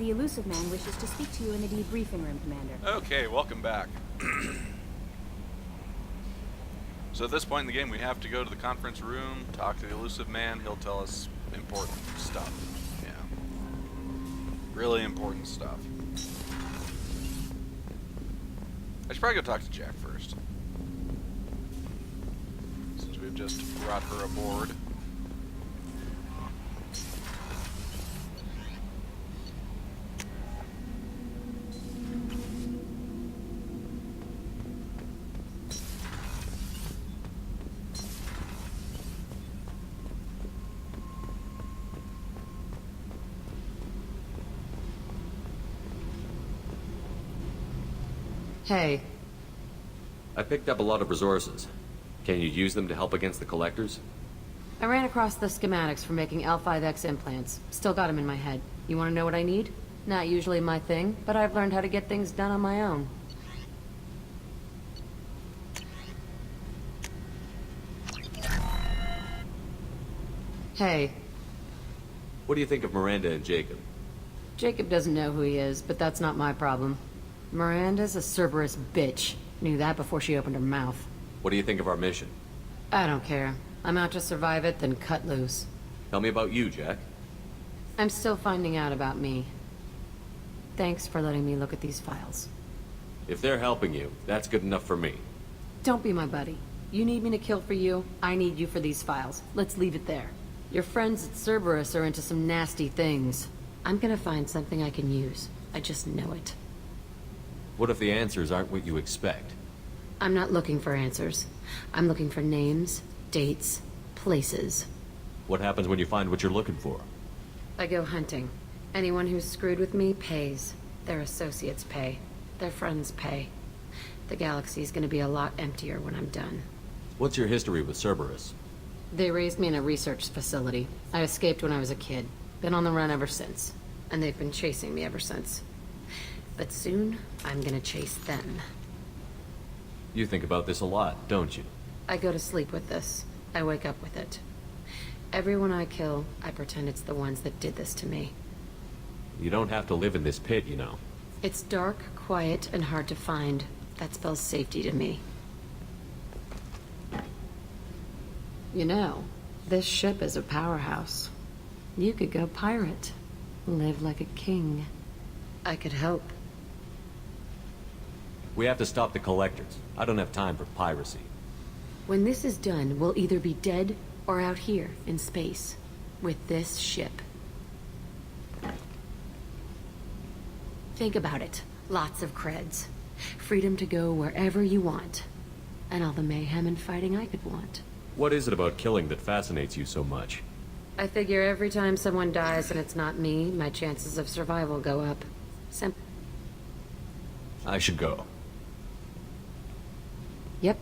The elusive man wishes to speak to you in the debriefing room, Commander. Okay, welcome back. So at this point in the game, we have to go to the conference room, talk to the elusive man. He'll tell us important stuff. Yeah. Really important stuff. I should probably go talk to Jack first, since we've just brought her aboard. Hey. I picked up a lot of resources. Can you use them to help against the collectors? I ran across the schematics for making L5X implants. Still got them in my head. You want to know what I need? Not usually my thing, but I've learned how to get things done on my own. Hey. What do you think of Miranda and Jacob? Jacob doesn't know who he is, but that's not my problem. Miranda's a Cerberus bitch. Knew that before she opened her mouth. What do you think of our mission? I don't care. I'm out to survive it, then cut loose. Tell me about you, Jack. I'm still finding out about me. Thanks for letting me look at these files. If they're helping you, that's good enough for me. Don't be my buddy. You need me to kill for you, I need you for these files. Let's leave it there. Your friends at Cerberus are into some nasty things. I'm gonna find something I can use. I just know it. What if the answers aren't what you expect? I'm not looking for answers. I'm looking for names, dates, places. What happens when you find what you're looking for? I go hunting. Anyone who's screwed with me pays. Their associates pay. Their friends pay. The galaxy's gonna be a lot emptier when I'm done. What's your history with Cerberus? They raised me in a research facility. I escaped when I was a kid. Been on the run ever since. And they've been chasing me ever since. But soon, I'm gonna chase them. You think about this a lot, don't you? I go to sleep with this. I wake up with it. Everyone I kill, I pretend it's the ones that did this to me. You don't have to live in this pit, you know. It's dark, quiet, and hard to find. That spells safety to me. You know, this ship is a powerhouse. You could go pirate. Live like a king. I could help. We have to stop the collectors. I don't have time for piracy. When this is done, we'll either be dead or out here in space with this ship. Think about it. Lots of creds. Freedom to go wherever you want. And all the mayhem and fighting I could want. What is it about killing that fascinates you so much? I figure every time someone dies and it's not me, my chances of survival go up. Simple. I should go. Yep.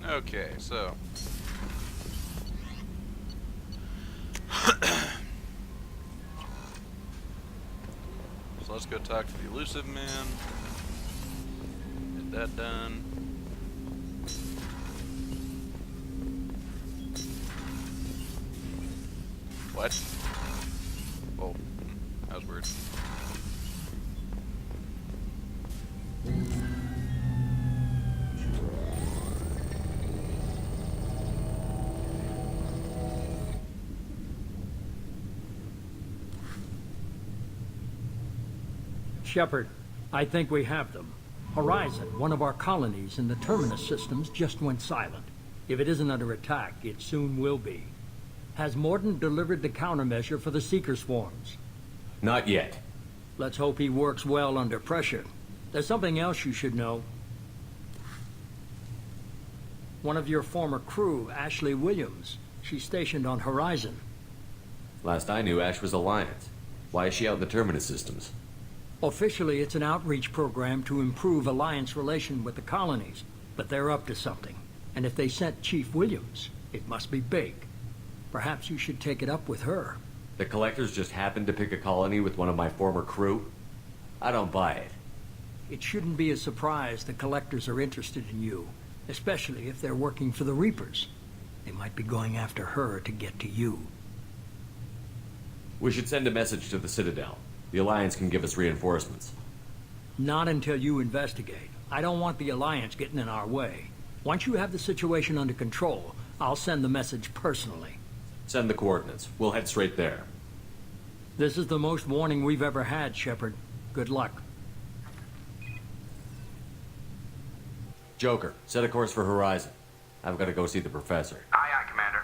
Okay, so so let's go talk to the elusive man. Get that done. What? Oh, that was weird. Shepard, I think we have them. Horizon, one of our colonies in the Terminus systems, just went silent. If it isn't under attack, it soon will be. Has Mordin delivered the countermeasure for the Seeker swarms? Not yet. Let's hope he works well under pressure. There's something else you should know. One of your former crew, Ashley Williams, she's stationed on Horizon. Last I knew, Ash was Alliance. Why is she out in the Terminus systems? Officially, it's an outreach program to improve Alliance relation with the colonies, but they're up to something. And if they sent Chief Williams, it must be big. Perhaps you should take it up with her. The collectors just happened to pick a colony with one of my former crew? I don't buy it. It shouldn't be a surprise the collectors are interested in you, especially if they're working for the Reapers. They might be going after her to get to you. We should send a message to the Citadel. The Alliance can give us reinforcements. Not until you investigate. I don't want the Alliance getting in our way. Once you have the situation under control, I'll send the message personally. Send the coordinates. We'll head straight there. This is the most warning we've ever had, Shepard. Good luck. Joker, set a course for Horizon. I've got to go see the professor. Aye, aye, Commander.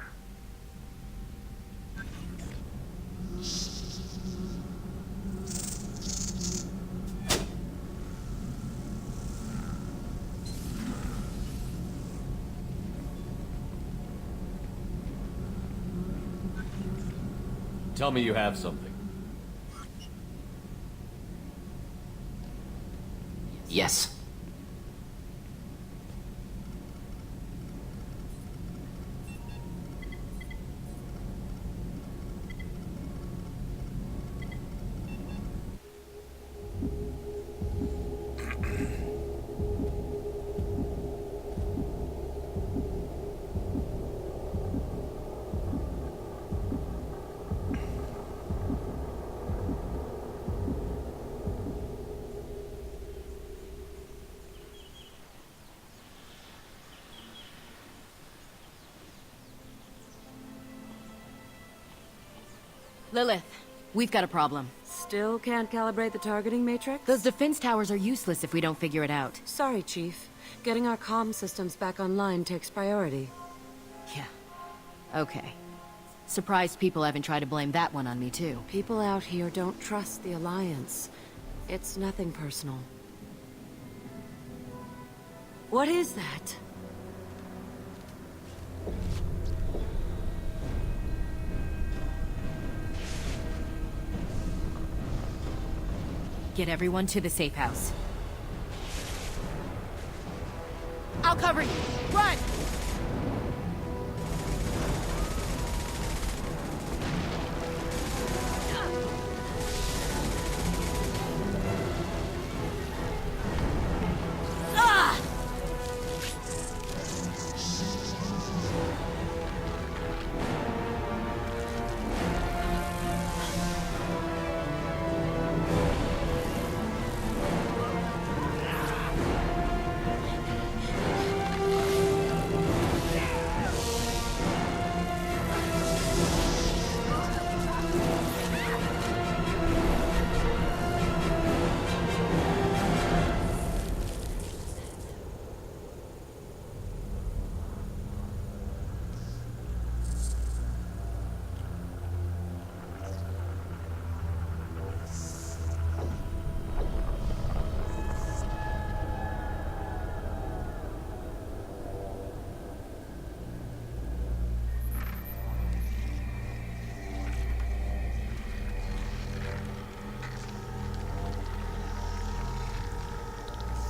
Tell me you have something. Yes. Lilith, we've got a problem. Still can't calibrate the targeting matrix? Those defense towers are useless if we don't figure it out. Sorry, Chief. Getting our comm systems back online takes priority. Yeah. Okay. Surprised people haven't tried to blame that one on me, too. People out here don't trust the Alliance. It's nothing personal. What is that? Get everyone to the safe house. I'll cover you. Run!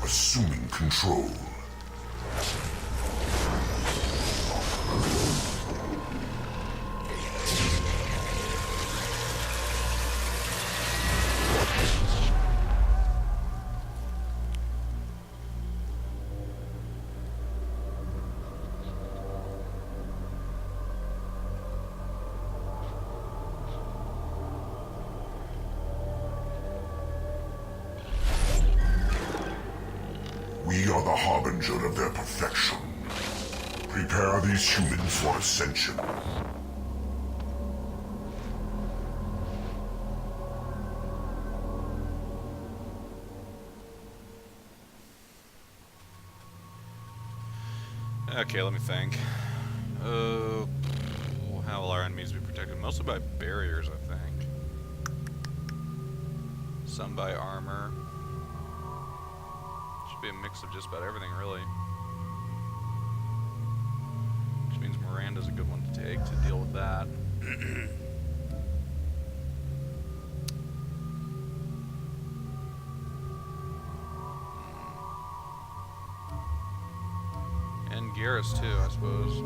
Assuming control. We are the harbinger of their perfection. Prepare these humans for ascension. Okay, let me think. How will our enemies be protected? Mostly by barriers, I think. Some by armor. Should be a mix of just about everything, really. Which means Miranda's a good one to take to deal with that. And Garrus too, I suppose.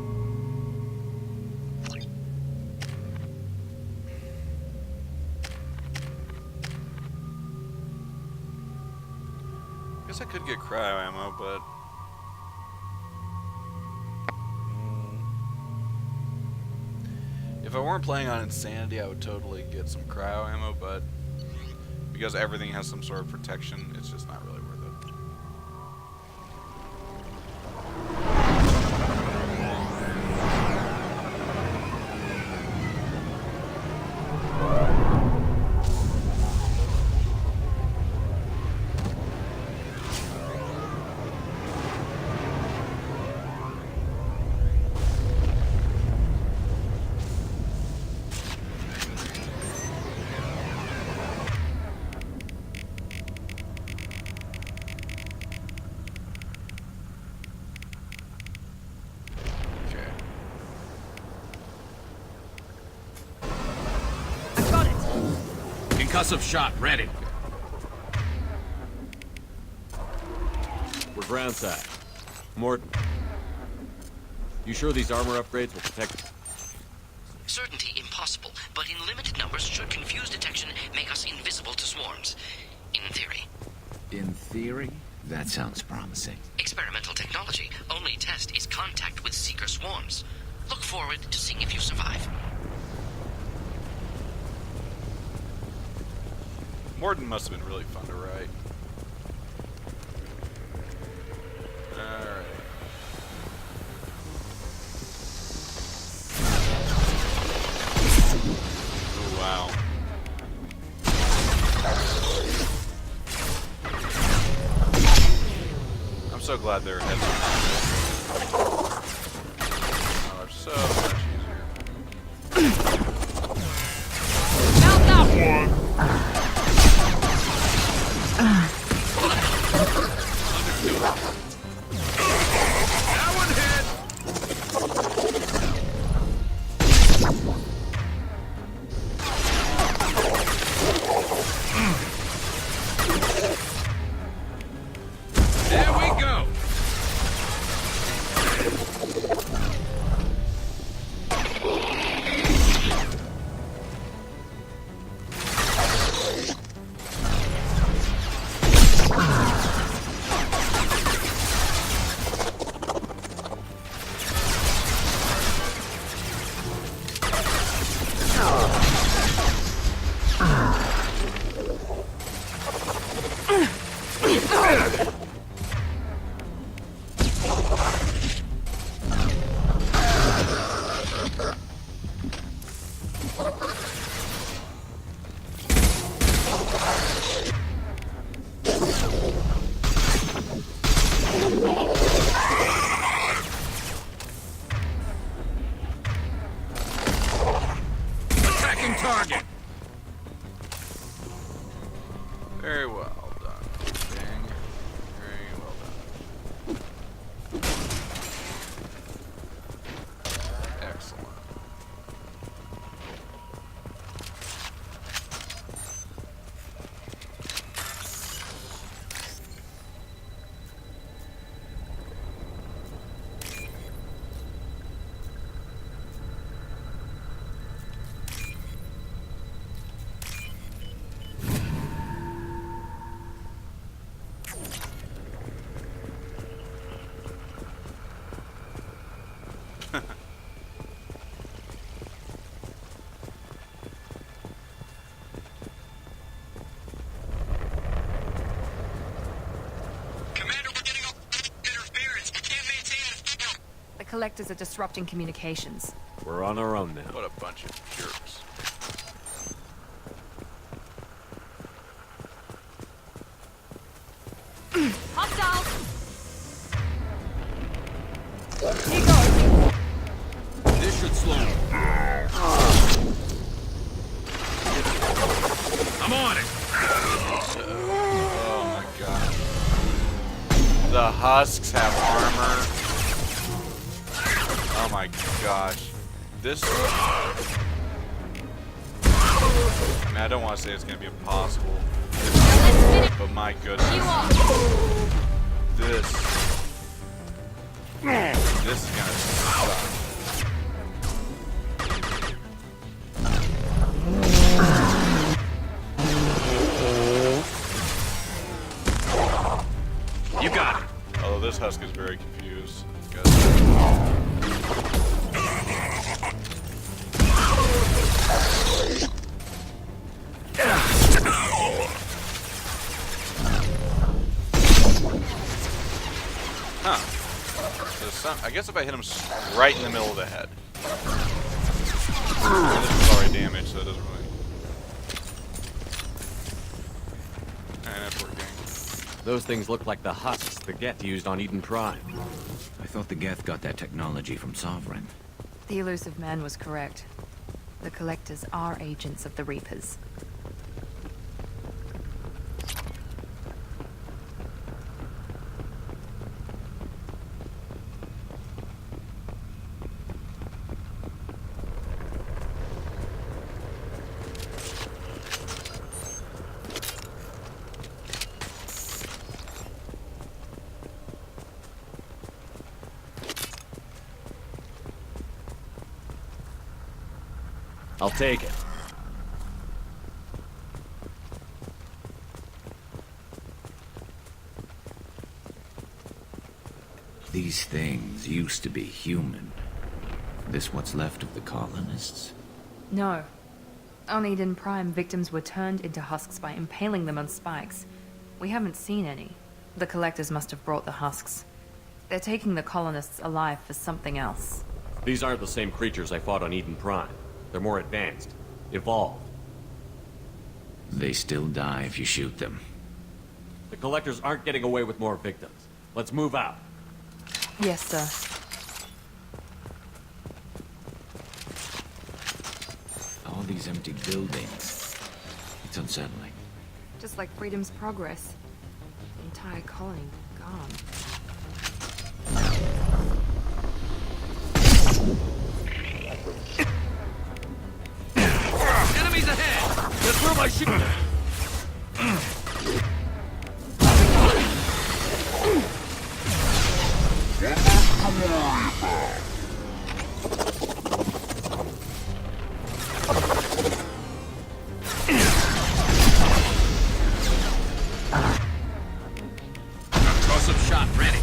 guess I could get cryo ammo, but... If I weren't playing on Insanity, I would totally get some cryo ammo, but... Because everything has some sort of protection, it's just not really worth it. Concussive shot ready. We're groundside. Morton, you sure these armor upgrades will protect... Certainty impossible, but in limited numbers should confuse detection make us invisible to swarms. In theory. In theory, that sounds promising. Experimental technology. Only test is contact with seeker swarms. Look forward to seeing if you survive. Morden must have been really fun to write. Alright. Oh, wow. I'm so glad their heads are oh, they're so much easier. There we go. Attacking target. Very well done. Bing. Very well done. Excellent. The collectors are disrupting communications. We're on our own now. What a bunch of jerks. Hostile! This should slow him. I'm on it. Oh my god. The husks have armor. Oh my gosh. This... I mean, I don't want to say it's going to be impossible. But my goodness. This is going to suck. Tusk is very confused. Good. Huh. So I guess if I hit him right in the middle of the head. And this is already damaged, so it doesn't really... Alright, that's working. Those things look like the husks the Geth used on Eden Prime. I thought the Geth got that technology from Sovereign. The elusive man was correct. The Collectors are agents of the Reapers. I'll take it. These things used to be human. This what's left of the colonists? No. On Eden Prime, victims were turned into husks by impaling them on spikes. We haven't seen any. The Collectors must have brought the husks. They're taking the colonists alive for something else. These aren't the same creatures I fought on Eden Prime. They're more advanced. Evolved. They still die if you shoot them. The Collectors aren't getting away with more victims. Let's move out. Yes, sir. All these empty buildings. It's unsettling. Just like Freedom's Progress. The entire colony gone. Enemies ahead! Just throw my shit! Toss-up shot ready.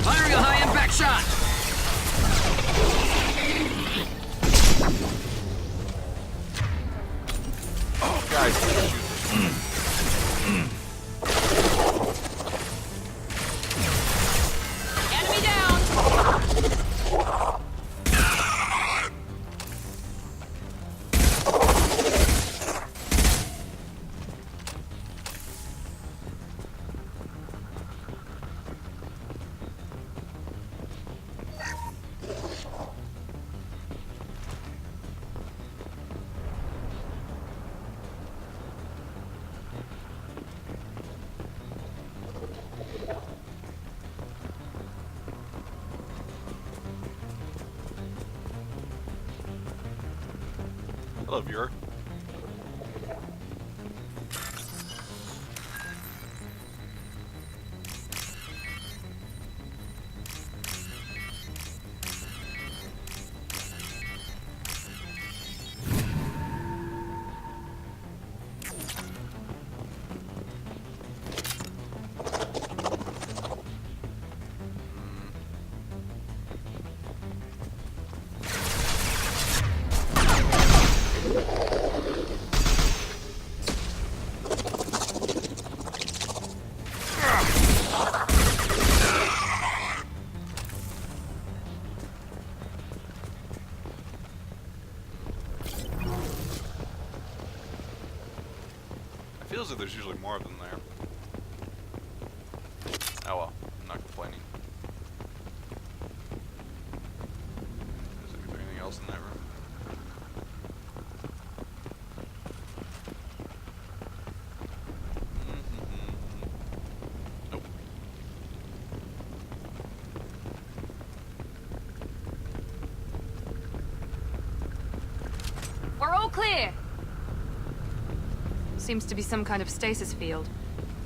Firing a high-impact shot! Oh, guys, shoot this. Enemy down! Hello, viewer. It feels like there's usually more of them there. Oh well, I'm not complaining. Is there anything else in that room? Nope. We're all clear! Seems to be some kind of stasis field.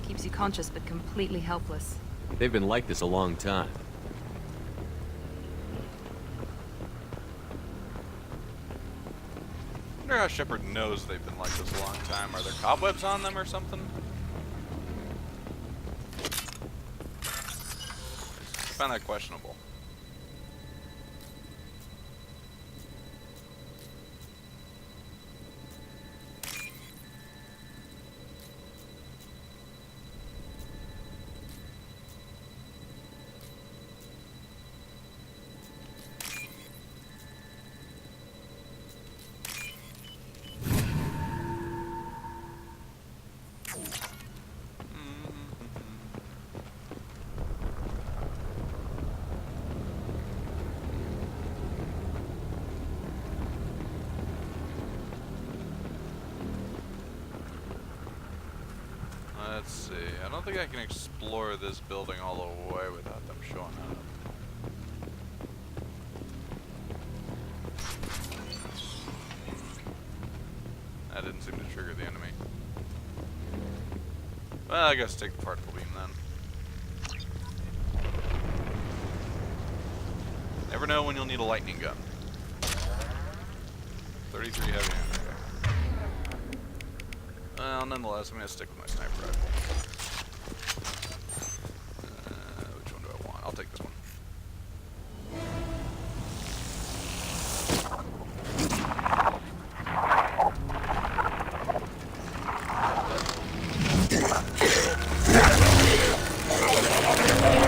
Keeps you conscious but completely helpless. They've been like this a long time. I wonder how Shepard knows they've been like this a long time. Are there cobwebs on them or something? I find that questionable. Let's see. I don't think I can explore this building all the way without them showing up. That didn't seem to trigger the enemy. Well, I guess take the particle beam then. Never know when you'll need a lightning gun. 33 heavy ammo. Well, nonetheless, I'm gonna stick with my sniper rifle. Which one do I want? I'll take this one.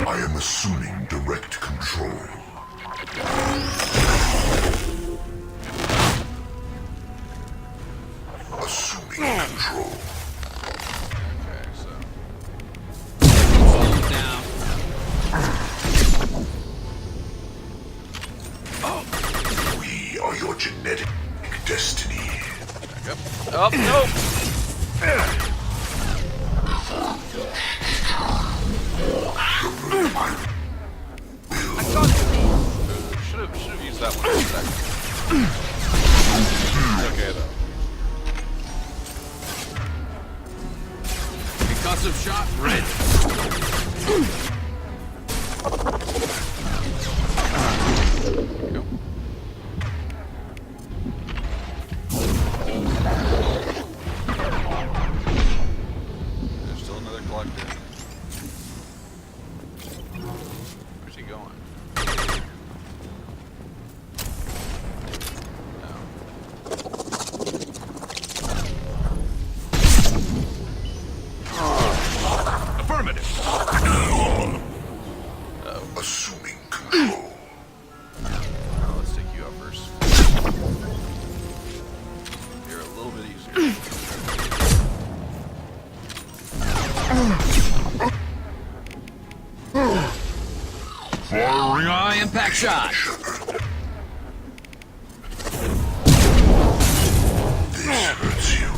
I am assuming direct control. Assuming control. Okay, so. Slow down. We are your genetic destiny. Back up. Oh, no! Should have used that one for a second. It's okay though. Concussive shot ready. Go. There's still another collector. Where's he going? Assuming control. Let's take you out first. You're a little bit easier. Firing high impact shot. This hurts you.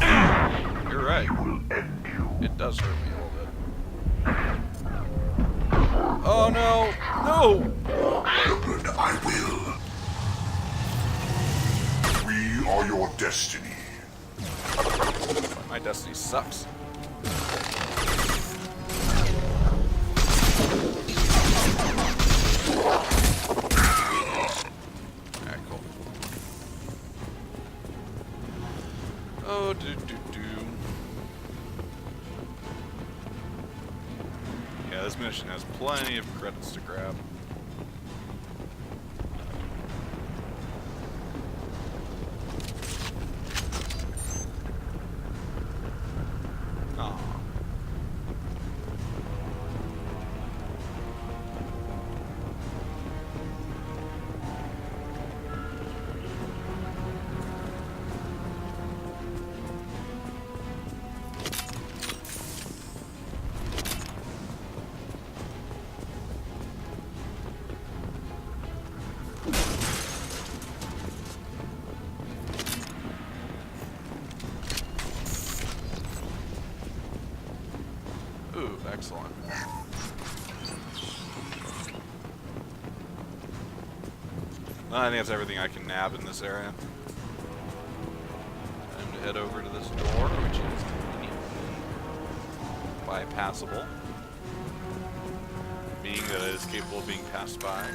You're right. Will end you. It does hurt me a little bit. Oh no! No! Shepard, I will. We are your destiny. My destiny sucks. Alright, cool. Oh, Yeah, this mission has plenty of credits to grab. Aw. Ooh, excellent. I think that's everything I can nab in this area. Time to head over to this door, which is conveniently bypassable. Meaning that it is capable of being passed by.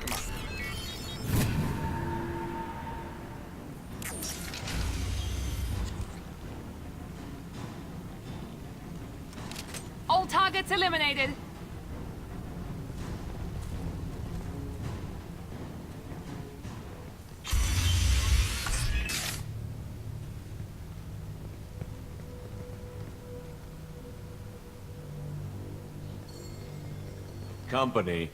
Come on. All targets eliminated. Company,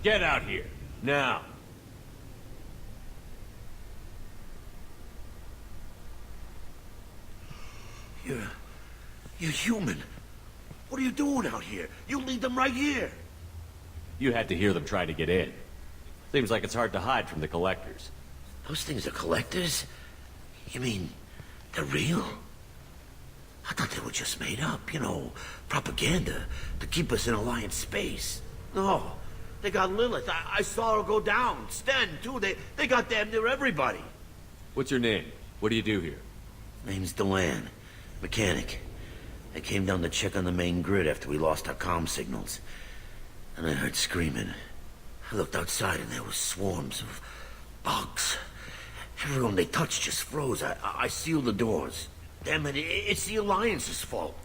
get out here, now. You're human. What are you doing out here? You lead them right here. You had to hear them try to get in. Seems like it's hard to hide from the collectors. Those things are collectors? You mean, they're real? I thought they were just made up, you know, propaganda to keep us in Alliance space. No, they got Lilith. I saw her go down. Sten, too. They got damn near everybody. What's your name? What do you do here? Name's Delan. Mechanic. I came down to check on the main grid after we lost our comm signals. And I heard screaming. I looked outside and there was swarms of bugs. Everyone they touched just froze. I sealed the doors. Damn it, it's the Alliance's fault.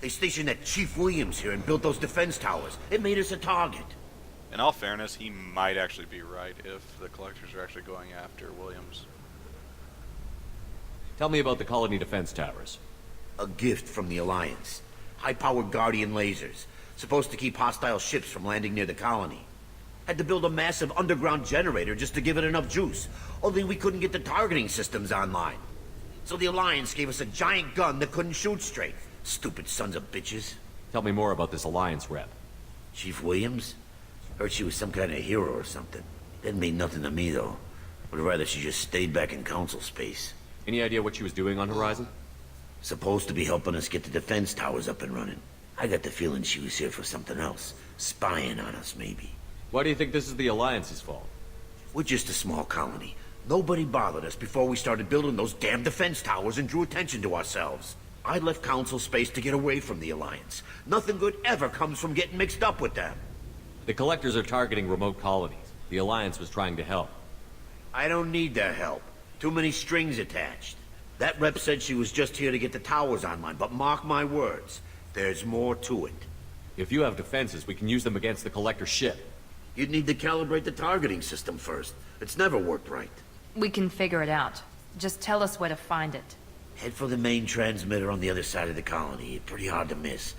They stationed that Chief Williams here and built those defense towers. It made us a target. In all fairness, he might actually be right if the collectors are actually going after Williams. Tell me about the colony defense towers. A gift from the Alliance. High-powered Guardian lasers. Supposed to keep hostile ships from landing near the colony. Had to build a massive underground generator just to give it enough juice. Only we couldn't get the targeting systems online. So the Alliance gave us a giant gun that couldn't shoot straight. Stupid sons of bitches. Tell me more about this Alliance rep. Chief Williams? Heard she was some kind of hero or something. Didn't mean nothing to me, though. Would rather she just stayed back in Council space. Any idea what she was doing on Horizon? Supposed to be helping us get the defense towers up and running. I got the feeling she was here for something else. Spying on us, maybe. Why do you think this is the Alliance's fault? We're just a small colony. Nobody bothered us before we started building those damn defense towers and drew attention to ourselves. I left Council space to get away from the Alliance. Nothing good ever comes from getting mixed up with them. The collectors are targeting remote colonies. The Alliance was trying to help. I don't need their help. Too many strings attached. That rep said she was just here to get the towers online, but mark my words, there's more to it. If you have defenses, we can use them against the collector ship. You'd need to calibrate the targeting system first. It's never worked right. We can figure it out. Just tell us where to find it. Head for the main transmitter on the other side of the colony. Pretty hard to miss.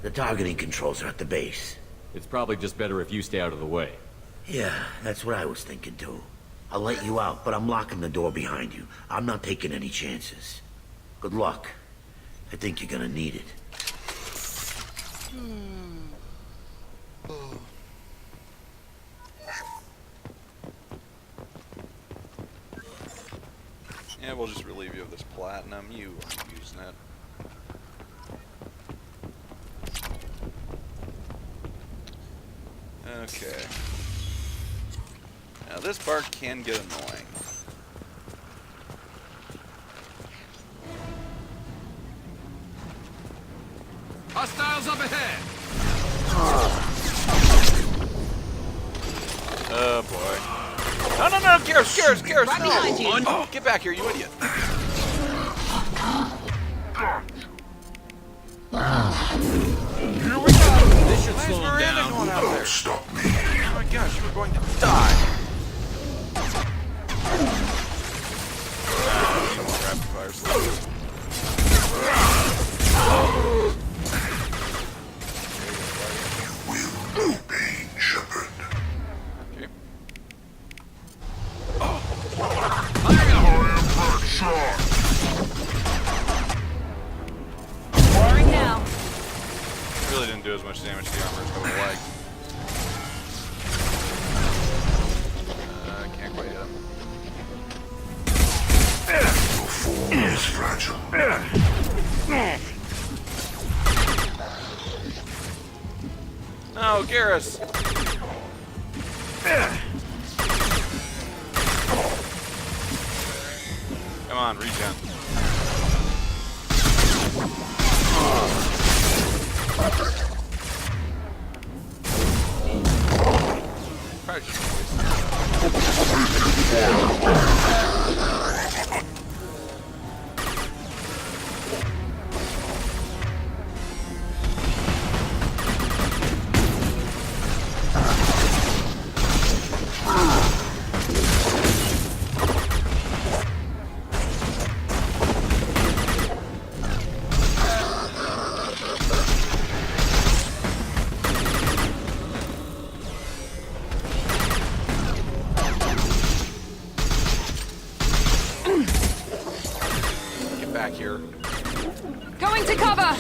The targeting controls are at the base. It's probably just better if you stay out of the way. Yeah, that's what I was thinking too. I'll let you out, but I'm locking the door behind you. I'm not taking any chances. Good luck. I think you're gonna need it. Yeah, we'll just relieve you of this platinum. You aren't using it. Okay. Now this bark can get annoying. Hostiles up ahead! Oh boy. No, no, no, Garrus, Right no! behind you. Oh, get back here, you idiot. Here we go! This should Why is slow him Miranda down. going out there? Stop me. Oh my gosh, you were going to die. Some more rapid fire slugs. You will obey, Shepard. Okay. Firing now. Really didn't do as much damage to the armor as I would have liked. Can't quite hit him. Your form is fragile. No, Garrus! Come on, regen. Probably just get back here. Going to cover!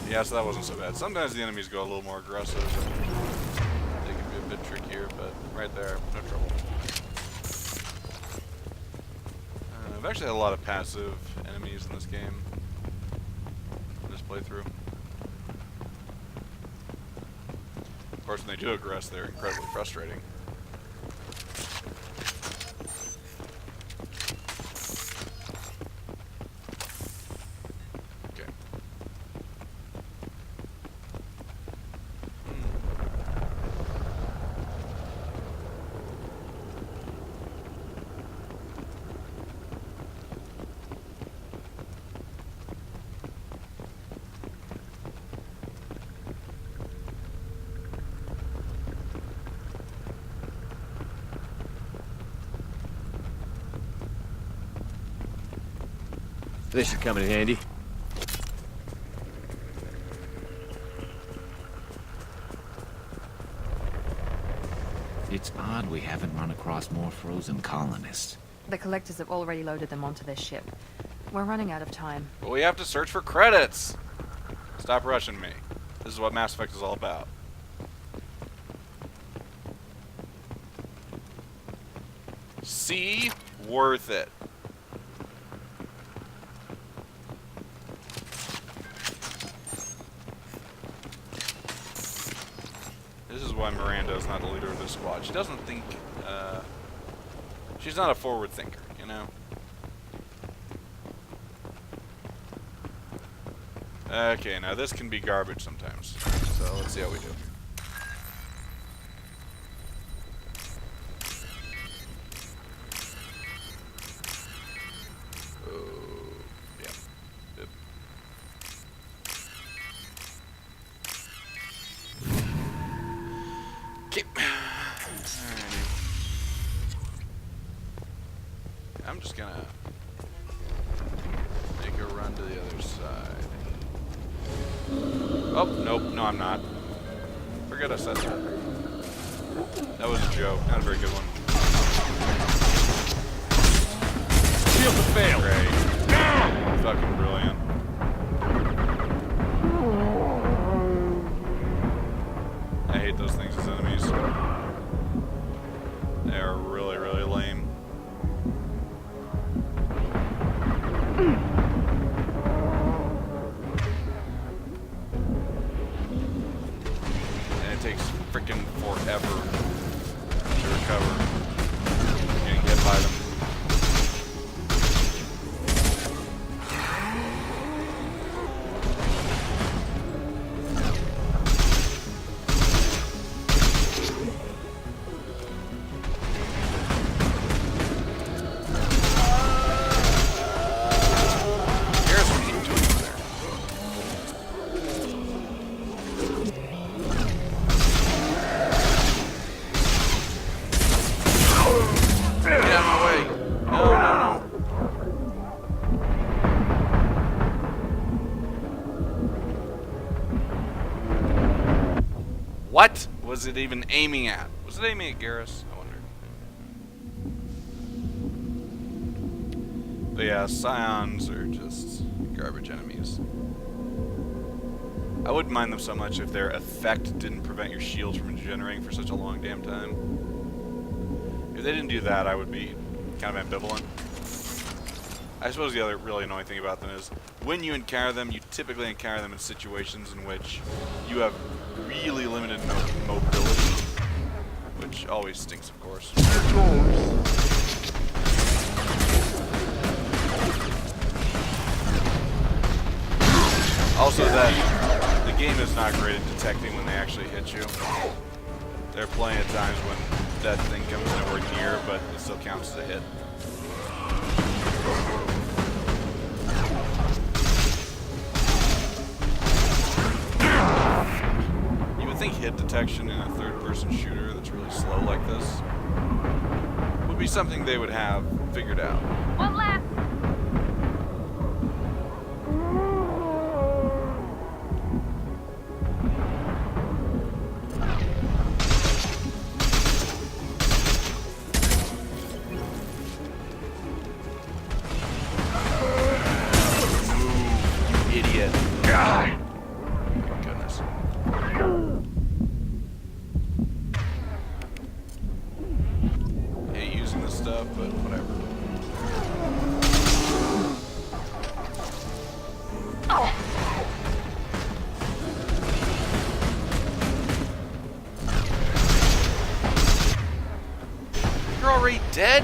Yeah, so that wasn't so bad. Sometimes the enemies go a little more aggressive. They can be a bit trickier, but right there, no trouble. I've actually had a lot of passive enemies in this game. In this playthrough. Of course, when they do aggress, they're incredibly frustrating. This should come in handy. It's odd we haven't run across more frozen colonists. The collectors have already loaded them onto their ship. We're running out of time. But we have to search for credits! Stop rushing me. This is what Mass Effect is all about. See? Worth it. This is why Miranda is not the leader of this squad. She doesn't think, she's not a forward thinker, you know? Okay, now this can be garbage sometimes. So let's see how we do. I'm just gonna make a run to the other side. Oh, nope, no I'm not. Forget I said that. That was a joke, not a very good one. Shield to fail. Great. Fucking brilliant. I hate those things as enemies. They are really, really lame. And it takes freaking forever to recover. Getting hit by them. was it even aiming at? Was it aiming at Garrus? I wonder. But yeah, Scions are just garbage enemies. I wouldn't mind them so much if their effect didn't prevent your shields from regenerating for such a long damn time. If they didn't do that, I would be kind of ambivalent. I suppose the other really annoying thing about them is when you encounter them, you typically encounter them in situations in which you have really limited mobility, which always stinks, of course. Also, that the game is not great at detecting when they actually hit you. There are plenty of times when that thing comes nowhere near, but it still counts as a hit. You would think hit detection in a third-person shooter that's really slow like this would be something they would have figured out. One lap. Idiot. God. Goodness. Hate using this stuff, but whatever. You're already dead?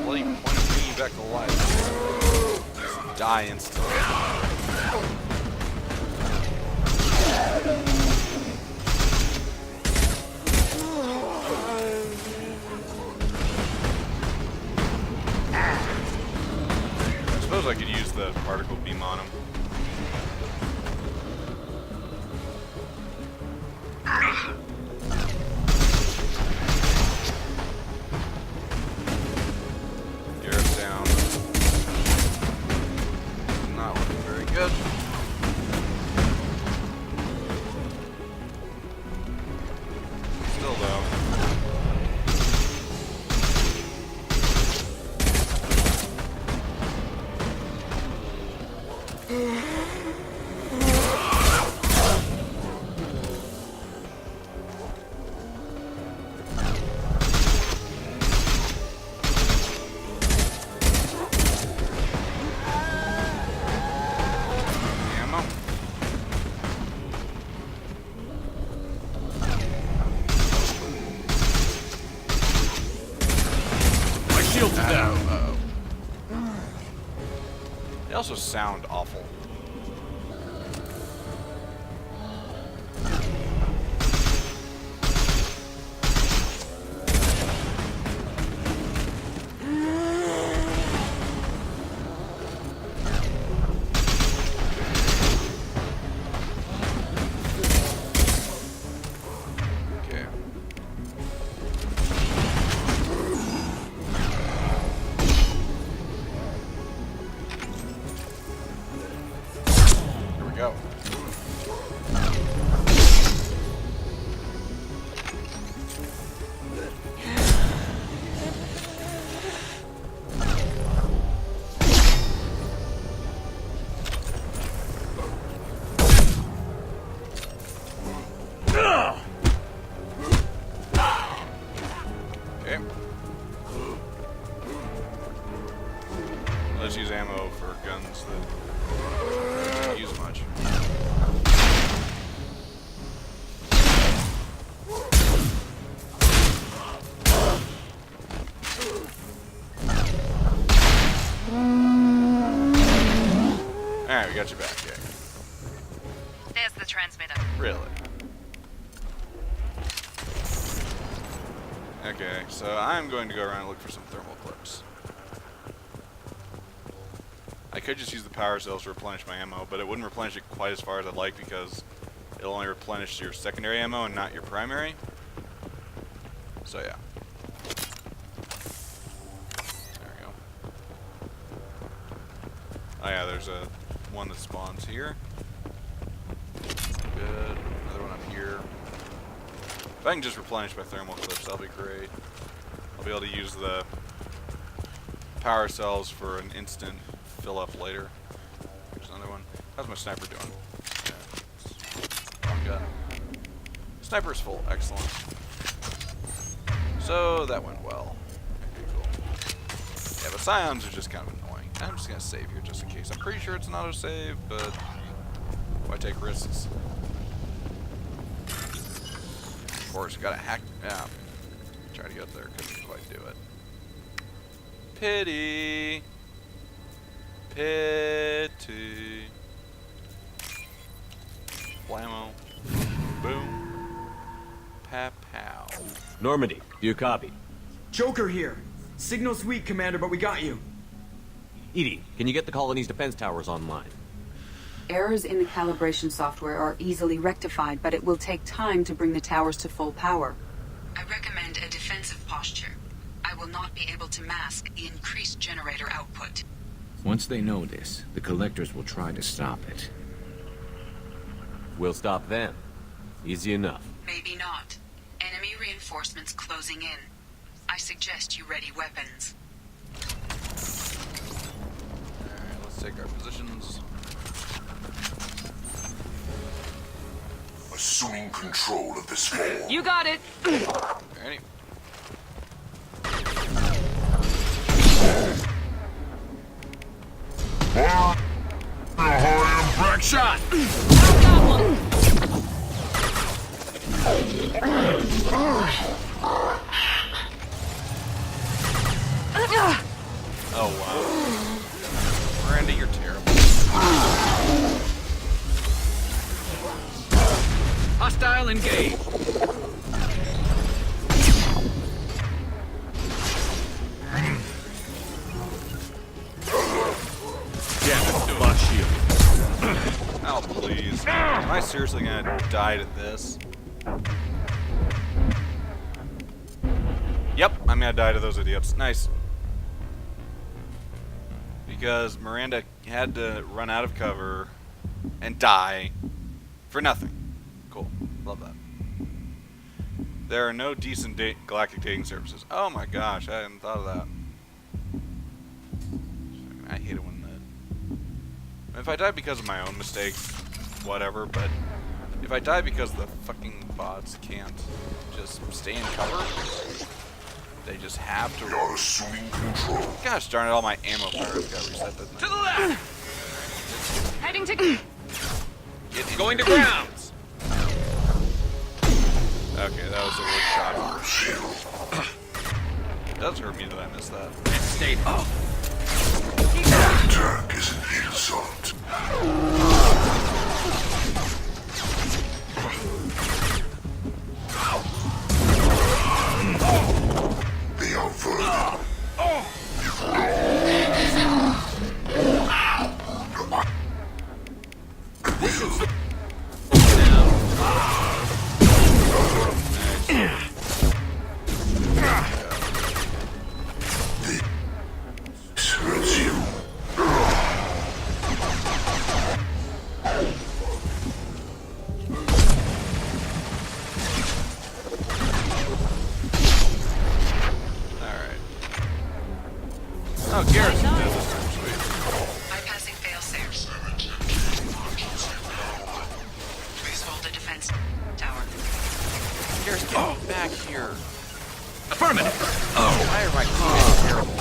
Bloody point of bringing you back to life. Just die instantly. I suppose I could use the particle beam on him. Garrett's down. Not looking very good. Still though. Ammo. My shield's down. They also sound awful. Okay. Here we go. Okay. Let's use ammo for guns that don't use much. Alright, we got you back, yeah. There's the transmitter. Really? Okay, so I'm going to go around and look for some thermal clips. I could just use the power cells to replenish my ammo, but it wouldn't replenish it quite as far as I'd like because it'll only replenish your secondary ammo and not your primary. So yeah. There we go. Oh yeah, there's one that spawns here. Good. Another one up here. If I can just replenish my thermal clips, that'll be great. I'll be able to use the power cells for an instant fill up later. There's another one. How's my sniper doing? Yeah. Wrong gun. Sniper's full. Excellent. So that went well. Okay, cool. Yeah, but Scions are just kind of annoying. I'm just gonna save here just in case. I'm pretty sure it's an autosave, but why take risks? Of course, gotta hack. Yeah. Try to get up there, couldn't quite do it. Pity. Pity. Blammo. Boom. Pow. Normandy, do you copy? Joker here. Signal's weak, Commander, but we got you. Edie, can you get the colony's defense towers online? Errors in the calibration software are easily rectified, but it will take time to bring the towers to full power. I recommend a defensive posture. I will not be able to mask the increased generator output. Once they know this, the Collectors will try to stop it. We'll stop them. Easy enough. Maybe not. Enemy reinforcements closing in. I suggest you ready weapons. Alright, let's take our positions. Assuming control of this fall. You got it! Ready? Back shot! Oh wow. Miranda, you're terrible. Hostile engaged. Lost shield. Oh please. Am I seriously gonna die to this? Yep, I'm gonna die to those idiots. Nice. Because Miranda had to run out of cover and die for nothing. Cool. Love that. There are no decent galactic dating services. Oh my gosh, I hadn't thought of that. I hate it when that... If I die because of my own mistakes, whatever, but if I die because the fucking bots can't just stay in cover, they just have to... You're assuming control. Gosh darn it, all my ammo fires got reset, didn't To they? the left! Heading to... Get in Going to here. grounds. Okay, that was a weird shot. It does hurt me that I missed that. Stay up. Attack is an insult. They are further. This hurts you. Alright. Oh, Garrison did this time, sweet. Bypassing failsafes. Please hold the defense tower. Garrison, get back here. Affirmative. Why are my teammates terrible?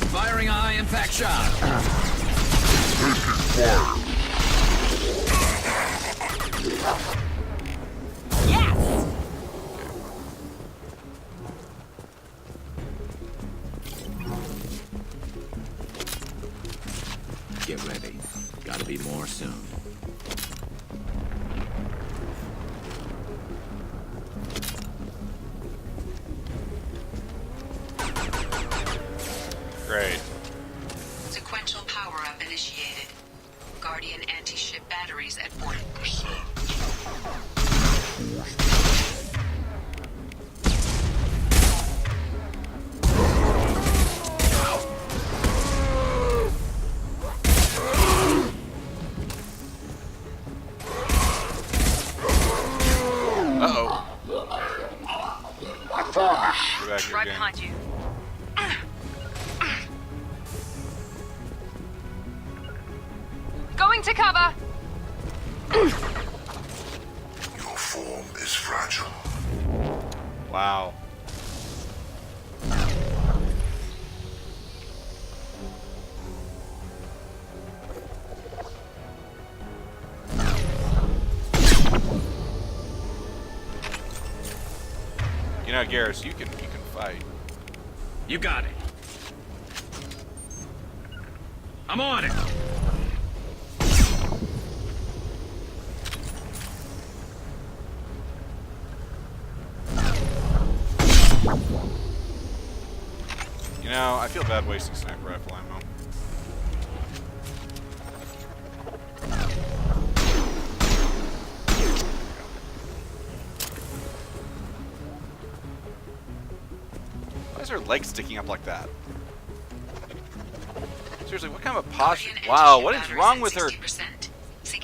Firing a high impact shot. Get ready. Gotta be more soon. Great. Sequential power-up initiated. Guardian anti-ship batteries at 40%. Uh-oh. Right behind you. Going to cover. Your form is fragile. Wow. You know, Garrus, you can fight. You got it. I'm on it. You know, I feel bad wasting sniper rifle ammo. Why is her leg sticking up like that? Seriously, what kind of a posture? Wow, what is wrong with her?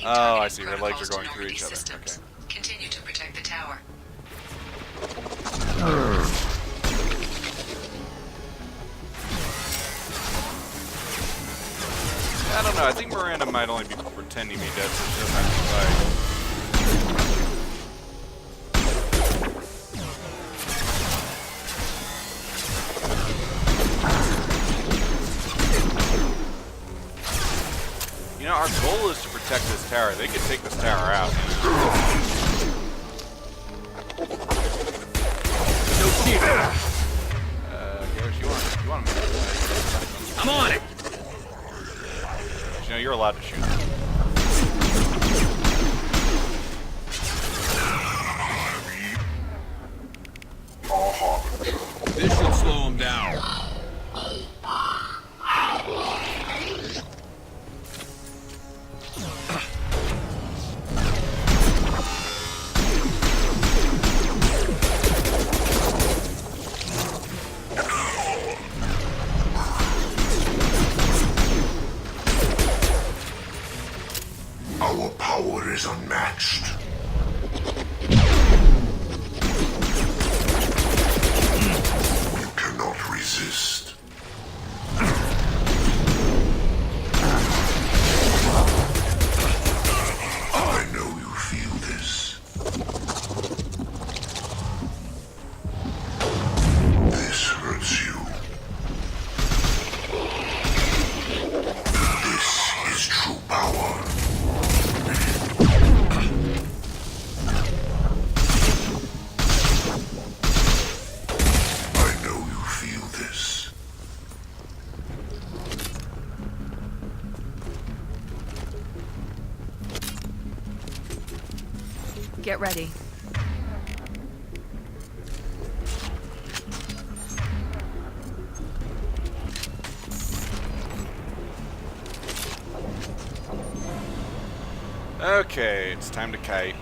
Oh, I see. Her legs are going through each other. Okay. Continue to protect the tower. I don't know. I think Miranda might only be pretending to be dead so she doesn't have to fight. You know, our goal is to protect this tower. They could take this tower out. No shield. Garrus, you want to move? I'm on it. You know, you're allowed to shoot. This should slow him down. Our power is unmatched. You cannot resist. I know you feel this. This hurts you. This is true power. Get ready. Okay, it's time to kite.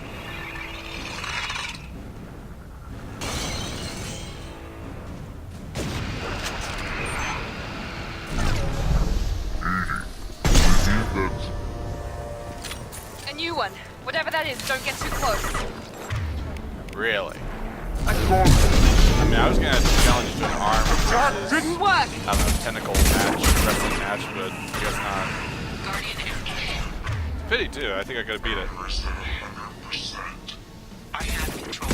A new one. Whatever that is, don't get too close. Really? I mean, I was gonna challenge you to an arm versus, Didn't work. I don't know, tentacle match, wrestling match, but I guess not. It's a pity too. I think I could have beat it. I have control.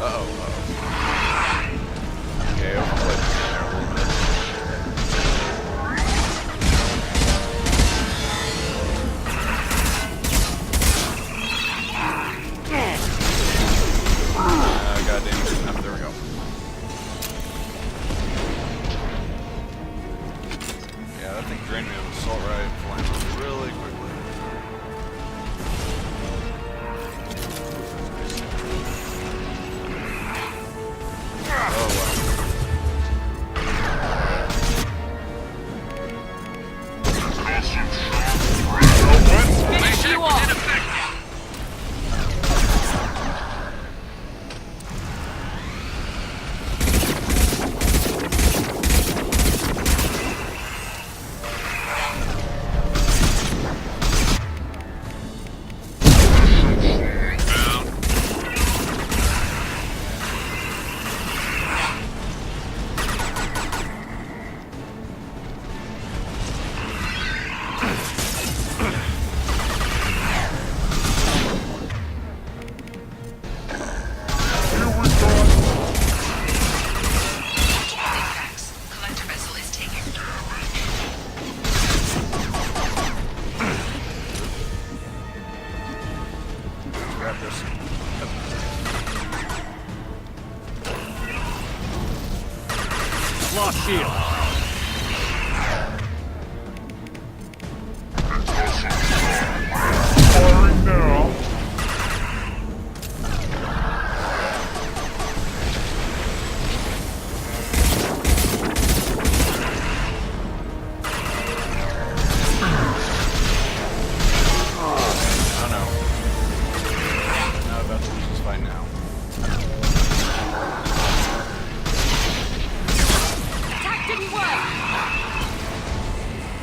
Okay, overplayed this there a little bit. Goddamn, there we go. Yeah, that thing drained me of assault rifle really quickly. Oh, wow. Finish you off! Lost shield. Firing now. Oh no. Not about to lose this fight now. Attack didn't work!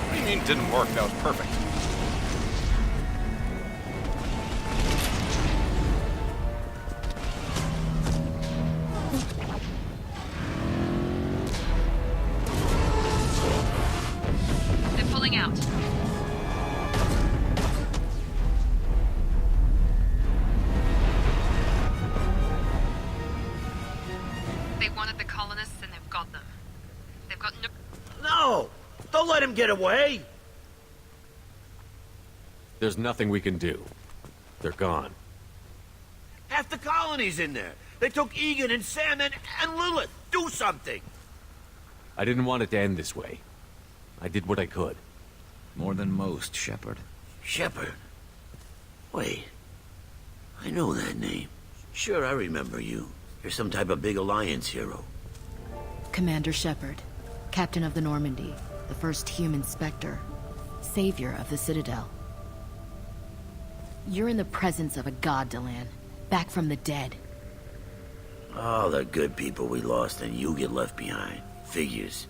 What do you mean didn't work? That was perfect. They're pulling out. They wanted the colonists and they've got them. They've got no... No! Don't let him get away! There's nothing we can do. They're gone. Half the colony's in there. They took Egan and Sam and Lilith. Do something! I didn't want it to end this way. I did what I could. More than most, Shepard. Shepard? Wait. I know that name. Sure, I remember you. You're some type of big Alliance hero. Commander Shepard, Captain of the Normandy, the first human Spectre, savior of the Citadel. You're in the presence of a god, Delan, back from the dead. All the good people we lost and you get left behind. Figures.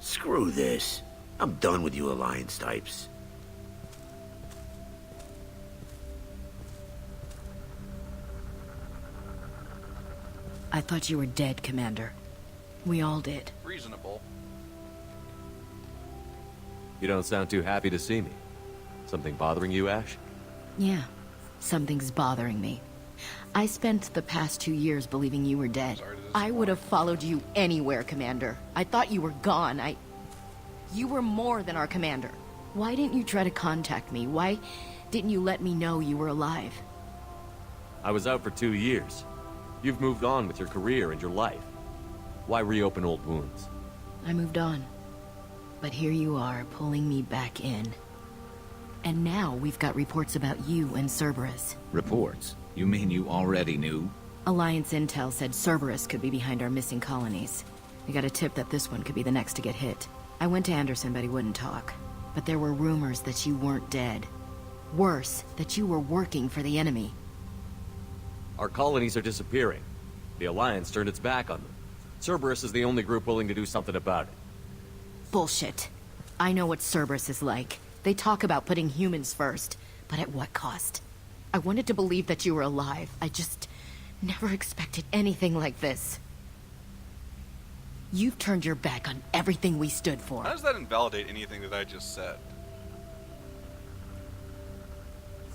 Screw this. I'm done with you Alliance types. I thought you were dead, Commander. We all did. Reasonable. You don't sound too happy to see me. Something bothering you, Ash? Yeah, something's bothering me. I spent the past 2 years believing you were dead. I would have followed you anywhere, Commander. I thought you were gone. You were more than our commander. Why didn't you try to contact me? Why didn't you let me know you were alive? I was out for 2 years. You've moved on with your career and your life. Why reopen old wounds? I moved on. But here you are, pulling me back in. And now we've got reports about you and Cerberus. Reports? You mean you already knew? Alliance intel said Cerberus could be behind our missing colonies. We got a tip that this one could be the next to get hit. I went to Anderson, but he wouldn't talk. But there were rumors that you weren't dead. Worse, that you were working for the enemy. Our colonies are disappearing. The Alliance turned its back on them. Cerberus is the only group willing to do something about it. Bullshit. I know what Cerberus is like. They talk about putting humans first, but at what cost? I wanted to believe that you were alive. I just never expected anything like this. You've turned your back on everything we stood for. How does that invalidate anything that I just said?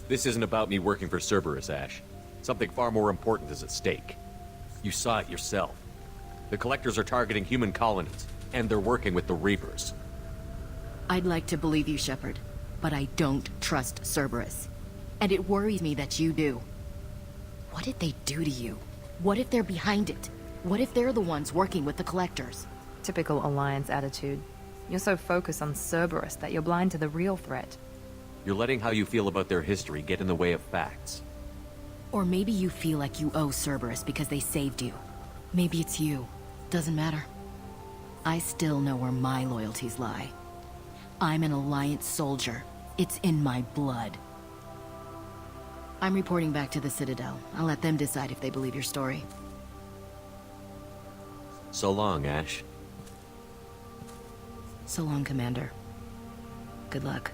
This isn't about me working for Cerberus, Ash. Something far more important is at stake. You saw it yourself. The Collectors are targeting human colonies, and they're working with the Reapers. I'd like to believe you, Shepard, but I don't trust Cerberus. And it worries me that you do. What did they do to you? What if they're behind it? What if they're the ones working with the Collectors? Typical Alliance attitude. You're so focused on Cerberus that you're blind to the real threat. You're letting how you feel about their history get in the way of facts. Or maybe you feel like you owe Cerberus because they saved you. Maybe it's you. Doesn't matter. I still know where my loyalties lie. I'm an Alliance soldier. It's in my blood. I'm reporting back to the Citadel. I'll let them decide if they believe your story. So long, Ash. So long, Commander. Good luck.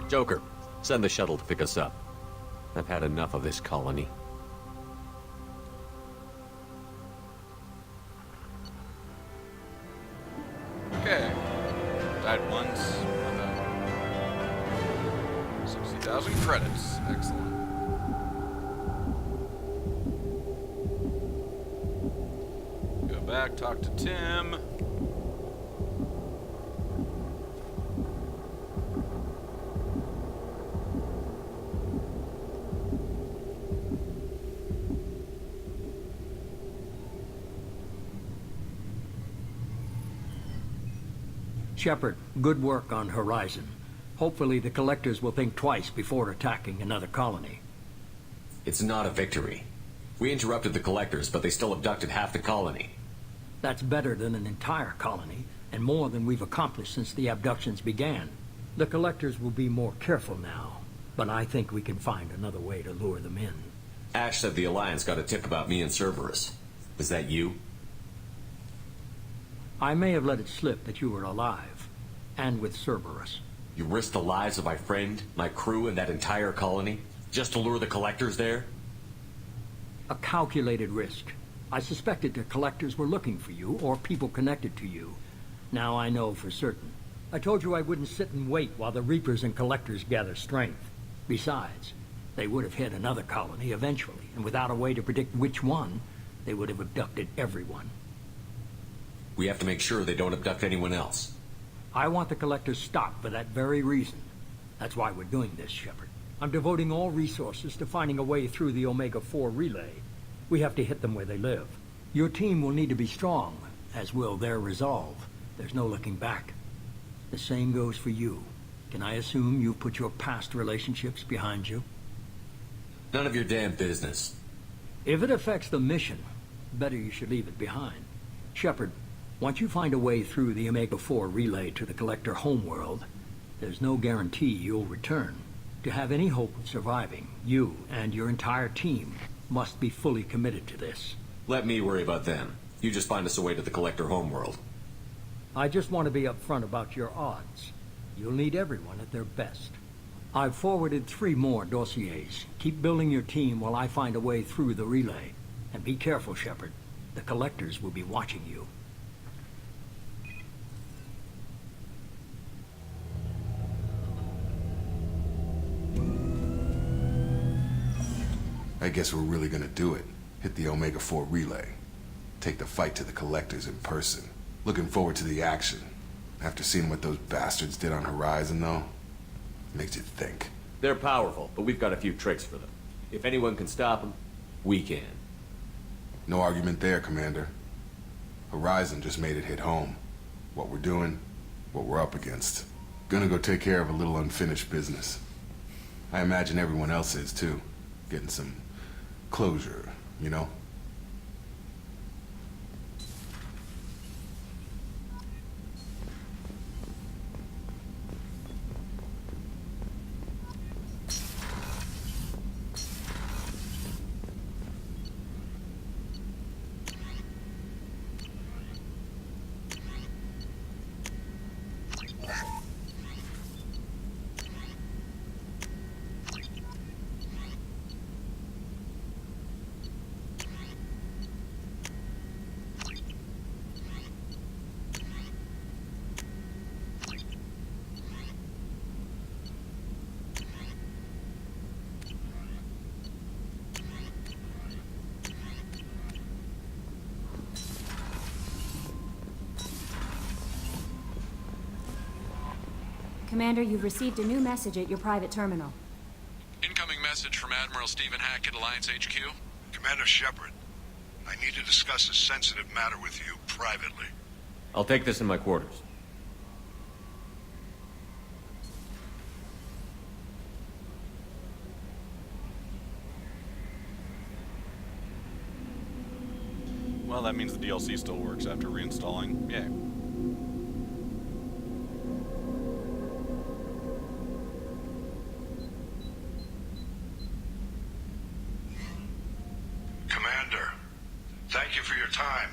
Joker, send the shuttle to pick us up. I've had enough of this colony. Okay. Died once. 60,000 credits. Excellent. Go back, talk to Tim. Shepard, good work on Horizon. Hopefully the Collectors will think twice before attacking another colony. It's not a victory. We interrupted the Collectors, but they still abducted half the colony. That's better than an entire colony, and more than we've accomplished since the abductions began. The Collectors will be more careful now, but I think we can find another way to lure them in. Ash said the Alliance got a tip about me and Cerberus. Is that you? I may have let it slip that you were alive, and with Cerberus. You risked the lives of my friend, my crew, and that entire colony, just to lure the Collectors there? A calculated risk. I suspected the Collectors were looking for you, or people connected to you. Now I know for certain. I told you I wouldn't sit and wait while the Reapers and Collectors gather strength. Besides, they would have hit another colony eventually, and without a way to predict which one, they would have abducted everyone. We have to make sure they don't abduct anyone else. I want the Collectors stopped for that very reason. That's why we're doing this, Shepard. I'm devoting all resources to finding a way through the Omega-4 relay. We have to hit them where they live. Your team will need to be strong, as will their resolve. There's no looking back. The same goes for you. Can I assume you've put your past relationships behind you? None of your damn business. If it affects the mission, better you should leave it behind. Shepard, once you find a way through the Omega-4 relay to the Collector homeworld, there's no guarantee you'll return. To have any hope of surviving, you and your entire team must be fully committed to this. Let me worry about them. You just find us a way to the Collector homeworld. I just want to be upfront about your odds. You'll need everyone at their best. I've forwarded 3 more dossiers. Keep building your team while I find a way through the relay. And be careful, Shepard. The Collectors will be watching you. I guess we're really gonna do it. Hit the Omega-4 relay. Take the fight to the Collectors in person. Looking forward to the action. After seeing what those bastards did on Horizon, though, makes you think. They're powerful, but we've got a few tricks for them. If anyone can stop them, we can. No argument there, Commander. Horizon just made it hit home. What we're doing, what we're up against. Gonna go take care of a little unfinished business. I imagine everyone else is, too. Getting some closure, you know? Commander, you've received a new message at your private terminal. Incoming message from Admiral Stephen Hackett, Alliance HQ. Commander Shepard, I need to discuss a sensitive matter with you privately. I'll take this in my quarters. Well, that means the DLC still works after reinstalling. Yay. Commander, thank you for your time.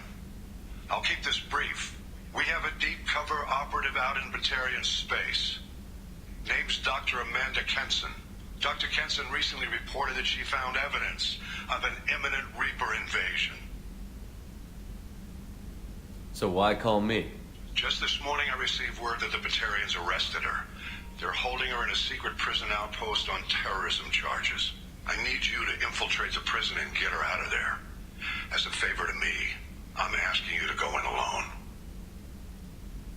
I'll keep this brief. We have a deep cover operative out in Batarian space. Name's Dr. Amanda Kenson. Dr. Kenson recently reported that she found evidence of an imminent Reaper invasion. So why call me? Just this morning I received word that the Batarians arrested her. They're holding her in a secret prison outpost on terrorism charges. I need you to infiltrate the prison and get her out of there. As a favor to me, I'm asking you to go in alone.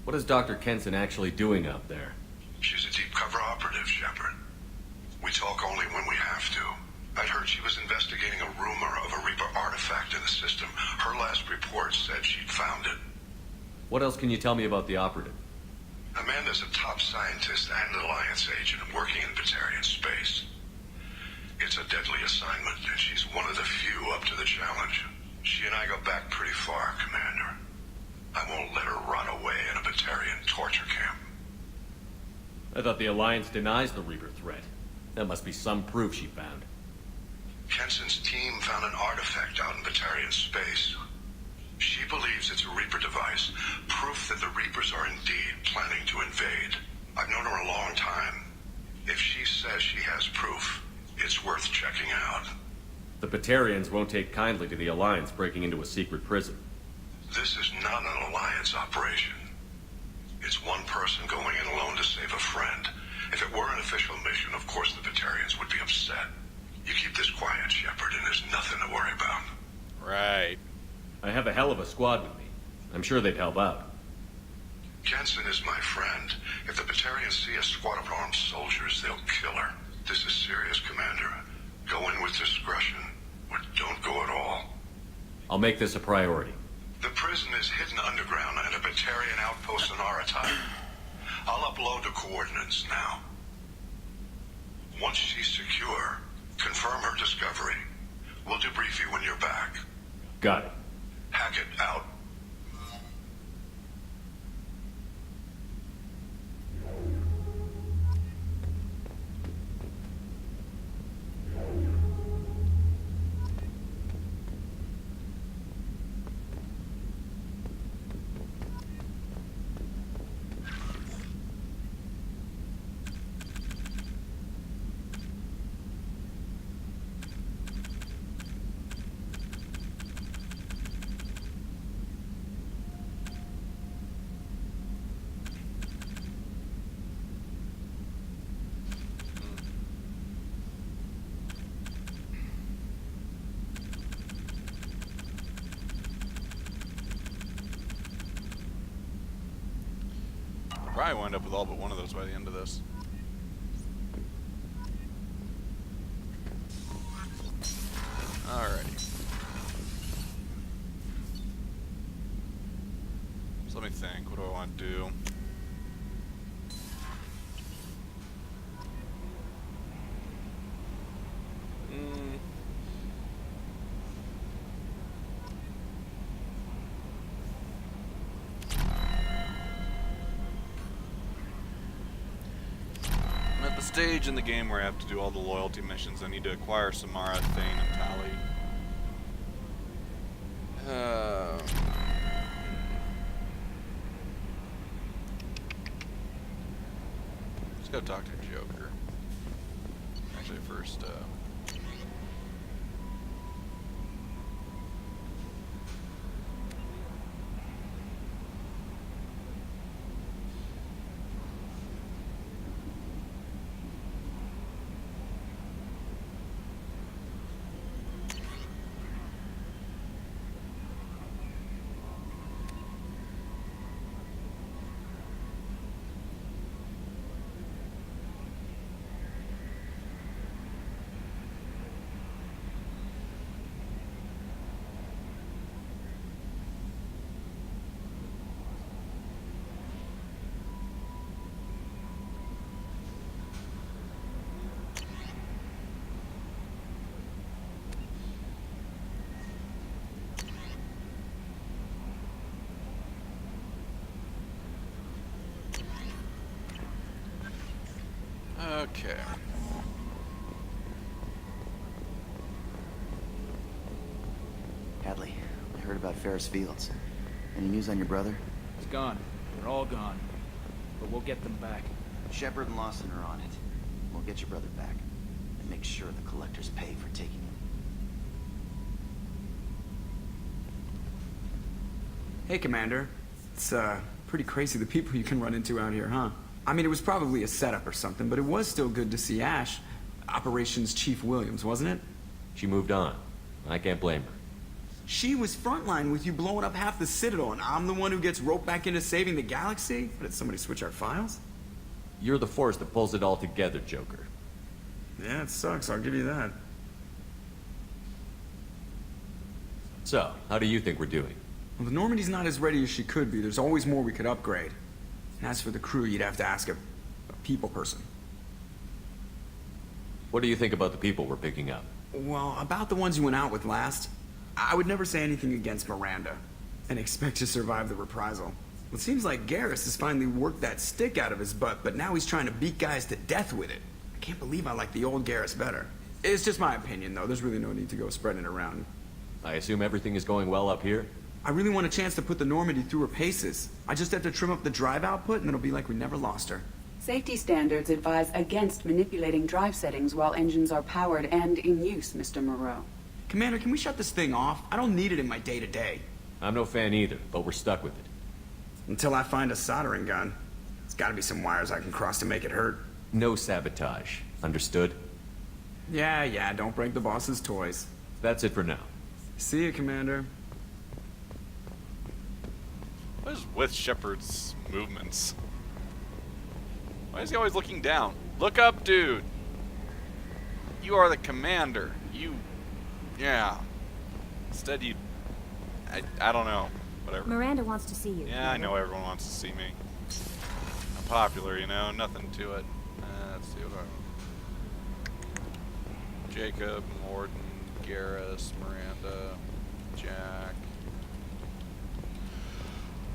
What is Dr. Kenson actually doing out there? She's a deep cover operative, Shepard. We talk only when we have to. I'd heard she was investigating a rumor of a Reaper artifact in the system. Her last report said she'd found it. What else can you tell me about the operative? Amanda's a top scientist and an Alliance agent working in Batarian space. It's a deadly assignment, and she's one of the few up to the challenge. She and I go back pretty far, Commander. I won't let her run away in a Batarian torture camp. I thought the Alliance denies the Reaper threat. That must be some proof she found. Kenson's team found an artifact out in Batarian space. She believes it's a Reaper device, proof that the Reapers are indeed planning to invade. I've known her a long time. If she says she has proof, it's worth checking out. The Batarians won't take kindly to the Alliance breaking into a secret prison. This is not an Alliance operation. It's one person going in alone to save a friend. If it were an official mission, of course the Batarians would be upset. You keep this quiet, Shepard, and there's nothing to worry about. Right. I have a hell of a squad with me. I'm sure they'd help out. Kenson is my friend. If the Batarians see a squad of armed soldiers, they'll kill her. This is serious, Commander. Go in with discretion, or don't go at all. I'll make this a priority. The prison is hidden underground at a Batarian outpost in Aratai. I'll upload the coordinates now. Once she's secure, confirm her discovery. We'll debrief you when you're back. Got it. Hackett out. Probably wind up with all but one of those by the end of this. Alrighty. So let me think. What do I want to do? Stage in the game where I have to do all the loyalty missions. I need to acquire Samara, Thane, and Tali. Let's go talk to Joker. Actually, first, Okay. Hadley, I heard about Ferris Fields. Any news on your brother? He's gone. They're all gone. But we'll get them back. Shepard and Lawson are on it. We'll get your brother back. And make sure the collectors pay for taking him. Hey, Commander. It's, pretty crazy the people you can run into out here, huh? I mean, it was probably a setup or something, but it was still good to see Ash. Operations Chief Williams, wasn't it? She moved on. I can't blame her. She was frontline with you blowing up half the Citadel, and I'm the one who gets roped back into saving the galaxy? Did somebody switch our files? You're the force that pulls it all together, Joker. Yeah, it sucks, I'll give you that. So, how do you think we're doing? Well, the Normandy's not as ready as she could be. There's always more we could upgrade. And as for the crew, you'd have to ask a people person. What do you think about the people we're picking up? Well, about the ones you went out with last, I would never say anything against Miranda and expect to survive the reprisal. It seems like Garrus has finally worked that stick out of his butt, but now he's trying to beat guys to death with it. I can't believe I like the old Garrus better. It's just my opinion, though. There's really no need to go spreading it around. I assume everything is going well up here? I really want a chance to put the Normandy through her paces. I just have to trim up the drive output, and it'll be like we never lost her. Safety standards advise against manipulating drive settings while engines are powered and in use, Mr. Moreau. Commander, can we shut this thing off? I don't need it in my day-to-day. I'm no fan either, but we're stuck with it. Until I find a soldering gun. There's gotta be some wires I can cross to make it hurt. No sabotage. Understood? Yeah, don't break the boss's toys. That's it for now. See you, Commander. What is with Shepard's movements? Why is he always looking down? Look up, dude! You are the commander. Yeah. Instead you... I don't know. Whatever. Miranda wants to see you. Yeah, I know everyone wants to see me. I'm popular, you know? Nothing to it. Let's see what Jacob, Morden, Garrus, Miranda, Jack...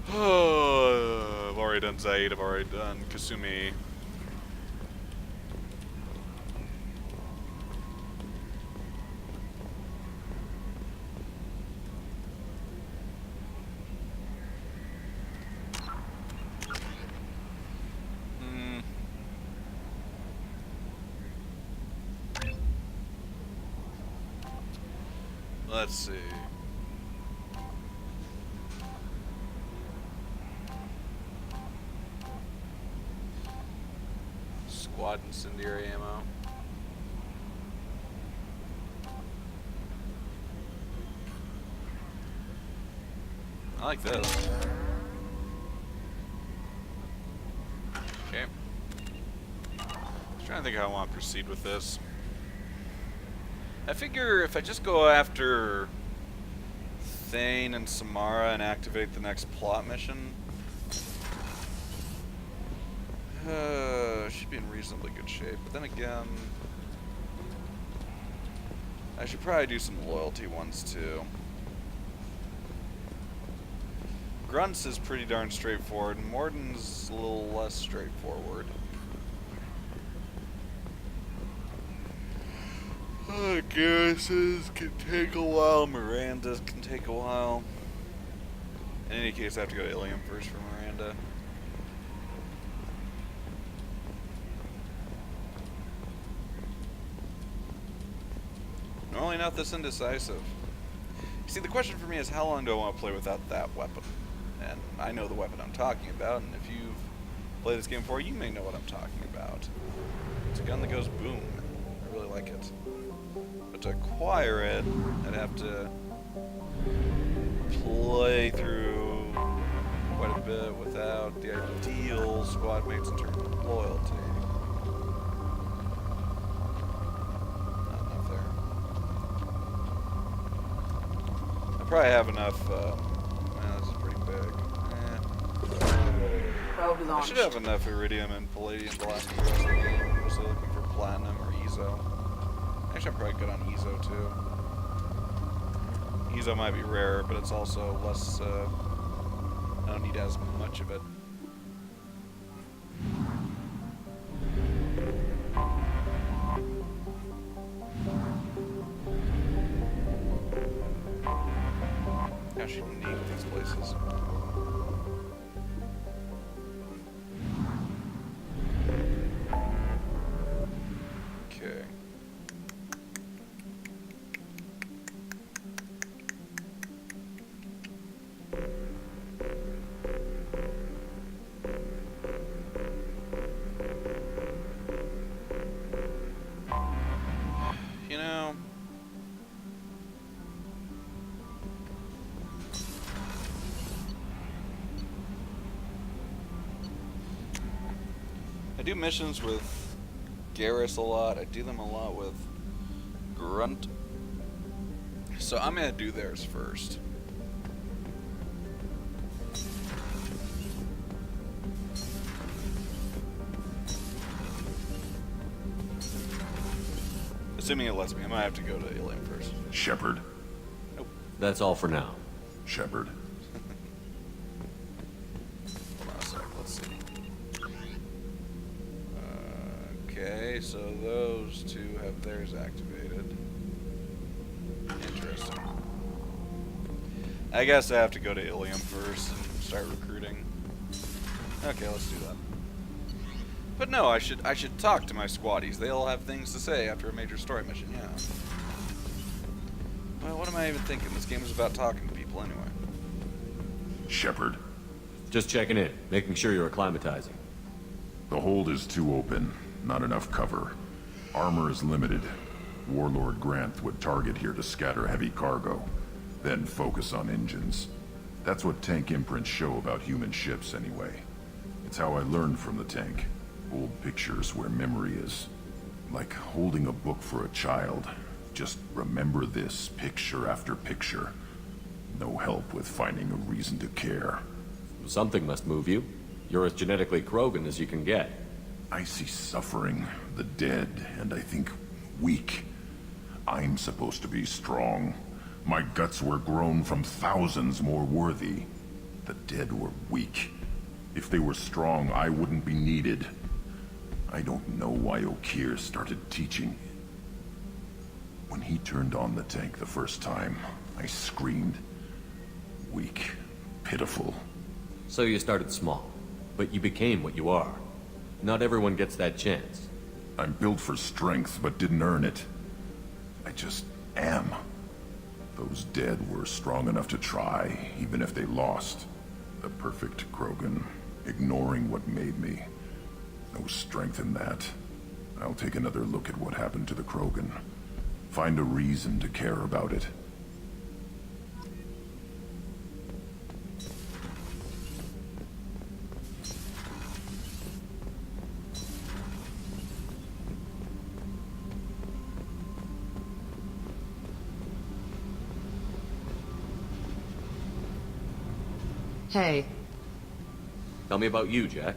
I've already done Zaid, I've already done Kasumi. Let's see. Squad incendiary ammo. I like this. Okay. Just trying to think how I want to proceed with this. I figure if I just go after Thane and Samara and activate the next plot mission, should be in reasonably good shape. But then again, I should probably do some loyalty ones too. Grunts is pretty darn straightforward, and Morden's a little less straightforward. Garrus's can take a while, Miranda's can take a while. In any case, I have to go to Ilium first for Miranda. Normally not this indecisive. You see, the question for me is how long do I want to play without that weapon? And I know the weapon I'm talking about, and if you've played this game before, you may know what I'm talking about. It's a gun that goes boom. I really like it. But to acquire it, I'd have to play through quite a bit without the ideal squad mates in terms of loyalty. Not enough there. I probably have enough, man, this is pretty big. I should have enough iridium and palladium to last me the rest of the game. I'm mostly looking for platinum or EZO. Actually, I'm probably good on EZO too. EZO might be rare, but it's also less, I don't need as much of it. these places. Okay. You know, I do missions with Garrus a lot. I do them a lot with Grunt. So I'm gonna do theirs first. Assuming it lets me, I might have to go to Ilium first. Shepard. Nope. That's all for now. Shepard. Hold on a sec, let's see. Okay, so those two have theirs activated. Interesting. I guess I have to go to Ilium first and start recruiting. Okay, let's do that. But no, I should talk to my squaddies. They'll have things to say after a major story mission, yeah. Well, what am I even thinking? This game is about talking to people anyway. Shepard. Just checking in, making sure you're acclimatizing. The hold is too open. Not enough cover. Armor is limited. Warlord Grant would target here to scatter heavy cargo, then focus on engines. That's what tank imprints show about human ships anyway. It's how I learned from the tank. Old pictures where memory is. Like holding a book for a child. Just remember this, picture after picture. No help with finding a reason to care. Something must move you. You're as genetically Krogan as you can get. I see suffering, the dead, and I think weak. I'm supposed to be strong. My guts were grown from thousands more worthy. The dead were weak. If they were strong, I wouldn't be needed. I don't know why Okeer started teaching. When he turned on the tank the first time, I screamed. Weak, pitiful. So you started small, but you became what you are. Not everyone gets that chance. I'm built for strength, but didn't earn it. I just am. Those dead were strong enough to try, even if they lost. The perfect Krogan, ignoring what made me. No strength in that. I'll take another look at what happened to the Krogan. Find a reason to care about it. Hey. Tell me about you, Jack.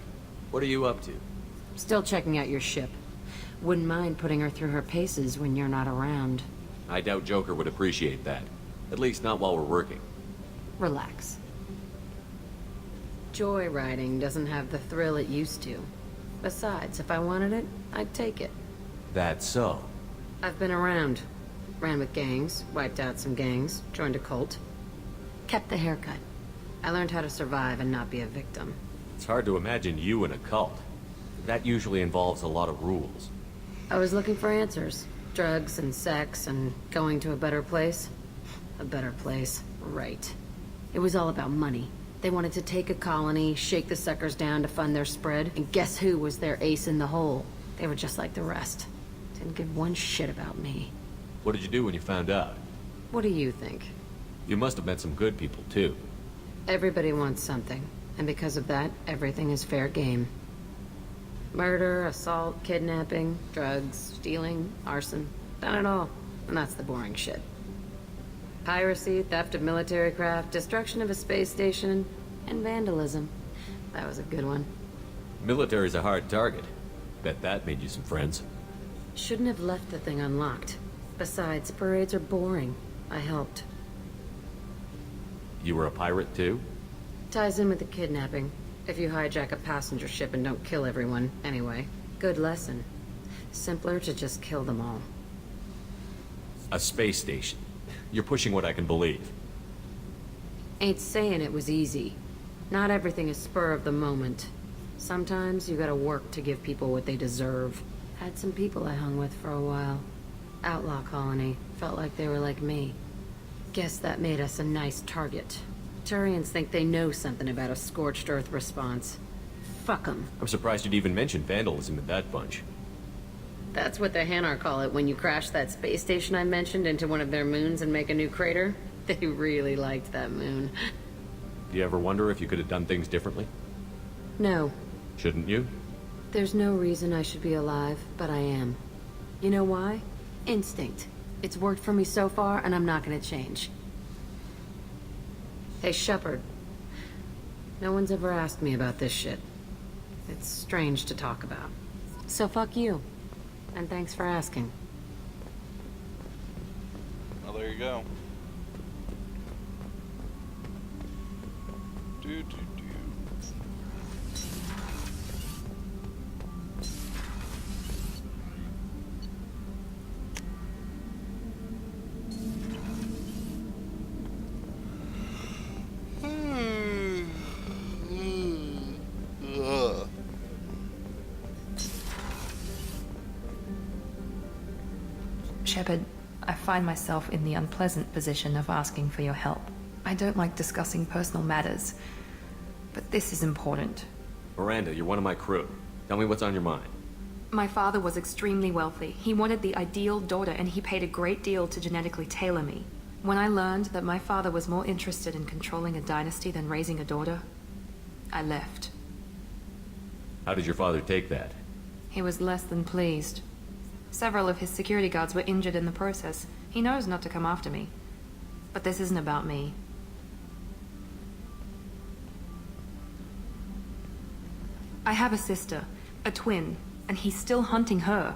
What are you up to? Still checking out your ship. Wouldn't mind putting her through her paces when you're not around. I doubt Joker would appreciate that. At least not while we're working. Relax. Joyriding doesn't have the thrill it used to. Besides, if I wanted it, I'd take it. That's so. I've been around. Ran with gangs, wiped out some gangs, joined a cult. Kept the haircut. I learned how to survive and not be a victim. It's hard to imagine you in a cult. That usually involves a lot of rules. I was looking for answers. Drugs and sex and going to a better place. A better place, right. It was all about money. They wanted to take a colony, shake the suckers down to fund their spread, and guess who was their ace in the hole? They were just like the rest. Didn't give one shit about me. What did you do when you found out? What do you think? You must have met some good people, too. Everybody wants something, and because of that, everything is fair game. Murder, assault, kidnapping, drugs, stealing, arson. Done it all. And that's the boring shit. Piracy, theft of military craft, destruction of a space station, and vandalism. That was a good one. Military's a hard target. Bet that made you some friends. Shouldn't have left the thing unlocked. Besides, parades are boring. I helped. You were a pirate, too? Ties in with the kidnapping. If you hijack a passenger ship and don't kill everyone, anyway. Good lesson. Simpler to just kill them all. A space station. You're pushing what I can believe. Ain't saying it was easy. Not everything is spur of the moment. Sometimes you gotta work to give people what they deserve. Had some people I hung with for a while. Outlaw colony. Felt like they were like me. Guess that made us a nice target. Turians think they know something about a scorched earth response. Fuck 'em. I'm surprised you'd even mention vandalism in that bunch. That's what the Hanar call it when you crash that space station I mentioned into one of their moons and make a new crater. They really liked that moon. Do you ever wonder if you could have done things differently? No. Shouldn't you? There's no reason I should be alive, but I am. You know why? Instinct. It's worked for me so far, and I'm not gonna change. Hey, Shepard. No one's ever asked me about this shit. It's strange to talk about. So fuck you. And thanks for asking. Well, there you go. Do. Shepard, I find myself in the unpleasant position of asking for your help. I don't like discussing personal matters, but this is important. Miranda, you're one of my crew. Tell me what's on your mind. My father was extremely wealthy. He wanted the ideal daughter, and he paid a great deal to genetically tailor me. When I learned that my father was more interested in controlling a dynasty than raising a daughter, I left. How did your father take that? He was less than pleased. Several of his security guards were injured in the process. He knows not to come after me. But this isn't about me. I have a sister, a twin, and he's still hunting her.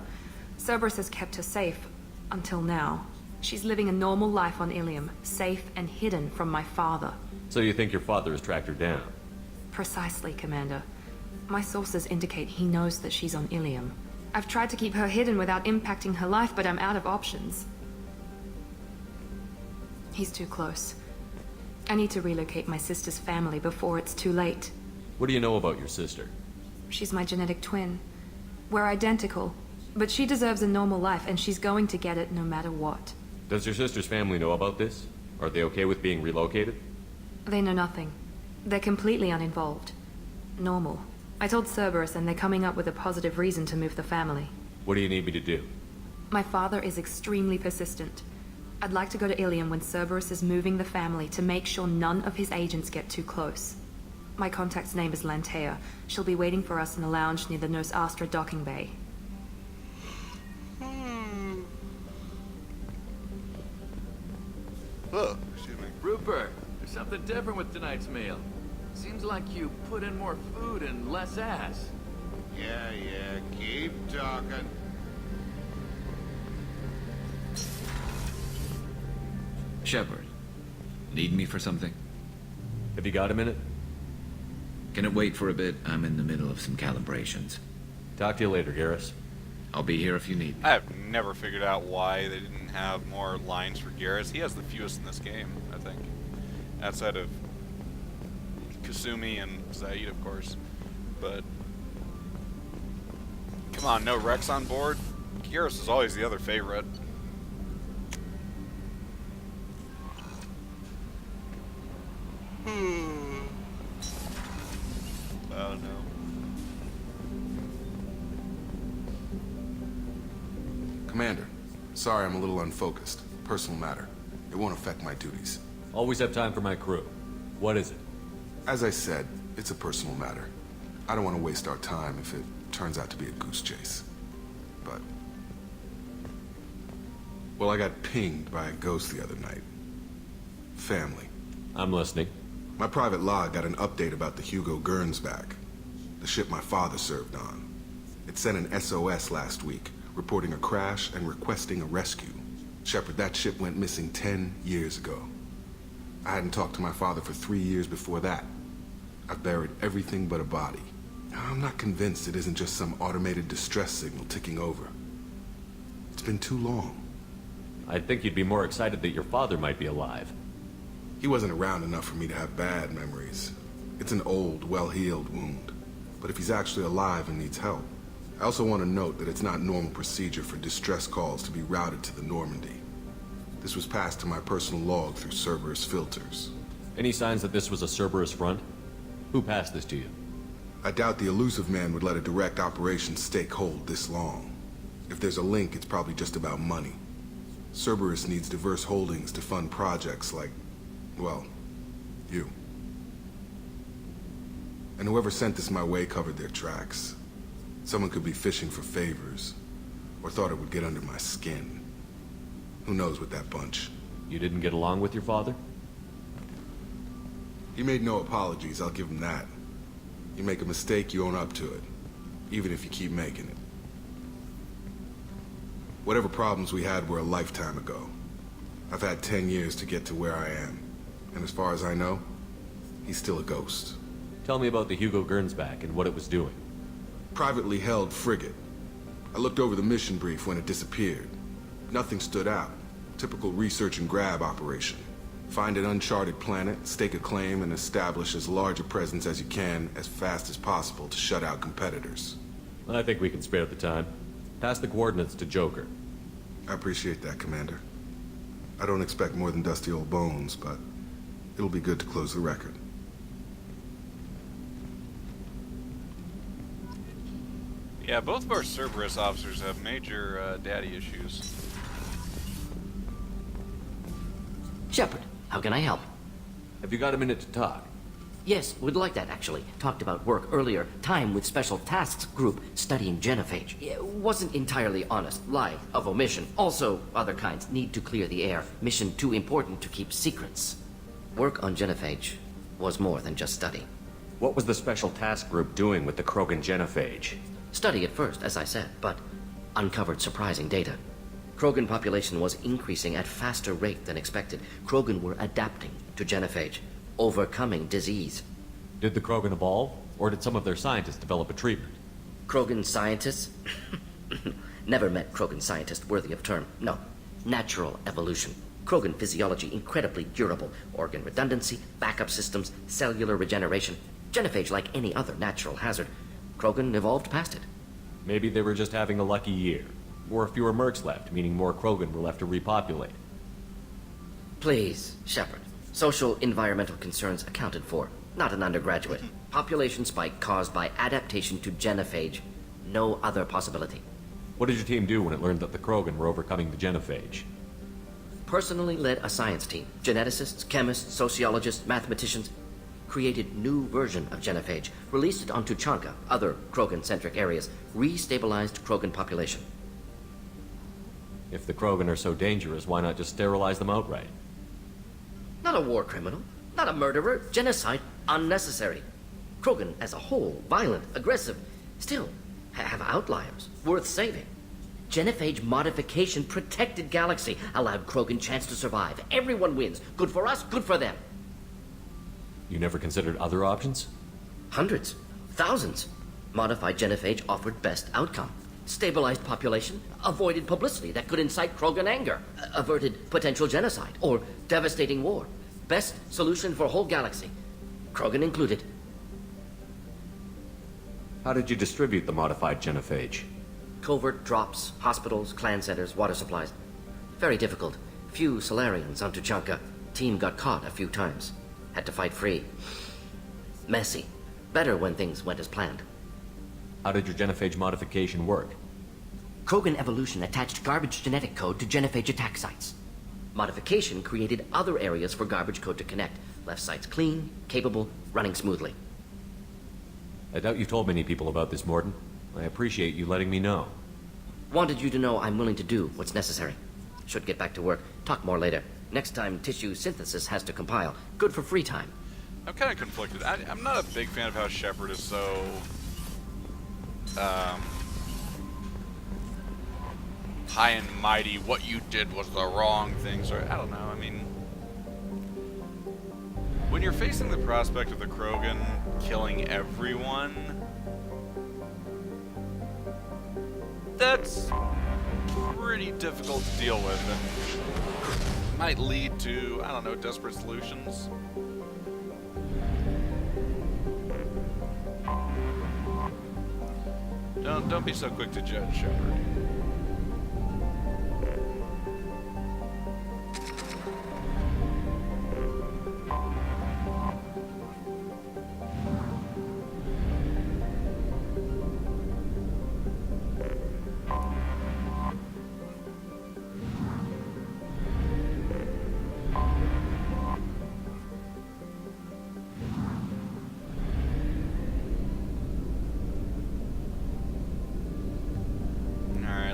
Cerberus has kept her safe, until now. She's living a normal life on Ilium, safe and hidden from my father. So you think your father has tracked her down? Precisely, Commander. My sources indicate he knows that she's on Ilium. I've tried to keep her hidden without impacting her life, but I'm out of options. He's too close. I need to relocate my sister's family before it's too late. What do you know about your sister? She's my genetic twin. We're identical, but she deserves a normal life, and she's going to get it no matter what. Does your sister's family know about this? Are they okay with being relocated? They know nothing. They're completely uninvolved. Normal. I told Cerberus, and they're coming up with a positive reason to move the family. What do you need me to do? My father is extremely persistent. I'd like to go to Ilium when Cerberus is moving the family to make sure none of his agents get too close. My contact's name is Lantea. She'll be waiting for us in a lounge near the Nos Astra docking bay. Oh, excuse me. Rupert, there's something different with tonight's meal. Seems like you put in more food and less ass. Yeah, keep talking. Shepard, need me for something? Have you got a minute? Can it wait for a bit? I'm in the middle of some calibrations. Talk to you later, Garrus. I'll be here if you need me. I have never figured out why they didn't have more lines for Garrus. He has the fewest in this game, I think. Outside of Kasumi and Zaid, of course. But come on, no Rex on board? Garrus is always the other favorite. Oh no. Commander, sorry I'm a little unfocused. Personal matter. It won't affect my duties. Always have time for my crew. What is it? As I said, it's a personal matter. I don't want to waste our time if it turns out to be a goose chase. But... well, I got pinged by a ghost the other night. Family. I'm listening. My private log got an update about the Hugo Gernsback, the ship my father served on. It sent an SOS last week, reporting a crash and requesting a rescue. Shepard, that ship went missing 10 years ago. I hadn't talked to my father for 3 years before that. I've buried everything but a body. I'm not convinced it isn't just some automated distress signal ticking over. It's been too long. I'd think you'd be more excited that your father might be alive. He wasn't around enough for me to have bad memories. It's an old, well-healed wound. But if he's actually alive and needs help, I also want to note that it's not normal procedure for distress calls to be routed to the Normandy. This was passed to my personal log through Cerberus filters. Any signs that this was a Cerberus front? Who passed this to you? I doubt the elusive man would let a direct operation stake hold this long. If there's a link, it's probably just about money. Cerberus needs diverse holdings to fund projects like, well, you. And whoever sent this my way covered their tracks. Someone could be fishing for favors, or thought it would get under my skin. Who knows with that bunch? You didn't get along with your father? He made no apologies, I'll give him that. You make a mistake, you own up to it, even if you keep making it. Whatever problems we had were a lifetime ago. I've had 10 years to get to where I am, and as far as I know, he's still a ghost. Tell me about the Hugo Gernsback and what it was doing. Privately held frigate. I looked over the mission brief when it disappeared. Nothing stood out. Typical research and grab operation. Find an uncharted planet, stake a claim, and establish as large a presence as you can as fast as possible to shut out competitors. I think we can spare the time. Pass the coordinates to Joker. I appreciate that, Commander. I don't expect more than dusty old bones, but it'll be good to close the record. Yeah, both of our Cerberus officers have major daddy issues. Shepard, how can I help? Have you got a minute to talk? Yes, would like that, actually. Talked about work earlier. Time with Special Tasks Group studying genophage. It wasn't entirely honest. Lie of omission. Also, other kinds. Need to clear the air. Mission too important to keep secrets. Work on genophage was more than just study. What was the Special Task Group doing with the Krogan genophage? Study at first, as I said, but uncovered surprising data. Krogan population was increasing at faster rate than expected. Krogan were adapting to genophage, overcoming disease. Did the Krogan evolve, or did some of their scientists develop a treatment? Krogan scientists? Never met Krogan scientist worthy of term. No. Natural evolution. Krogan physiology incredibly durable. Organ redundancy, backup systems, cellular regeneration. Genophage like any other natural hazard. Krogan evolved past it. Maybe they were just having a lucky year. Or fewer mercs left, meaning more Krogan were left to repopulate. Please, Shepard. Social environmental concerns accounted for. Not an undergraduate. Population spike caused by adaptation to genophage. No other possibility. What did your team do when it learned that the Krogan were overcoming the genophage? Personally led a science team. Geneticists, chemists, sociologists, mathematicians. Created new version of genophage. Released it onto Chanka, other Krogan-centric areas. Restabilized Krogan population. If the Krogan are so dangerous, why not just sterilize them outright? Not a war criminal. Not a murderer. Genocide. Unnecessary. Krogan as a whole. Violent. Aggressive. Still, have outliers. Worth saving. Genophage modification protected galaxy. Allowed Krogan chance to survive. Everyone wins. Good for us, good for them. You never considered other options? Hundreds. Thousands. Modified genophage offered best outcome. Stabilized population, avoided publicity that could incite Krogan anger, averted potential genocide, or devastating war. Best solution for whole galaxy. Krogan included. How did you distribute the modified genophage? Covert drops, hospitals, clan centers, water supplies. Very difficult. Few Solarians onto Chanka. Team got caught a few times. Had to fight free. Messy. Better when things went as planned. How did your genophage modification work? Krogan evolution attached garbage genetic code to genophage attack sites. Modification created other areas for garbage code to connect. Left sites clean, capable, running smoothly. I doubt you've told many people about this, Mordin. I appreciate you letting me know. Wanted you to know I'm willing to do what's necessary. Should get back to work. Talk more later. Next time, tissue synthesis has to compile. Good for free time. I'm kind of conflicted. I'm not a big fan of how Shepard is so... high and mighty. What you did was the wrong thing. So I don't know. I mean... when you're facing the prospect of the Krogan killing everyone... that's pretty difficult to deal with. And might lead to, I don't know, desperate solutions. Don't be so quick to judge, Shepard.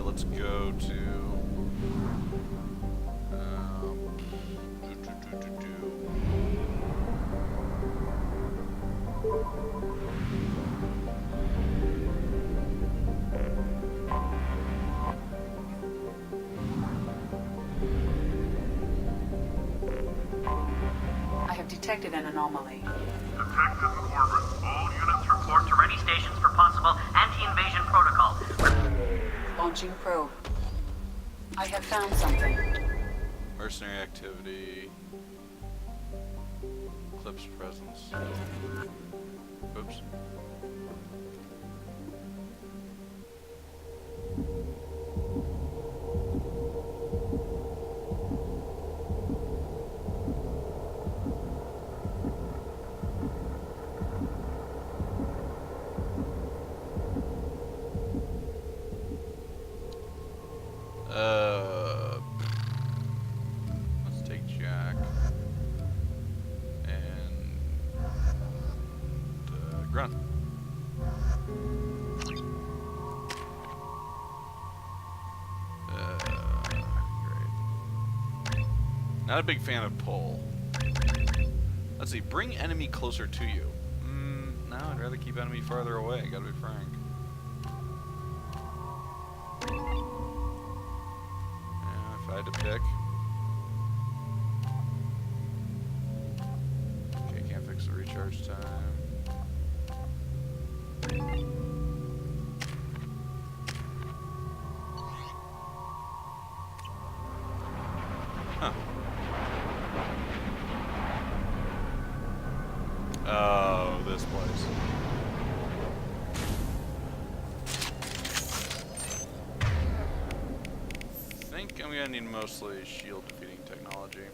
Let's go to I have detected an anomaly. Detective Corbin, all units report to ready stations for possible anti-invasion protocol. Launching probe. I have found something. mercenary activity, Eclipse presence. Oops. Let's take Jack and Grunt. Great. Not a big fan of pull. Let's see. Bring enemy closer to you. No, I'd rather keep enemy farther away. Gotta be frank. If I had to pick. Okay, can't fix the recharge time. Huh. Oh, this place. I think I'm gonna need mostly shield defeating technology.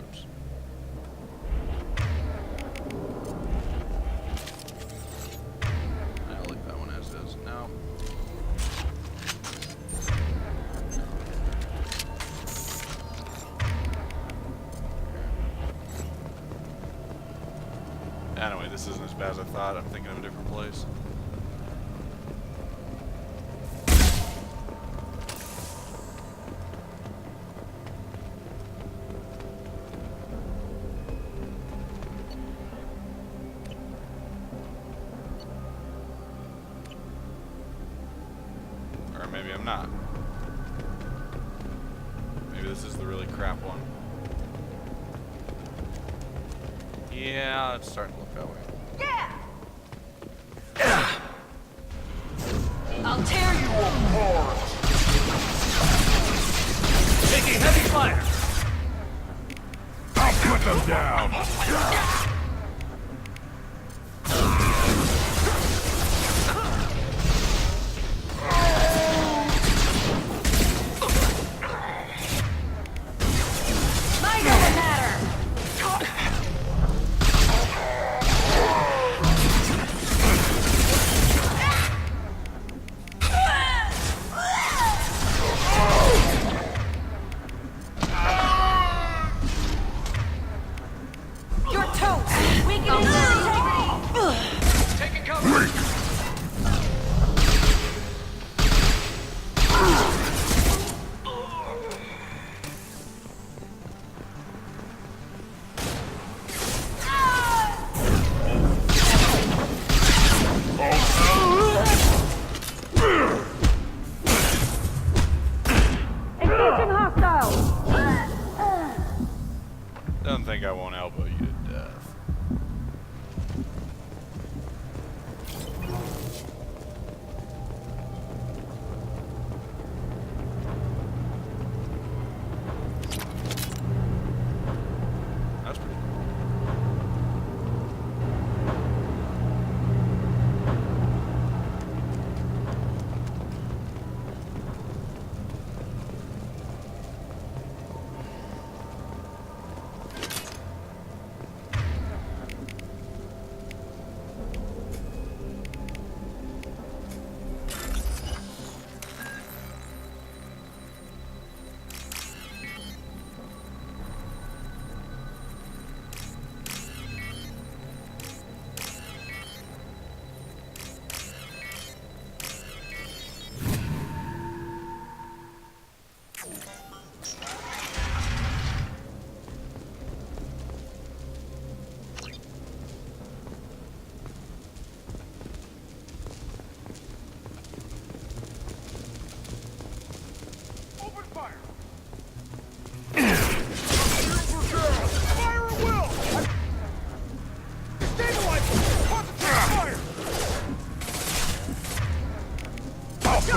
Oops. I'll leave that one as is. No. Anyway, this isn't as bad as I thought. I'm thinking of a different place. Or maybe I'm not. Maybe this is the really crap one. Yeah, it's starting to look that way. I'll tear you apart. Taking heavy fire. I'll put them down. You're toast.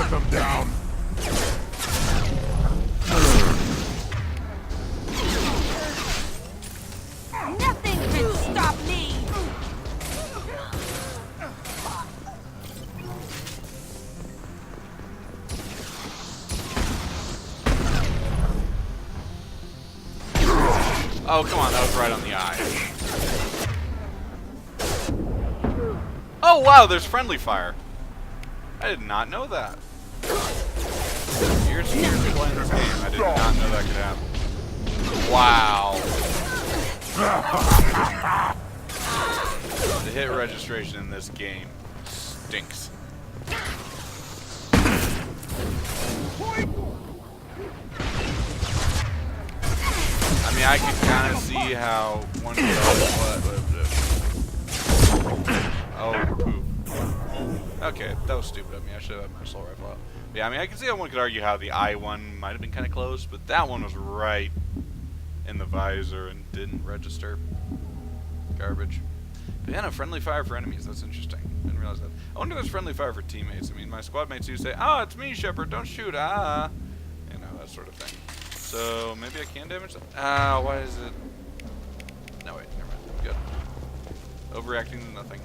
Put them down. Nothing can stop me! Oh, come on, that was right on the eye. Oh, wow, there's friendly fire. I did not know that. Years and years of playing this game, I did not know that could happen. Wow. The hit registration in this game stinks. I mean, I can kind of see how one could oh, poop. Okay, that was stupid of me. I should have had my assault rifle out. But yeah, I mean, I can see how one could argue how the I one might have been kind of close, but that one was right in the visor and didn't register. Garbage. But yeah, no, friendly fire for enemies. That's interesting. Didn't realize that. I wonder if there's friendly fire for teammates. I mean, my squad mates do say, "Oh, it's me, Shepard. Don't shoot. Ah." You know, that sort of thing. So, maybe I can damage them? Ah, why is it... No, wait, never mind. Good. Overreacting to nothing.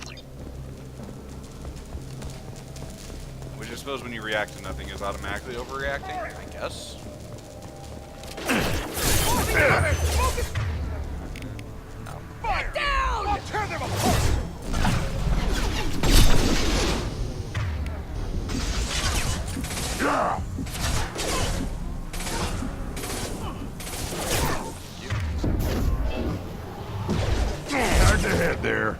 Which I suppose when you react to nothing is automatically overreacting, I guess. Back down! I'll tear them apart! Charge ahead there.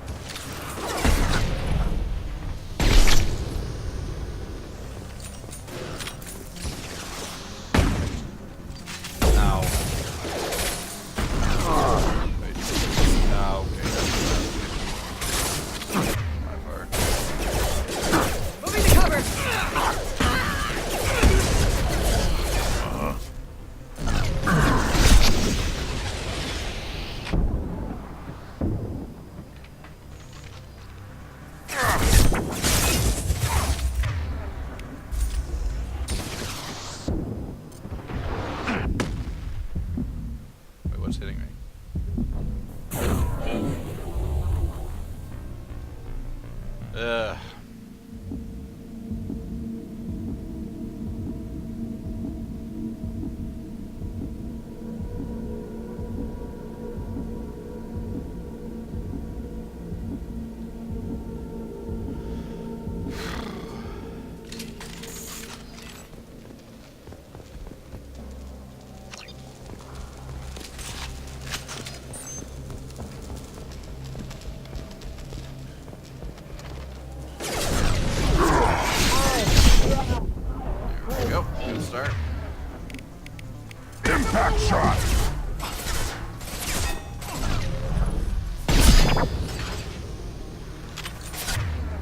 Impact shot!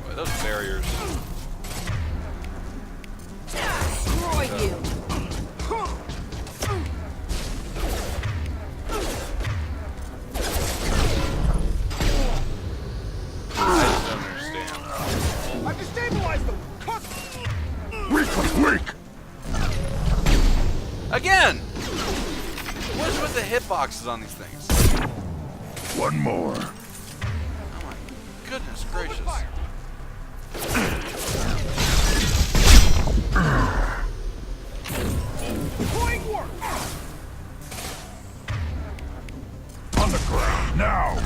Boy, those barriers. Destroy you! I just don't understand. I've destabilized them! Weak! Again! What is with the hitboxes on these things? One more. Oh my goodness gracious. On the ground, now!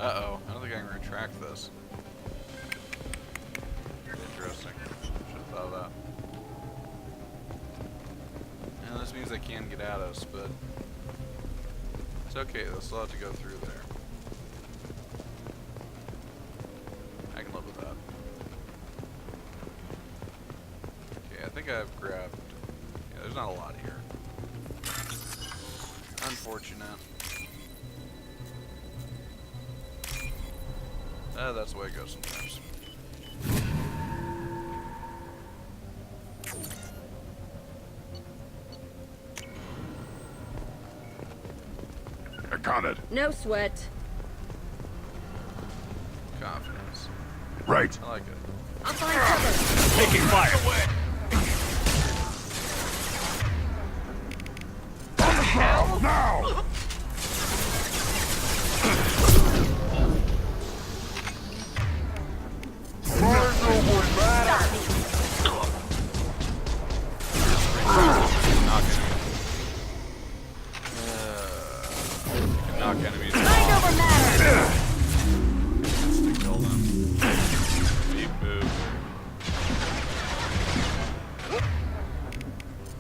Uh-oh. I don't think I can retract this. Interesting. Should have thought of that. And this means they can get at us, but it's okay. They'll still have to go through there. I can live with that. Okay, I think I've grabbed... Yeah, there's not a lot here. Unfortunate. That's the way it goes sometimes. I got it. No sweat. Confidence. Right. I like it. I'll find cover. Taking fire. On the ground now. Knock enemies Mind over matter. Instant kill them. Deep move.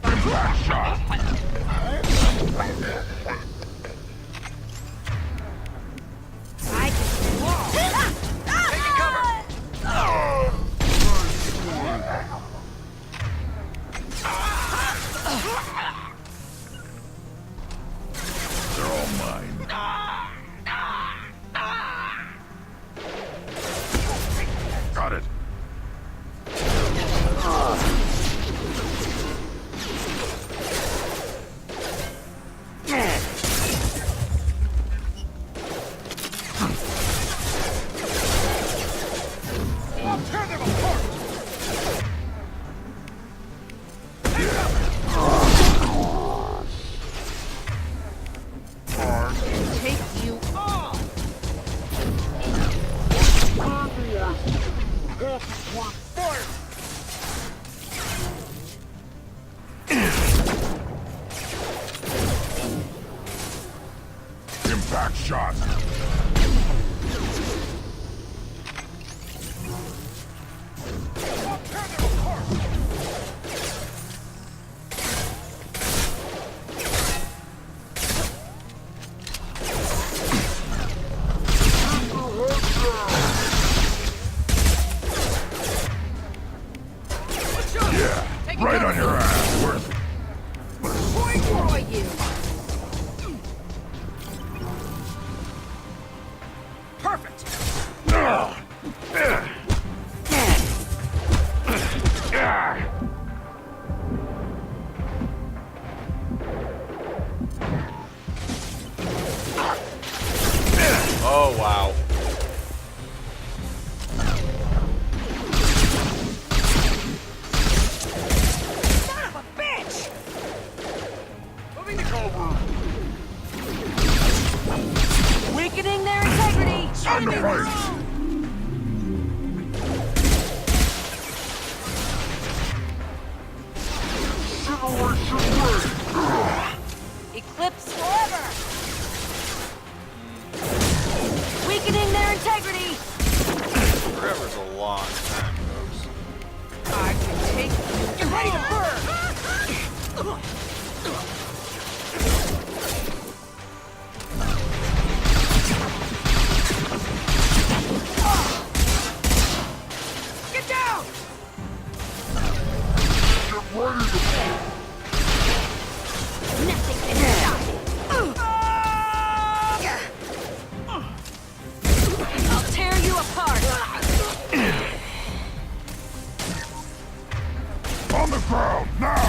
Back shot. Taking cover. They're all mine. Got it. I'll tear them apart! Take you off. Impact shot. I'll tear them apart! Yeah, right on your ass. Worth it. Boy, you. Perfect! Oh, wow. Son of a bitch. Moving the cover! Weakening their integrity. Time to fight. Eclipse forever. Weakening their integrity. Forever's a long time, folks. I can take you. You're ready to burn. Get down. Nothing can stop me. I'll tear you apart. On the ground now.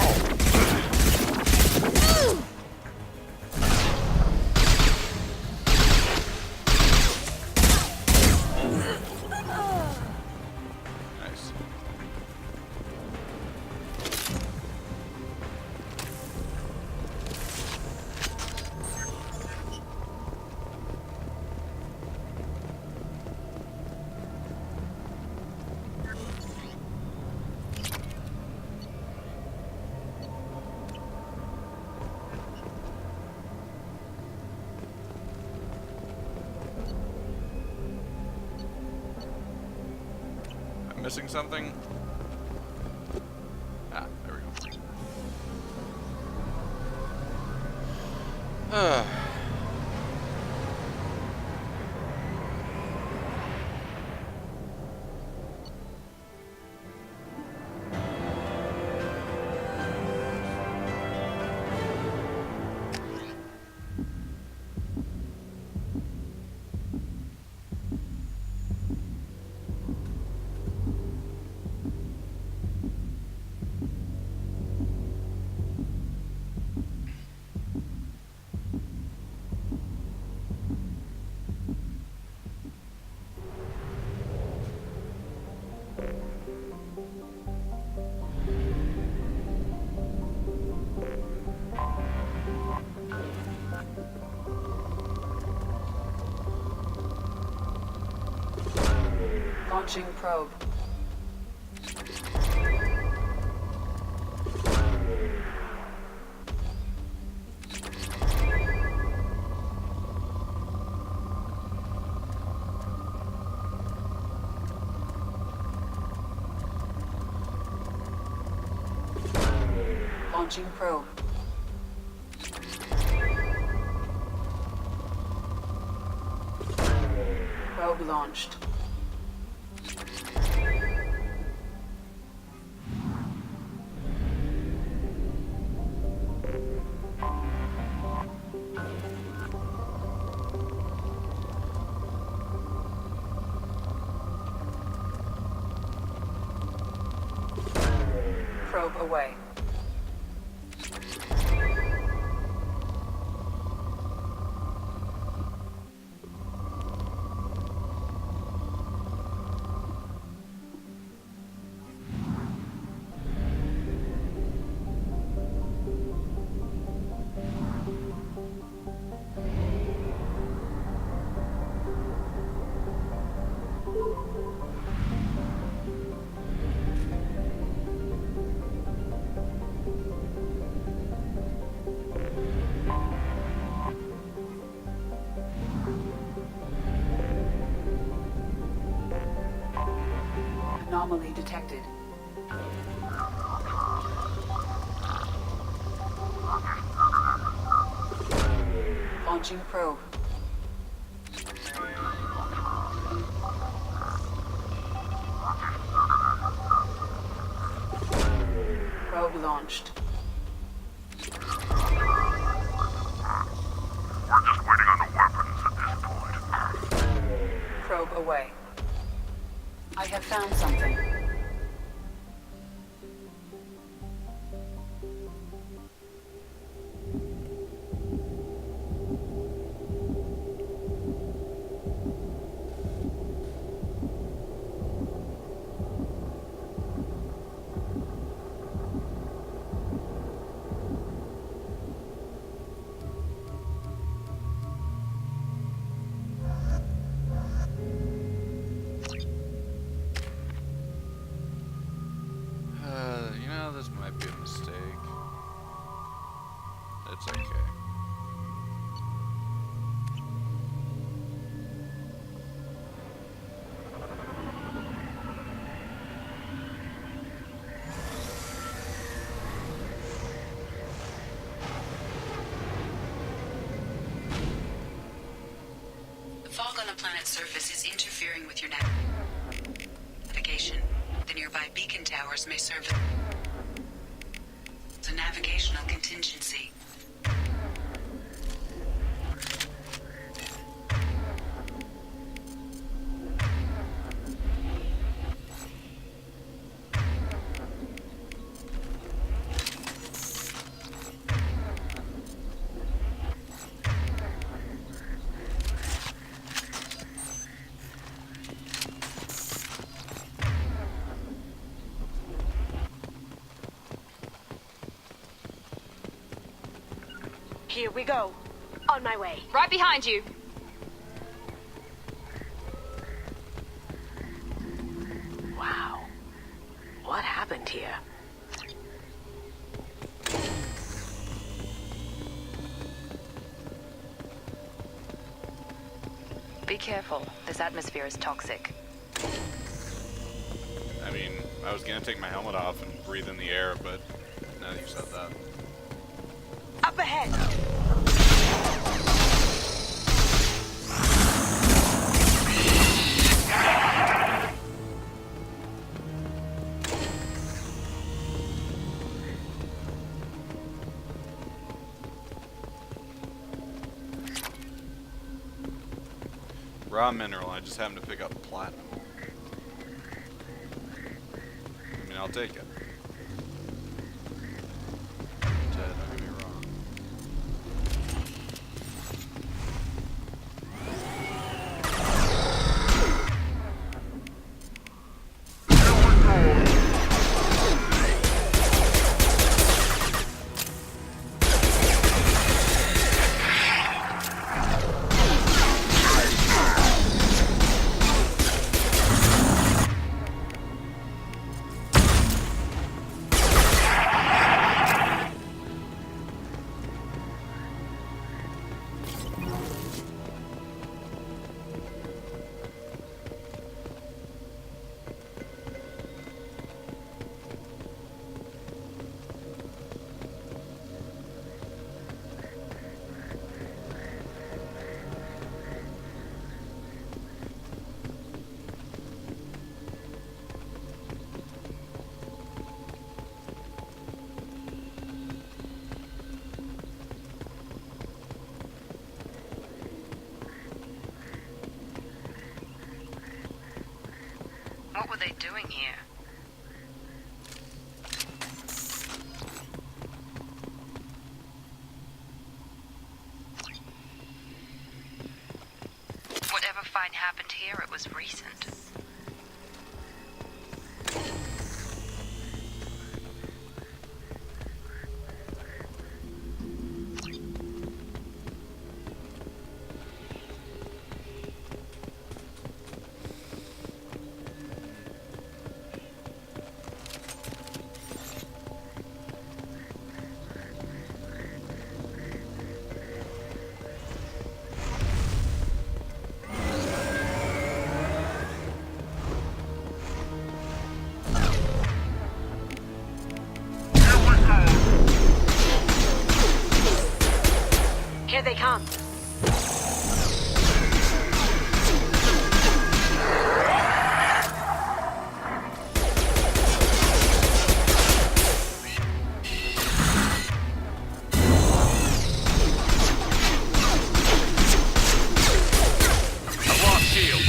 missing something? Ah, there we go. Launching probe. Launching probe. Probe launched. Probe away. Anomaly detected. Launching probe. Probe launched. We're just waiting on the weapons at this point. Probe away. I have found something. You know, this might be a mistake. It's okay. The fog on the planet's surface is interfering with your navigation. The nearby beacon towers may serve as a navigational contingency. Here we go. On my way. Right behind you. Wow. What happened here? Be careful. This atmosphere is toxic. I was gonna take my helmet off and breathe in the air, but now that you said that. Up ahead! Raw mineral, I just happened to pick up platinum. I mean, I'll take it. Don't get me wrong. What were they doing here? Whatever fight happened here, it was recent. Here they come. I've lost shield.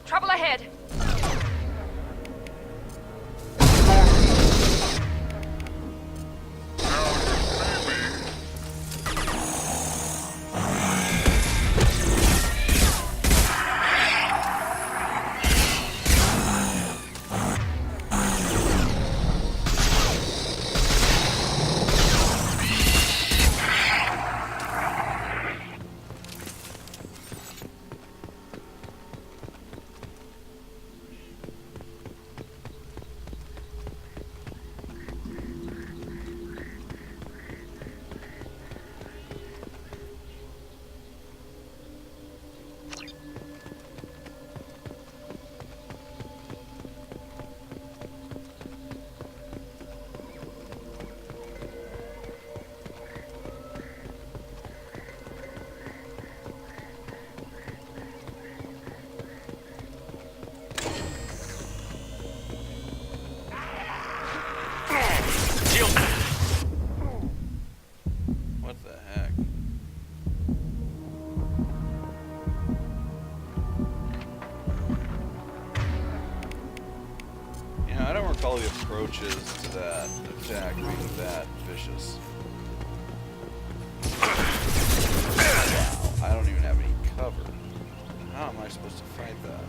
Trouble ahead! approaches to that attack being that vicious. Wow, I don't even have any cover. How am I supposed to fight that?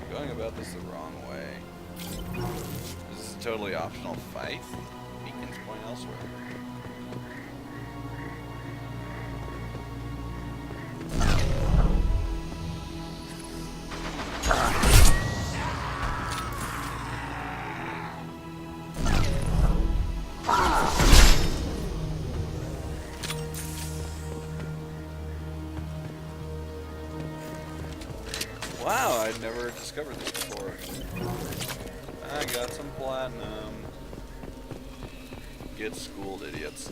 I'm going about this the wrong way. This is a totally optional fight. Beacons point elsewhere. Wow, I'd never discovered this before. I got some platinum. Get schooled, idiots.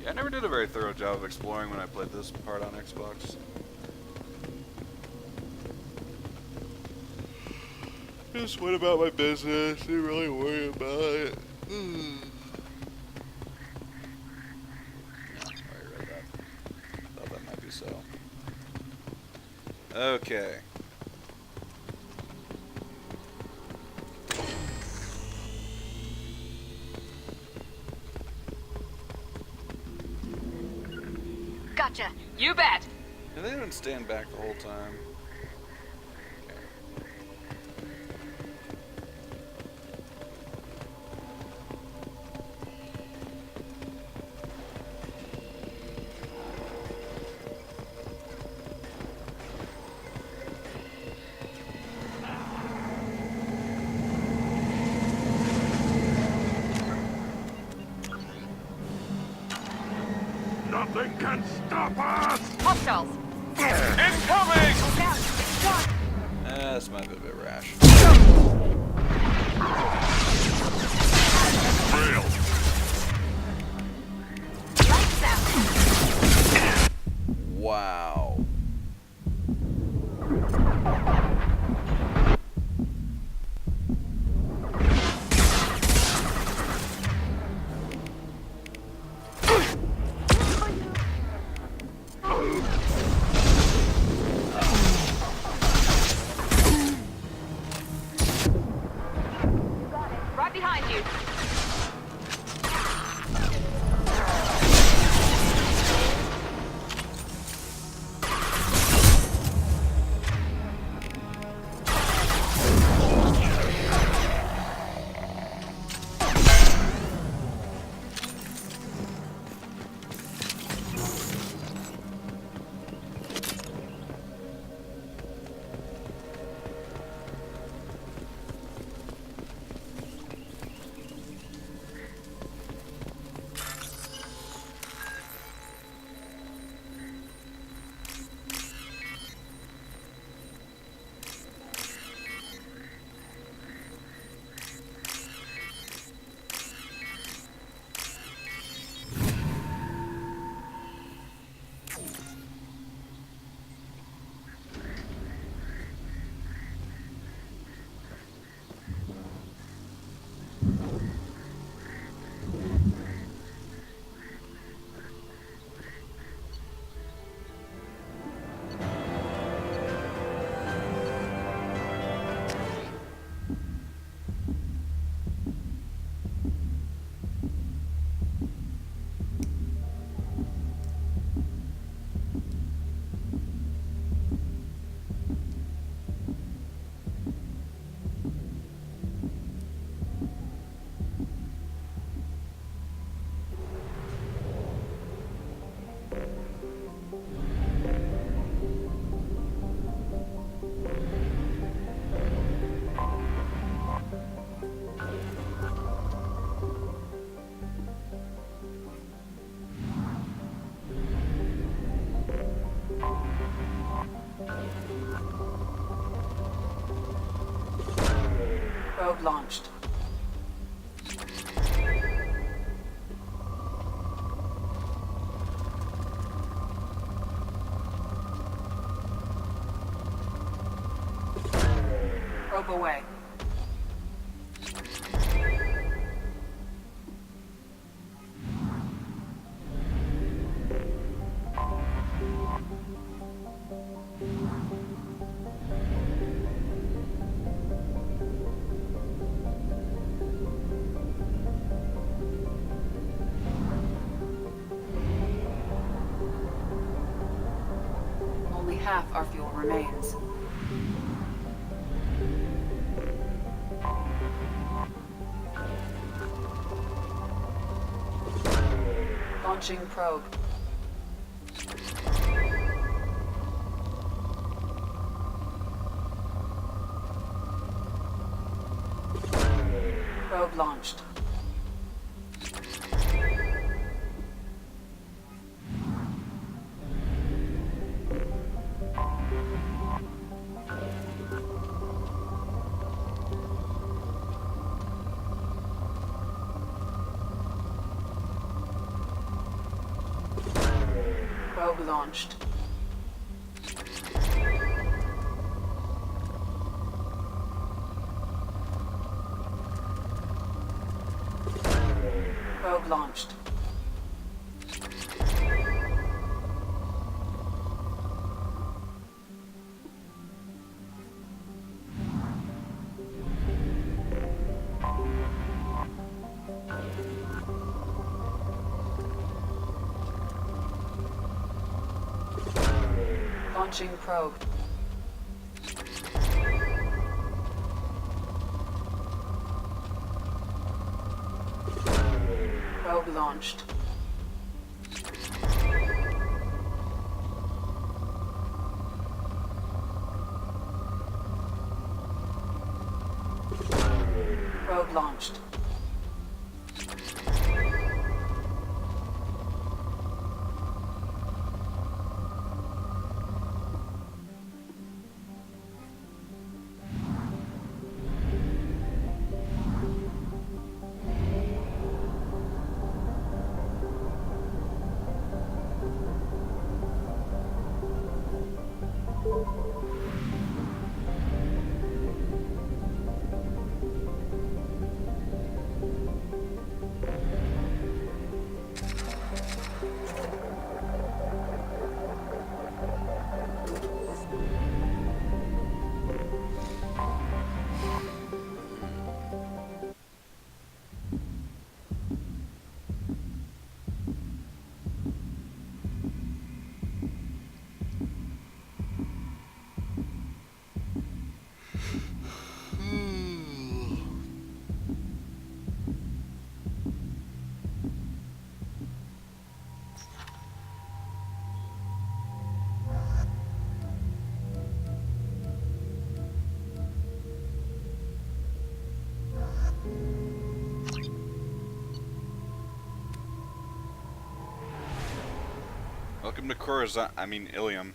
Yeah, I never did a very thorough job of exploring when I played this part on Xbox. Just went about my business, didn't really worry about it. Okay. Gotcha. You bet. They didn't stand back the whole time. Nothing can stop us! Hostiles. Incoming! Look out. It's dark. This might be a bit rash. Failed. Lights out. Wow. Right behind you. Probe launched. Probe away. half our fuel remains. Launching probe. Probe launched. Probe launched. Probe launched. Launching probe. Probe launched. Probe launched. Welcome to Coruscant, I mean Ilium.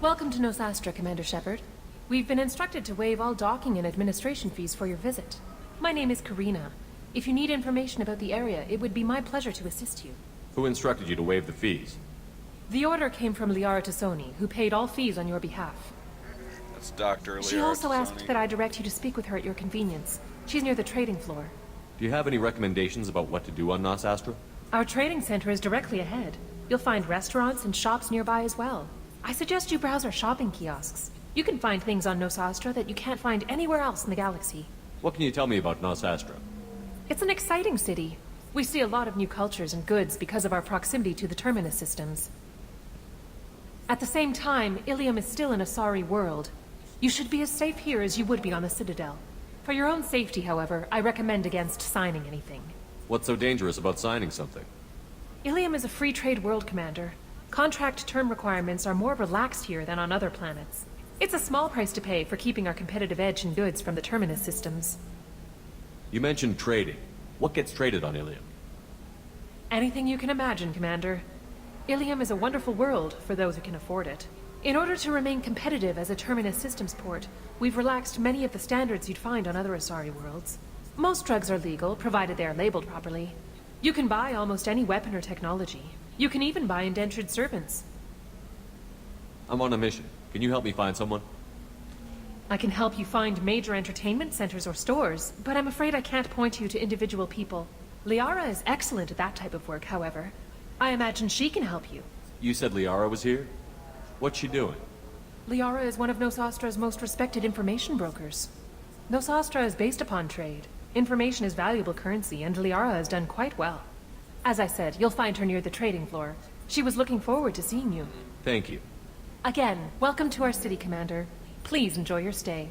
Welcome to Nosastra, Commander Shepard. We've been instructed to waive all docking and administration fees for your visit. My name is Karina. If you need information about the area, it would be my pleasure to assist you. Who instructed you to waive the fees? The order came from Liara Tassoni, who paid all fees on your behalf. That's Dr. She also asked that I direct you to speak with her at your convenience. She's near the trading floor. Do you have any recommendations about what to do on Nosastra? Our trading center is directly ahead. You'll find restaurants and shops nearby as well. I suggest you browse our shopping kiosks. You can find things on Nosastra that you can't find anywhere else in the galaxy. What can you tell me about Nosastra? It's an exciting city. We see a lot of new cultures and goods because of our proximity to the Terminus systems. At the same time, Ilium is still an Asari world. You should be as safe here as you would be on the Citadel. For your own safety, however, I recommend against signing anything. What's so dangerous about signing something? Ilium is a free trade world, Commander. Contract term requirements are more relaxed here than on other planets. It's a small price to pay for keeping our competitive edge in goods from the Terminus systems. You mentioned trading. What gets traded on Ilium? Anything you can imagine, Commander. Ilium is a wonderful world for those who can afford it. In order to remain competitive as a Terminus systems port, we've relaxed many of the standards you'd find on other Asari worlds. Most drugs are legal, provided they are labeled properly. You can buy almost any weapon or technology. You can even buy indentured servants. I'm on a mission. Can you help me find someone? I can help you find major entertainment centers or stores, but I'm afraid I can't point you to individual people. Liara is excellent at that type of work, however. I imagine she can help you. You said Liara was here? What's she doing? Liara is one of Nosastra's most respected information brokers. Nosastra is based upon trade. Information is valuable currency, and Liara has done quite well. As I said, you'll find her near the trading floor. She was looking forward to seeing you. Thank you. Again, welcome to our city, Commander. Please enjoy your stay.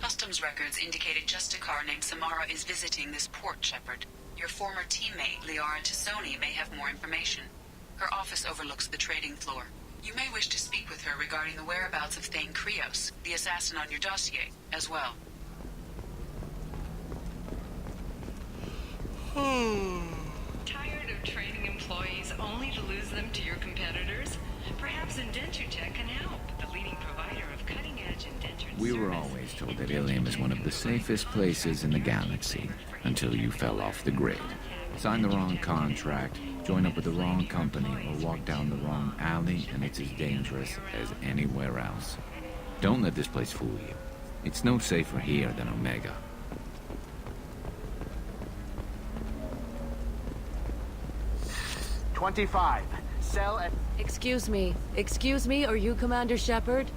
Customs records indicated just a car named Samara is visiting this port, Shepard. Your former teammate, Liara Tassoni, may have more information. Her office overlooks the trading floor. You may wish to speak with her regarding the whereabouts of Thane Krios, the assassin on your dossier, as well. Tired of training employees only to lose them to your competitors? Perhaps Indentutech can help, the leading provider of cutting-edge indentured We were always told that Ilium is one of the safest places in the galaxy, until you fell off the grid. Sign the wrong contract, join up with the wrong company, or walk down the wrong alley, and it's as dangerous as anywhere else. Don't let this place fool you. It's no safer here than Omega. $25. Sell at... Excuse me, are you Commander Shepard?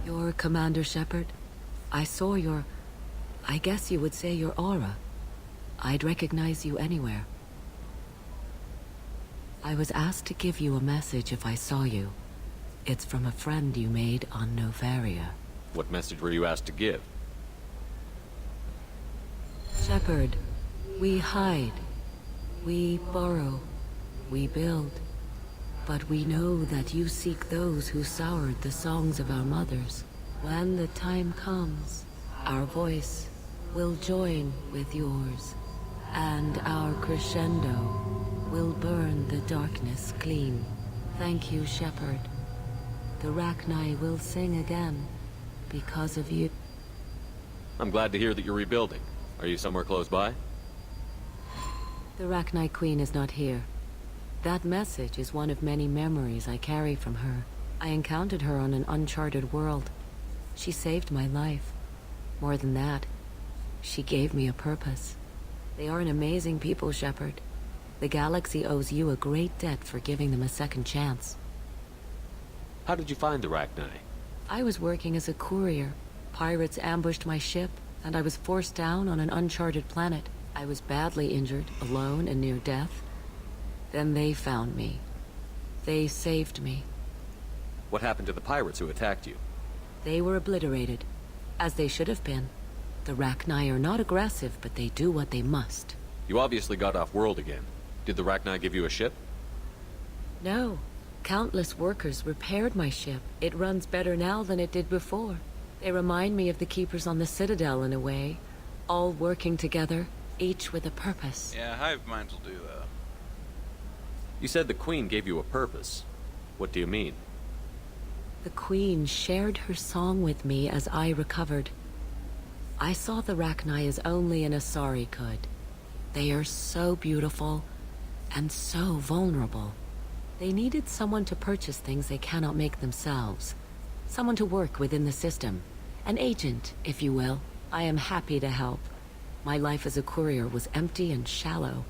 You're Commander Shepard? I saw your... I guess you would say your aura. I'd recognize you anywhere. I was asked to give you a message if I saw you. It's from a friend you made on Novaria. What message were you asked to give? Shepard, we hide. We borrow. We build. But we know that you seek those who soured the songs of our mothers. When the time comes, our voice will join with yours, and our crescendo will burn the darkness clean. Thank you, Shepard. The Rachni will sing again because of you. I'm glad to hear that you're rebuilding. Are you somewhere close by? The Rachni Queen is not here. That message is one of many memories I carry from her. I encountered her on an uncharted world. She saved my life. More than that, she gave me a purpose. They are an amazing people, Shepard. The galaxy owes you a great debt for giving them a second chance. How did you find the Rachni? I was working as a courier. Pirates ambushed my ship, and I was forced down on an uncharted planet. I was badly injured, alone and near death. Then they found me. They saved me. What happened to the pirates who attacked you? They were obliterated, as they should have been. The Rachni are not aggressive, but they do what they must. You obviously got off-world again. Did the Rachni give you a ship? No. Countless workers repaired my ship. It runs better now than it did before. They remind me of the Keepers on the Citadel in a way. All working together, each with a purpose. Yeah, hive minds will do that. You said the Queen gave you a purpose. What do you mean? The Queen shared her song with me as I recovered. I saw the Rachni as only an Asari could. They are so beautiful and so vulnerable. They needed someone to purchase things they cannot make themselves. Someone to work within the system. An agent, if you will. I am happy to help. My life as a courier was empty and shallow.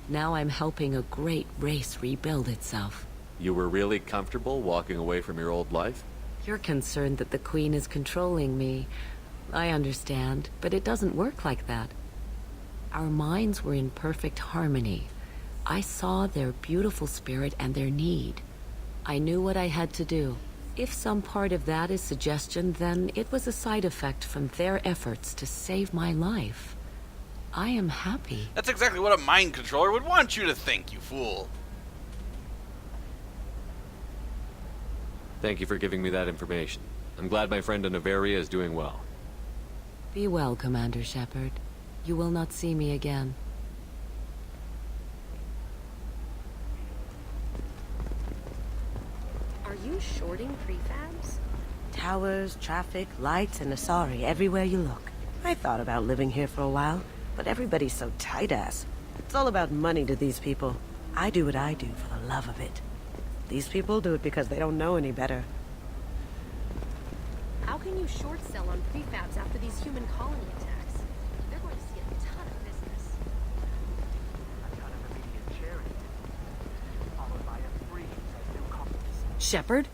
Now I'm helping a great race rebuild itself. You were really comfortable walking away from your old life? You're concerned that the Queen is controlling me. I understand, but it doesn't work like that. Our minds were in perfect harmony. I saw their beautiful spirit and their need. I knew what I had to do. If some part of that is suggestion, then it was a side effect from their efforts to save my life. I am happy. That's exactly what a mind controller would want you to think, you fool. Thank you for giving me that information. I'm glad my friend in Novaria is doing well. Be well, Commander Shepard. You will not see me again. Are you shorting prefabs? Towers, traffic, lights, and Asari everywhere you look. I thought about living here for a while, but everybody's so tight-ass. It's all about money to these people. I do what I do for the love of it. These people do it because they don't know any better. can you short sell on prefabs after these human colony attacks? They're going to see a ton of business. A ton of immediate charity, followed by a freeze as new companies. Shepard?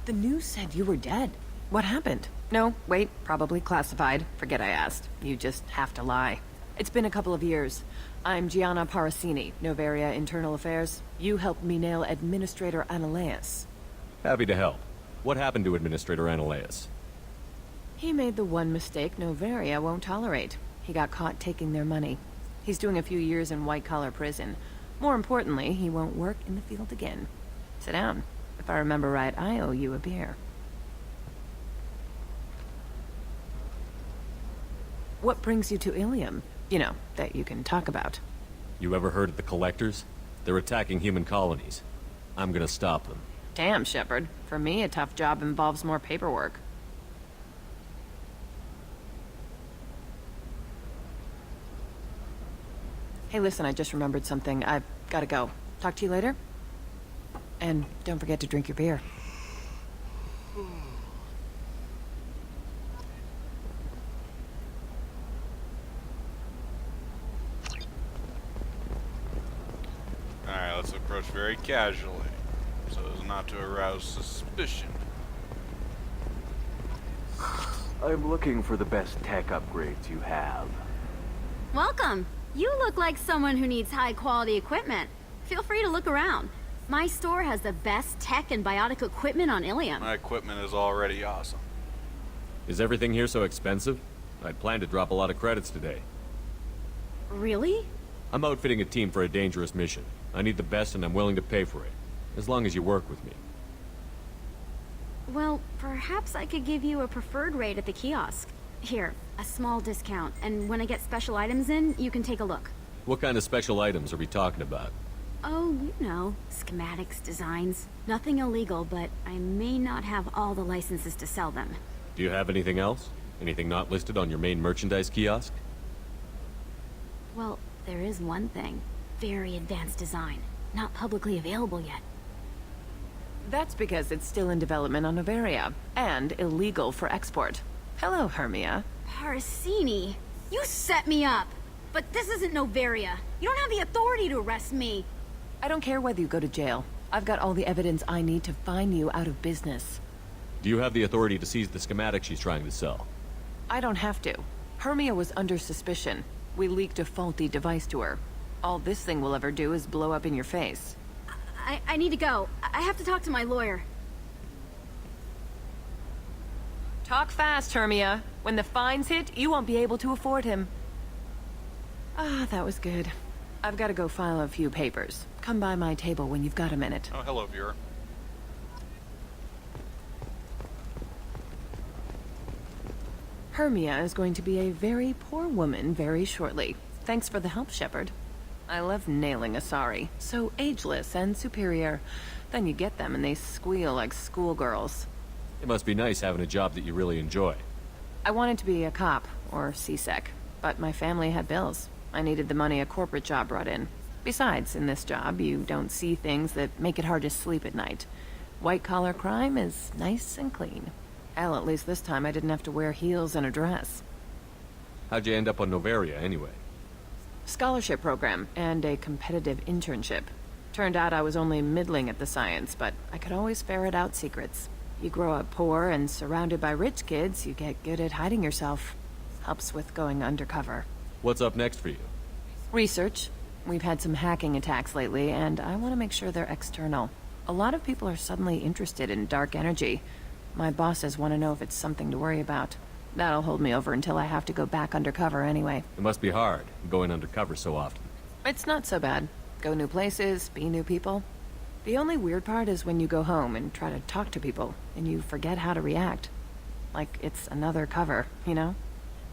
The news said you were dead. What happened? No, wait, probably classified. Forget I asked. You just have to lie. It's been a couple of years. I'm Gianna Parasini, Novaria Internal Affairs. You helped me nail Administrator Analeas. Happy to help. What happened to Administrator Analeas? He made the one mistake Novaria won't tolerate. He got caught taking their money. He's doing a few years in white-collar prison. More importantly, he won't work in the field again. Sit down. If I remember right, I owe you a beer. What brings you to Ilium? You know, that you can talk about. You ever heard of the Collectors? They're attacking human colonies. I'm gonna stop them. Damn, Shepard. For me, a tough job involves more paperwork. Hey, listen, I just remembered something. I've gotta go. Talk to you later? And don't forget to drink your beer. Alright, let's approach very casually, so as not to arouse suspicion. I'm looking for the best tech upgrades you have. Welcome. You look like someone who needs high-quality equipment. Feel free to look around. My store has the best tech and biotic equipment on Ilium. My equipment is already awesome. Is everything here so expensive? I'd planned to drop a lot of credits today. Really? I'm outfitting a team for a dangerous mission. I need the best and I'm willing to pay for it. As long as you work with me. Well, perhaps I could give you a preferred rate at the kiosk. Here, a small discount, and when I get special items in, you can take a look. What kind of special items are we talking about? Oh, you know, schematics, designs. Nothing illegal, but I may not have all the licenses to sell them. Do you have anything else? Anything not listed on your main merchandise kiosk? Well, there is one thing. Very advanced design. Not publicly available yet. That's because it's still in development on Novaria, and illegal for export. Hello, Hermia. Parasini, you set me up! But this isn't Novaria. You don't have the authority to arrest me. I don't care whether you go to jail. I've got all the evidence I need to find you out of business. Do you have the authority to seize the schematic she's trying to sell? I don't have to. Hermia was under suspicion. We leaked a faulty device to her. All this thing will ever do is blow up in your face. I need to go. I have to talk to my lawyer. Talk fast, Hermia. When the fines hit, you won't be able to afford him. Ah, that was good. I've got to go file a few papers. Come by my table when you've got a minute. Oh, hello, viewer. Hermia is going to be a very poor woman very shortly. Thanks for the help, Shepard. I love nailing Asari. So ageless and superior. Then you get them and they squeal like schoolgirls. It must be nice having a job that you really enjoy. I wanted to be a cop, or CSEC, but my family had bills. I needed the money a corporate job brought in. Besides, in this job, you don't see things that make it hard to sleep at night. White-collar crime is nice and clean. Hell, at least this time I didn't have to wear heels and a dress. How'd you end up on Novaria, anyway? Scholarship program, and a competitive internship. Turned out I was only middling at the science, but I could always ferret out secrets. You grow up poor and surrounded by rich kids, you get good at hiding yourself. Helps with going undercover. What's up next for you? Research. We've had some hacking attacks lately, and I want to make sure they're external. A lot of people are suddenly interested in dark energy. My bosses want to know if it's something to worry about. That'll hold me over until I have to go back undercover anyway. It must be hard, going undercover so often. It's not so bad. Go new places, be new people. The only weird part is when you go home and try to talk to people, and you forget how to react. Like it's another cover, you know?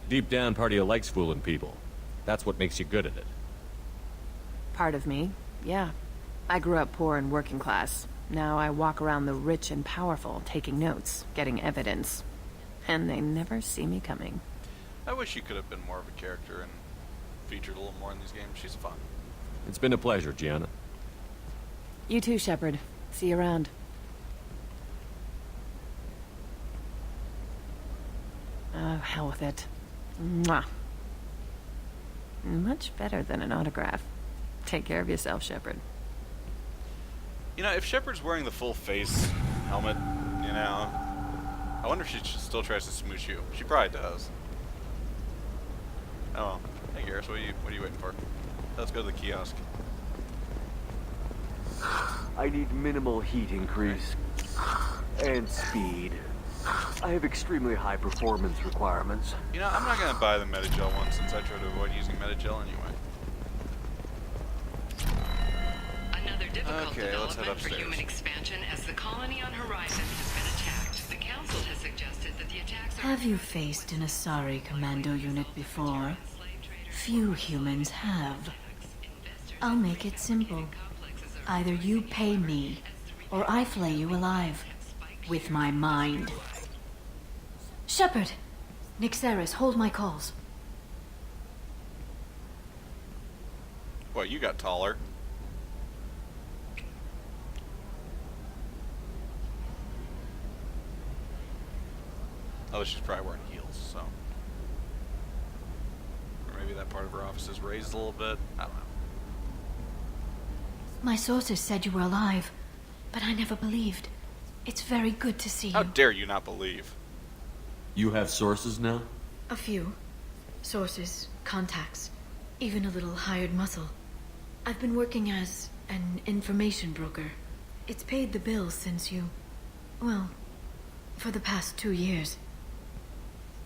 Deep down, part of you likes fooling people. That's what makes you good at it. Part of me, yeah. I grew up poor and working class. Now I walk around the rich and powerful, taking notes, getting evidence. And they never see me coming. I wish she could have been more of a character and featured a little more in these games. She's fun. It's been a pleasure, Gianna. You too, Shepard. See you around. hell with it. Mwah. Much better than an autograph. Take care of yourself, Shepard. You know, if Shepard's wearing the full face helmet, you know, I wonder if she still tries to smooch you. She probably does. Oh well. Hey Garrus, what are you waiting for? Let's go to the kiosk. I need minimal heat increase. And speed. I have extremely high performance requirements. You know, I'm not going to buy the Metagel one since I try to avoid using Metagel anyway. Another difficult Okay, let's head development for upstairs. human expansion as the colony on Horizon has been attacked. The Council has suggested that the attacks are... Have you faced an Asari commando unit before? Few humans have. I'll make it simple. Either you pay me, or I flay you alive. With my mind. Shepard! Nixeris, hold my calls. What, you got taller? Oh, she's probably wearing heels, so. Or maybe that part of her office is raised a little bit. I don't know. My sources said you were alive, but I never believed. It's very good to see you. How dare you not believe? You have sources now? A few. Sources, contacts, even a little hired muscle. I've been working as an information broker. It's paid the bills since you... well, for the past 2 years.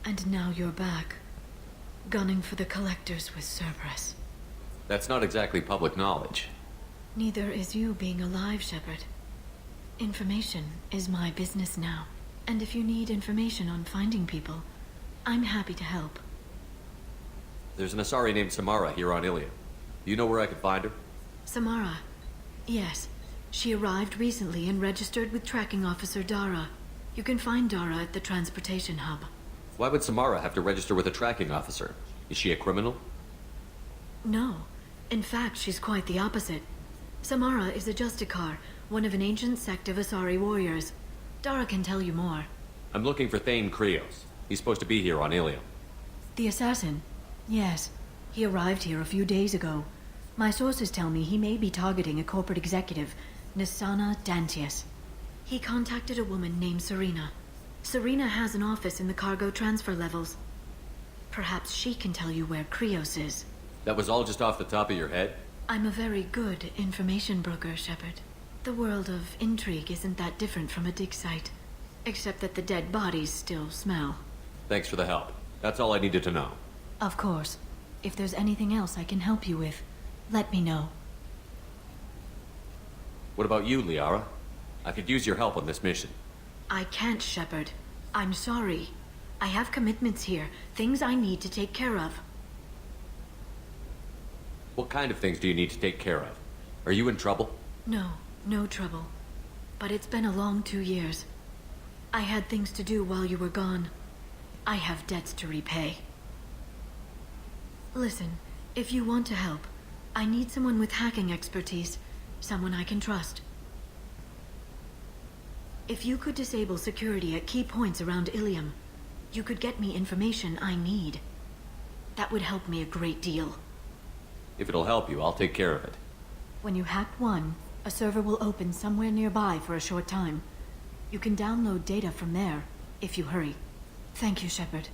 And now you're back, gunning for the collectors with Cerberus. That's not exactly public knowledge. Neither is you being alive, Shepard. Information is my business now. And if you need information on finding people, I'm happy to help. There's an Asari named Samara here on Ilium. Do you know where I could find her? Samara. Yes. She arrived recently and registered with Tracking Officer Dara. You can find Dara at the transportation hub. Why would Samara have to register with a tracking officer? Is she a criminal? No. In fact, she's quite the opposite. Samara is a Justicar, one of an ancient sect of Asari warriors. Dara can tell you more. I'm looking for Thane Krios. He's supposed to be here on Ilium. The assassin? Yes. He arrived here a few days ago. My sources tell me he may be targeting a corporate executive, Nisana Dantius. He contacted a woman named Serena. Serena has an office in the cargo transfer levels. Perhaps she can tell you where Krios is. That was all just off the top of your head? I'm a very good information broker, Shepard. The world of intrigue isn't that different from a dig site. Except that the dead bodies still smell. Thanks for the help. That's all I needed to know. Of course. If there's anything else I can help you with, let me know. What about you, Liara? I could use your help on this mission. I can't, Shepard. I'm sorry. I have commitments here, things I need to take care of. What kind of things do you need to take care of? Are you in trouble? No, no trouble. But it's been a long 2 years. I had things to do while you were gone. I have debts to repay. Listen, if you want to help, I need someone with hacking expertise. Someone I can trust. If you could disable security at key points around Ilium, you could get me information I need. That would help me a great deal. If it'll help you, I'll take care of it. When you hack one, a server will open somewhere nearby for a short time. You can download data from there, if you hurry. Thank you, Shepard.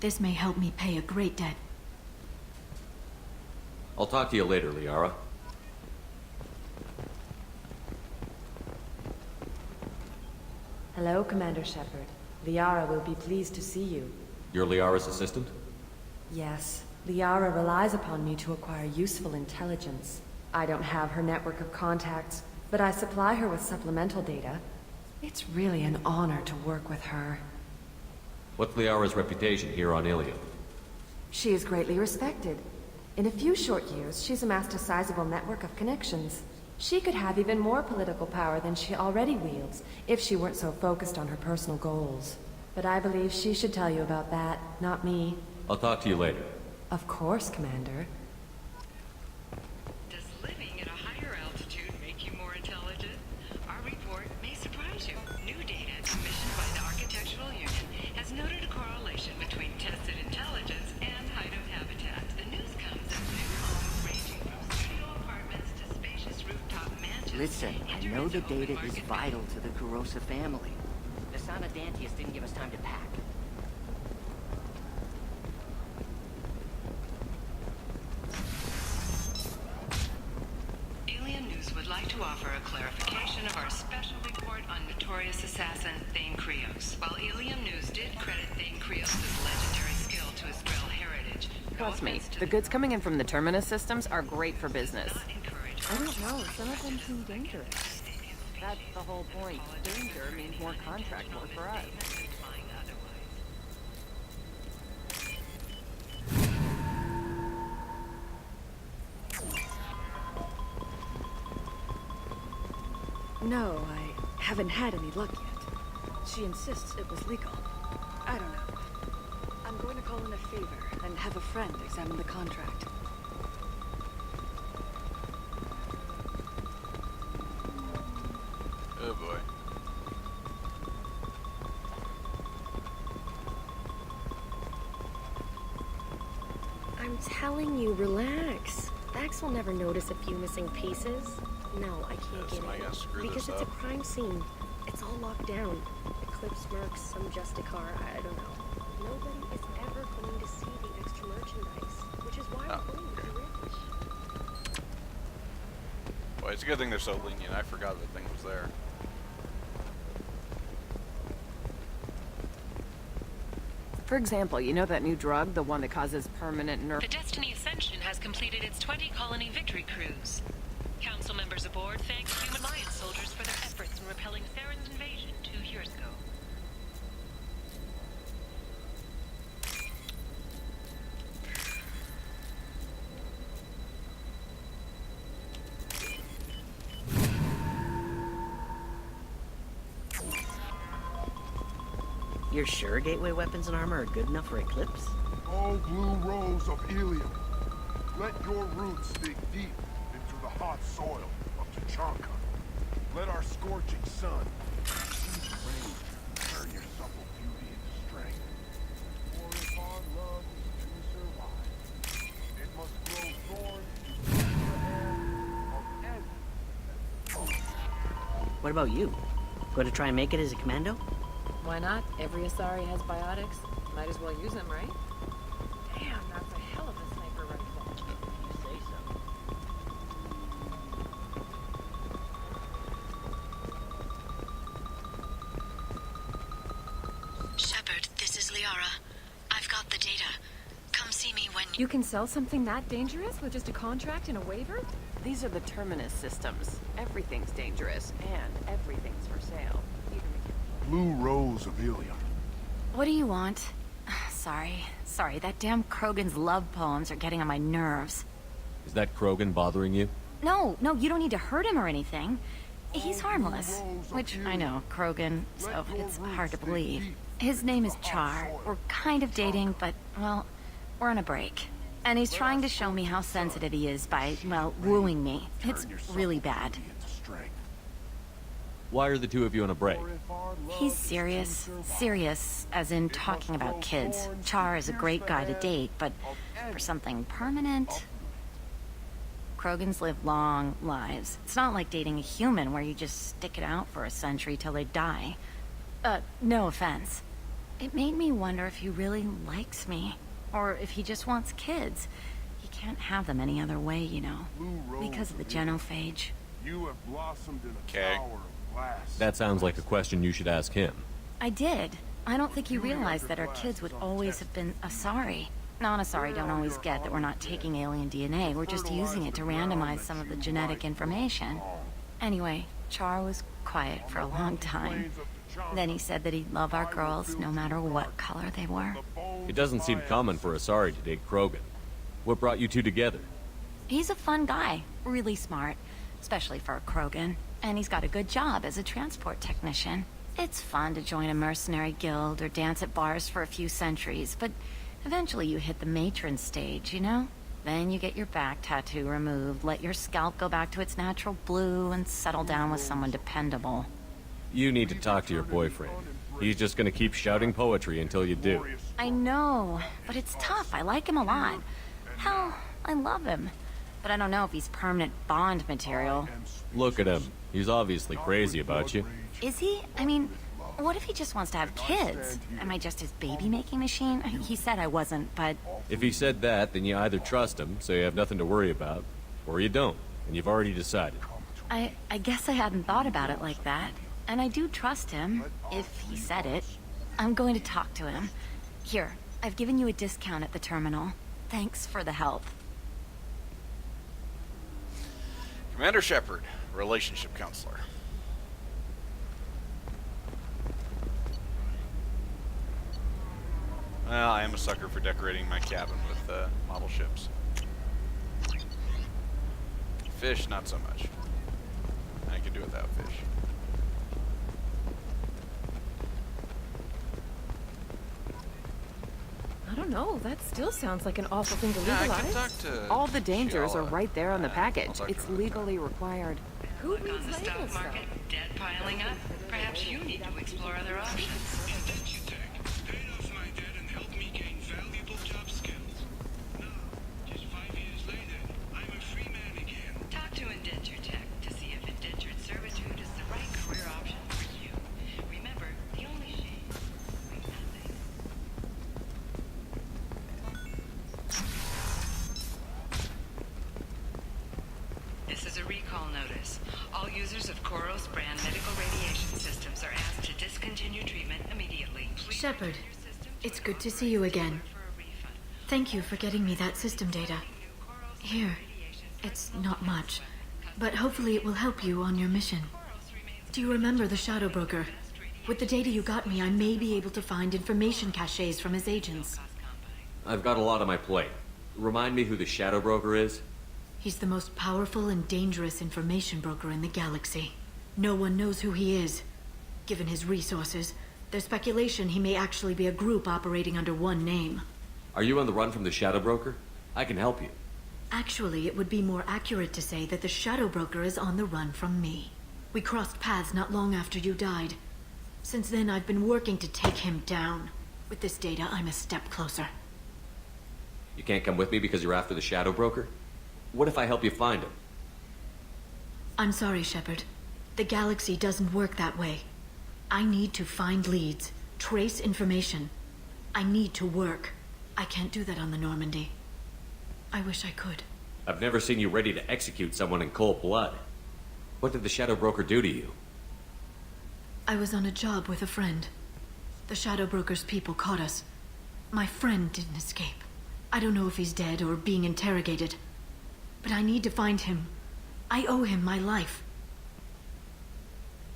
This may help me pay a great debt. I'll talk to you later, Liara. Hello, Commander Shepard. Liara will be pleased to see you. You're Liara's assistant? Yes. Liara relies upon me to acquire useful intelligence. I don't have her network of contacts, but I supply her with supplemental data. It's really an honor to work with her. What's Liara's reputation here on Ilium? She is greatly respected. In a few short years, she's amassed a sizable network of connections. She could have even more political power than she already wields, if she weren't so focused on her personal goals. But I believe she should tell you about that, not me. I'll talk to you later. Of course, Commander. Does living at a higher altitude make you more intelligent? Our report may surprise you. New data commissioned by the Architectural Union has noted a correlation between Listen, I know the data is vital to the Kurosa family. The Sana Dantius didn't give us time to pack. Alien News would like to offer a clarification of our special report on notorious assassin Thane Krios. While Alien News did credit Thane Krios' legendary skill to his Drell heritage, Trust me, the goods coming in from the Terminus systems are great for business. I don't know, some of them seem dangerous. That's the whole point. Danger means more contract work for us. No, I haven't had any luck yet. She insists it was legal. I don't know. I'm going to call in a favor and have a friend examine the contract. Oh boy. I'm telling you, relax. Vax will never notice a few missing pieces. No, I can't get in. Because it's a crime scene. It's all locked down. Eclipse mercs, some Justicar, I don't know. Nobody is ever going to see the extra merchandise, which is why I'm going with the rich. Well, it's a good thing they're so lenient. I forgot the thing was there. For example, you know that new drug, the one that causes permanent nerve... The Destiny Ascension has completed its 20-colony victory cruise. Council members aboard thank Human Alliance soldiers for their efforts in repelling Theron's invasion 2 years ago. You're sure gateway weapons and armor are good enough for Eclipse? Oh, blue rose of Ilium, let your roots dig deep into the hot soil of Tachanka. Let our scorching sun see the rain turn your supple beauty into strength. For if our love is to survive, it must grow thorns to the hand of every. What about you? Going to try and make it as a commando? Why not? Every Asari has biotics. Might as well use them, right? Damn, that's a hell of a sniper rifle. You say so. Shepard, this is Liara. I've got the data. Come see me when You can sell something that dangerous with just a contract and a waiver? These are the Terminus systems. Everything's dangerous, and everything's for sale. Blue rose of Ilium. What do you want? Sorry, that damn Krogan's love poems are getting on my nerves. Is that Krogan bothering you? No, you don't need to hurt him or anything. He's harmless. Which, I know, Krogan, so it's hard to believe. His name is Char. We're kind of dating, but, well, we're on a break. And he's trying to show me how sensitive he is by, well, wooing me. It's really bad. Why are the two of you on a break? He's serious. Serious, as in talking about kids. Char is a great guy to date, but for something permanent... Krogans live long lives. It's not like dating a human where you just stick it out for a century till they die. No offense. It made me wonder if he really likes me. Or if he just wants kids. He can't have them any other way, you know. Because of the genophage. You have blossomed in a tower of glass. That sounds like a question you should ask him. I did. I don't think he realized that our kids would always have been Asari. Non-Asari don't always get that we're not taking alien DNA, we're just using it to randomize some of the genetic information. Anyway, Char was quiet for a long time. Then he said that he'd love our girls no matter what color they were. It doesn't seem common for Asari to date Krogan. What brought you two together? He's a fun guy, really smart, especially for a Krogan. And he's got a good job as a transport technician. It's fun to join a mercenary guild or dance at bars for a few centuries, but eventually you hit the matron stage, you know? Then you get your back tattoo removed, let your scalp go back to its natural blue, and settle down with someone dependable. You need to talk to your boyfriend. He's just gonna keep shouting poetry until you do. I know, but it's tough. I like him a lot. Hell, I love him. but I don't know if he's permanent Bond material. Look at him. He's obviously crazy about you. Is he? I mean, what if he just wants to have kids? Am I just his baby-making machine? He said I wasn't, but... If he said that, then you either trust him, so you have nothing to worry about, or you don't, and you've already decided. I guess I hadn't thought about it like that. And I do trust him, if he said it. I'm going to talk to him. Here, I've given you a discount at the terminal. Thanks for the help. Commander Shepard, relationship counselor. Well, I am a sucker for decorating my cabin with model ships. Fish, not so much. I can do without fish. I don't know. That still sounds like an awful thing to Yeah, legalize. I can talk to All the dangers are Shiala. right there on the package. talk to It's her. legally required. Who Look on reads the stock labels, market, though? debt piling up. Perhaps you need to explore other options. Talk to Indenture Tech to see if indentured servitude is the right career option for you. Remember, the only shame is nothing. This is a recall notice. All users of Koros brand medical radiation systems are asked to discontinue treatment immediately. Shepard, it's good to see you again. Thank you for getting me that system data. Here, it's not much, but hopefully it will help you on your mission. Do you remember the Shadow Broker? With the data you got me, I may be able to find information caches from his agents. I've got a lot on my plate. Remind me who the Shadow Broker is? He's the most powerful and dangerous information broker in the galaxy. No one knows who he is. Given his resources, there's speculation he may actually be a group operating under one name. Are you on the run from the Shadow Broker? I can help you. Actually, it would be more accurate to say that the Shadow Broker is on the run from me. We crossed paths not long after you died. Since then, I've been working to take him down. With this data, I'm a step closer. You can't come with me because you're after the Shadow Broker? What if I help you find him? I'm sorry, Shepard. The galaxy doesn't work that way. I need to find leads, trace information. I need to work. I can't do that on the Normandy. I wish I could. I've never seen you ready to execute someone in cold blood. What did the Shadow Broker do to you? I was on a job with a friend. The Shadow Broker's people caught us. My friend didn't escape. I don't know if he's dead or being interrogated. But I need to find him. I owe him my life.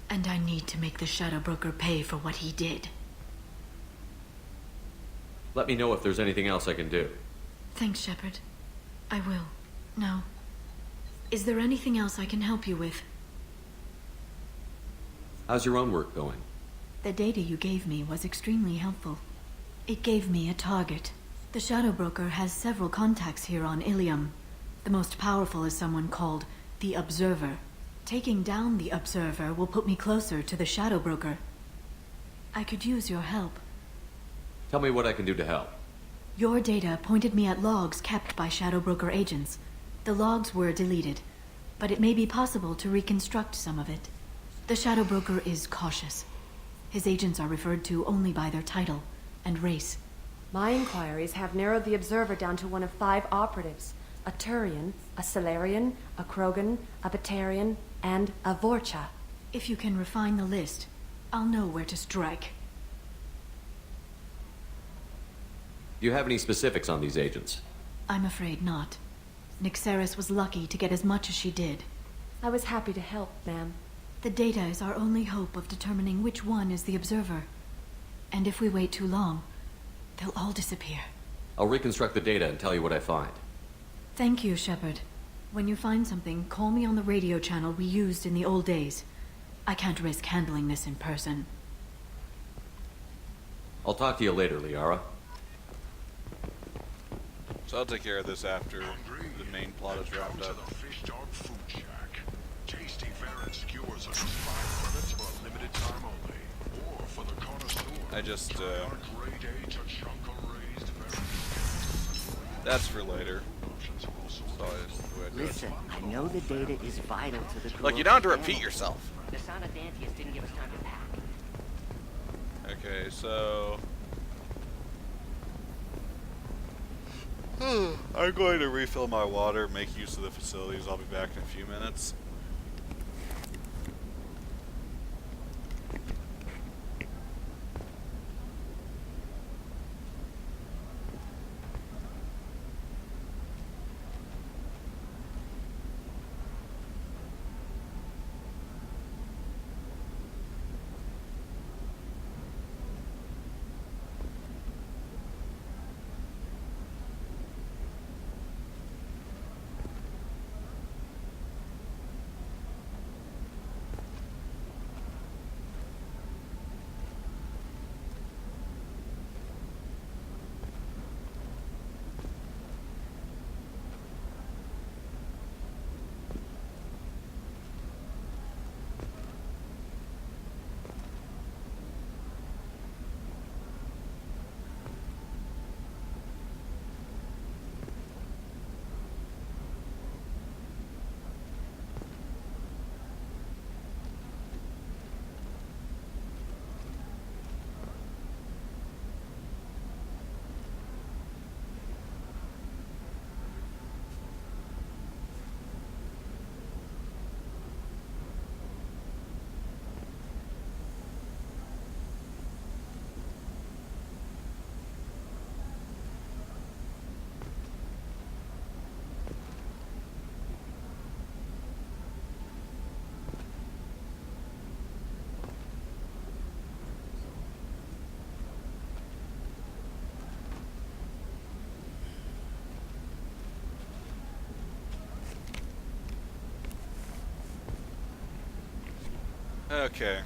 And I need to make the Shadow Broker pay for what he did. Let me know if there's anything else I can do. Thanks, Shepard. I will. Now, is there anything else I can help you with? How's your own work going? The data you gave me was extremely helpful. It gave me a target. The Shadow Broker has several contacts here on Ilium. The most powerful is someone called the Observer. Taking down the Observer will put me closer to the Shadow Broker. I could use your help. Tell me what I can do to help. Your data pointed me at logs kept by Shadow Broker agents. The logs were deleted, but it may be possible to reconstruct some of it. The Shadow Broker is cautious. His agents are referred to only by their title and race. My inquiries have narrowed the Observer down to one of 5 operatives. A Turian, a Solarian, a Krogan, a Batarian, and a Vorcha. If you can refine the list, I'll know where to strike. Do you have any specifics on these agents? I'm afraid not. Nyxeris was lucky to get as much as she did. I was happy to help, ma'am. The data is our only hope of determining which one is the Observer. And if we wait too long, they'll all disappear. I'll reconstruct the data and tell you what I find. Thank you, Shepard. When you find something, call me on the radio channel we used in the old days. I can't risk handling this in person. I'll talk to you later, Liara. So I'll take care of this after the main plot is wrapped up. Tasty fare and skewers are just 5 credits for a limited time only. Or for the connoisseur. I just, that's for later. So I to do it. Listen, I know the data is vital to the Like, you don't have to Kuroki repeat family. yourself. The Sana Dantius didn't give us time to pack. Okay, so... I'm going to refill my water, make use of the facilities. I'll be back in a few minutes. Okay.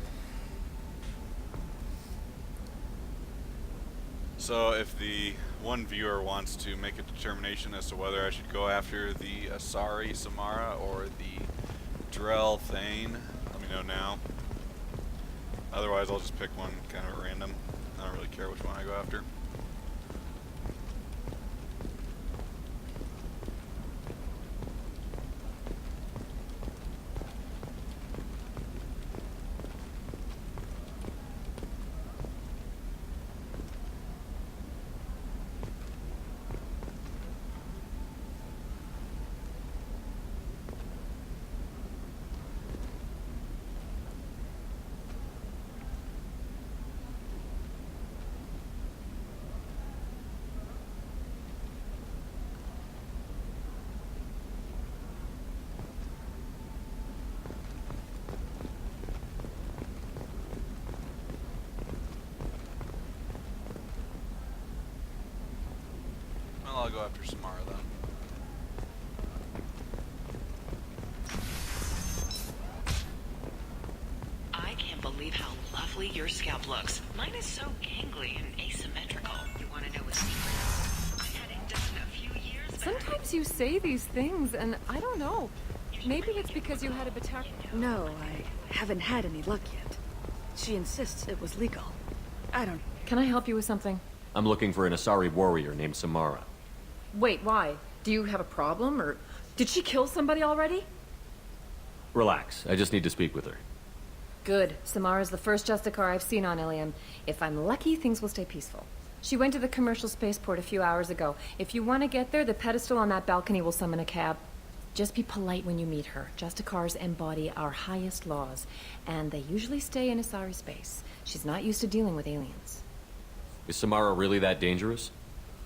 So if the one viewer wants to make a determination as to whether I should go after the Asari Samara or the Drell Thane, let me know now. Otherwise I'll just pick one kind of at random. I don't really care which one I go after. Well, I'll go after Samara then. I can't believe how lovely your scalp looks. Mine is so gangly and asymmetrical. You want to know a secret? I had it done a few years back. Sometimes you say these things, and I don't know. Maybe it's because you had a battalion. No, I haven't had any luck yet. She insists it was legal. I don't... Can I help you with something? I'm looking for an Asari warrior named Samara. Wait, why? Do you have a problem, or did she kill somebody already? Relax, I just need to speak with her. Good. Samara's the first Justicar I've seen on Ilium. If I'm lucky, things will stay peaceful. She went to the commercial spaceport a few hours ago. If you want to get there, the pedestal on that balcony will summon a cab. Just be polite when you meet her. Justicars embody our highest laws, and they usually stay in Asari space. She's not used to dealing with aliens. Is Samara really that dangerous?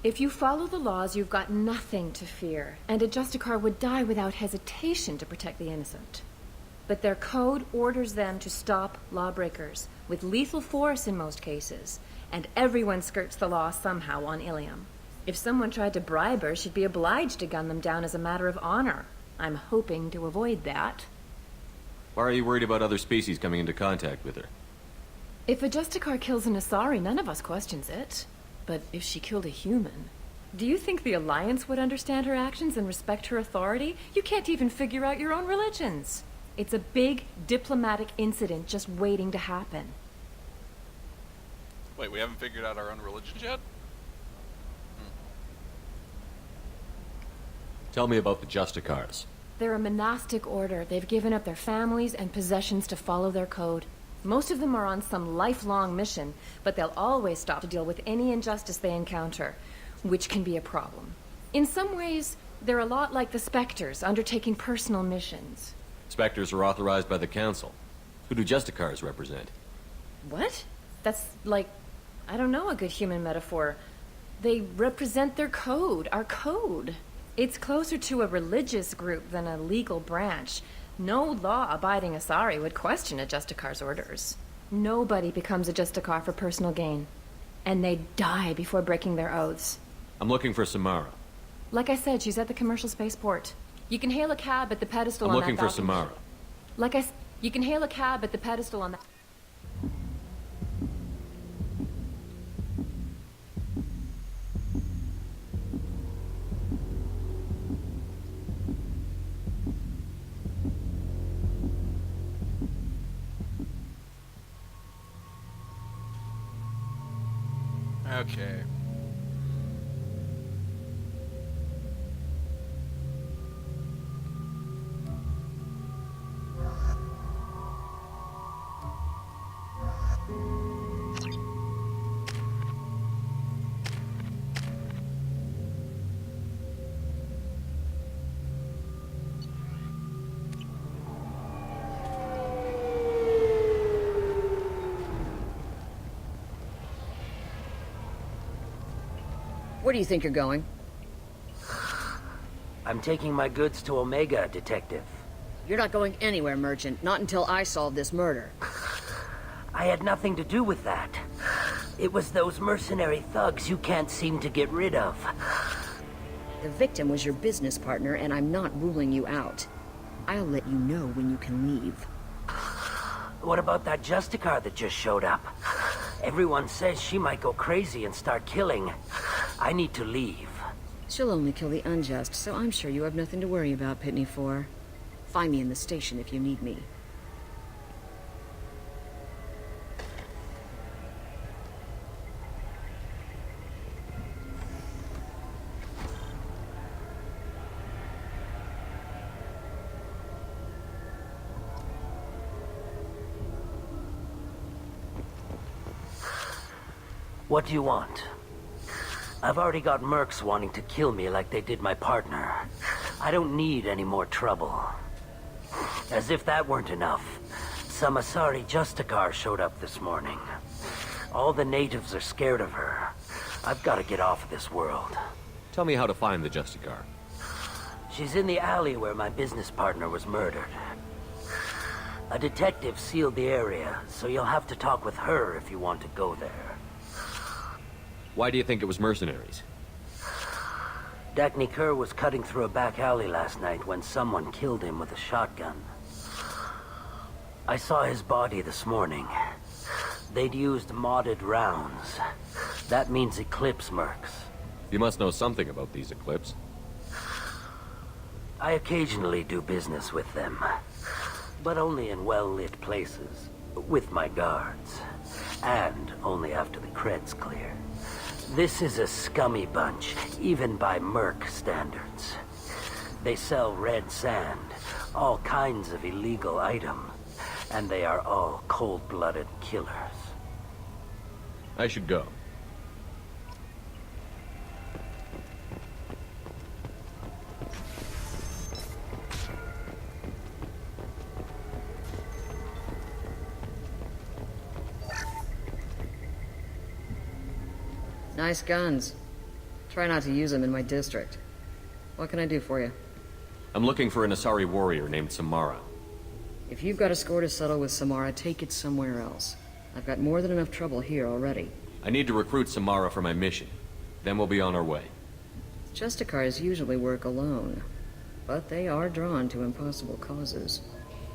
If you follow the laws, you've got nothing to fear, and a Justicar would die without hesitation to protect the innocent. But their code orders them to stop lawbreakers, with lethal force in most cases, and everyone skirts the law somehow on Ilium. If someone tried to bribe her, she'd be obliged to gun them down as a matter of honor. I'm hoping to avoid that. Why are you worried about other species coming into contact with her? If a Justicar kills an Asari, none of us questions it. But if she killed a human... Do you think the Alliance would understand her actions and respect her authority? You can't even figure out your own religions. It's a big diplomatic incident just waiting to happen. Wait, we haven't figured out our own religions yet? Tell me about the Justicars. They're a monastic order. They've given up their families and possessions to follow their code. Most of them are on some lifelong mission, but they'll always stop to deal with any injustice they encounter, which can be a problem. In some ways, they're a lot like the Spectres, undertaking personal missions. Spectres are authorized by the Council. Who do Justicars represent? What? That's like, I don't know, a good human metaphor. They represent their code, our code. It's closer to a religious group than a legal branch. No law-abiding Asari would question a Justicar's orders. Nobody becomes a Justicar for personal gain. And they die before breaking their oaths. I'm looking for Samara. Like I said, she's at the commercial spaceport. You can hail a cab at the pedestal I'm on that looking for balcony. Samara. You can hail a cab at the pedestal on that... Okay. Where do you think you're going? I'm taking my goods to Omega, Detective. You're not going anywhere, Merchant. Not until I solve this murder. I had nothing to do with that. It was those mercenary thugs you can't seem to get rid of. The victim was your business partner, and I'm not ruling you out. I'll let you know when you can leave. What about that Justicar that just showed up? Everyone says she might go crazy and start killing. I need to leave. She'll only kill the unjust, so I'm sure you have nothing to worry about, Pitney 4. Find me in the station if you need me. What do you want? I've already got mercs wanting to kill me like they did my partner. I don't need any more trouble. As if that weren't enough, some Asari Justicar showed up this morning. All the natives are scared of her. I've got to get off of this world. Tell me how to find the Justicar. She's in the alley where my business partner was murdered. A detective sealed the area, so you'll have to talk with her if you want to go there. Why do you think it was mercenaries? Dagny Kerr was cutting through a back alley last night when someone killed him with a shotgun. I saw his body this morning. They'd used modded rounds. That means Eclipse mercs. You must know something about these Eclipse. I occasionally do business with them, but only in well-lit places, with my guards, and only after the cred's clear. This is a scummy bunch, even by merc standards. They sell red sand, all kinds of illegal items, and they are all cold-blooded killers. I should go. Nice guns. Try not to use them in my district. What can I do for you? I'm looking for an Asari warrior named Samara. If you've got a score to settle with Samara, take it somewhere else. I've got more than enough trouble here already. I need to recruit Samara for my mission. Then we'll be on our way. Justicars usually work alone, but they are drawn to impossible causes.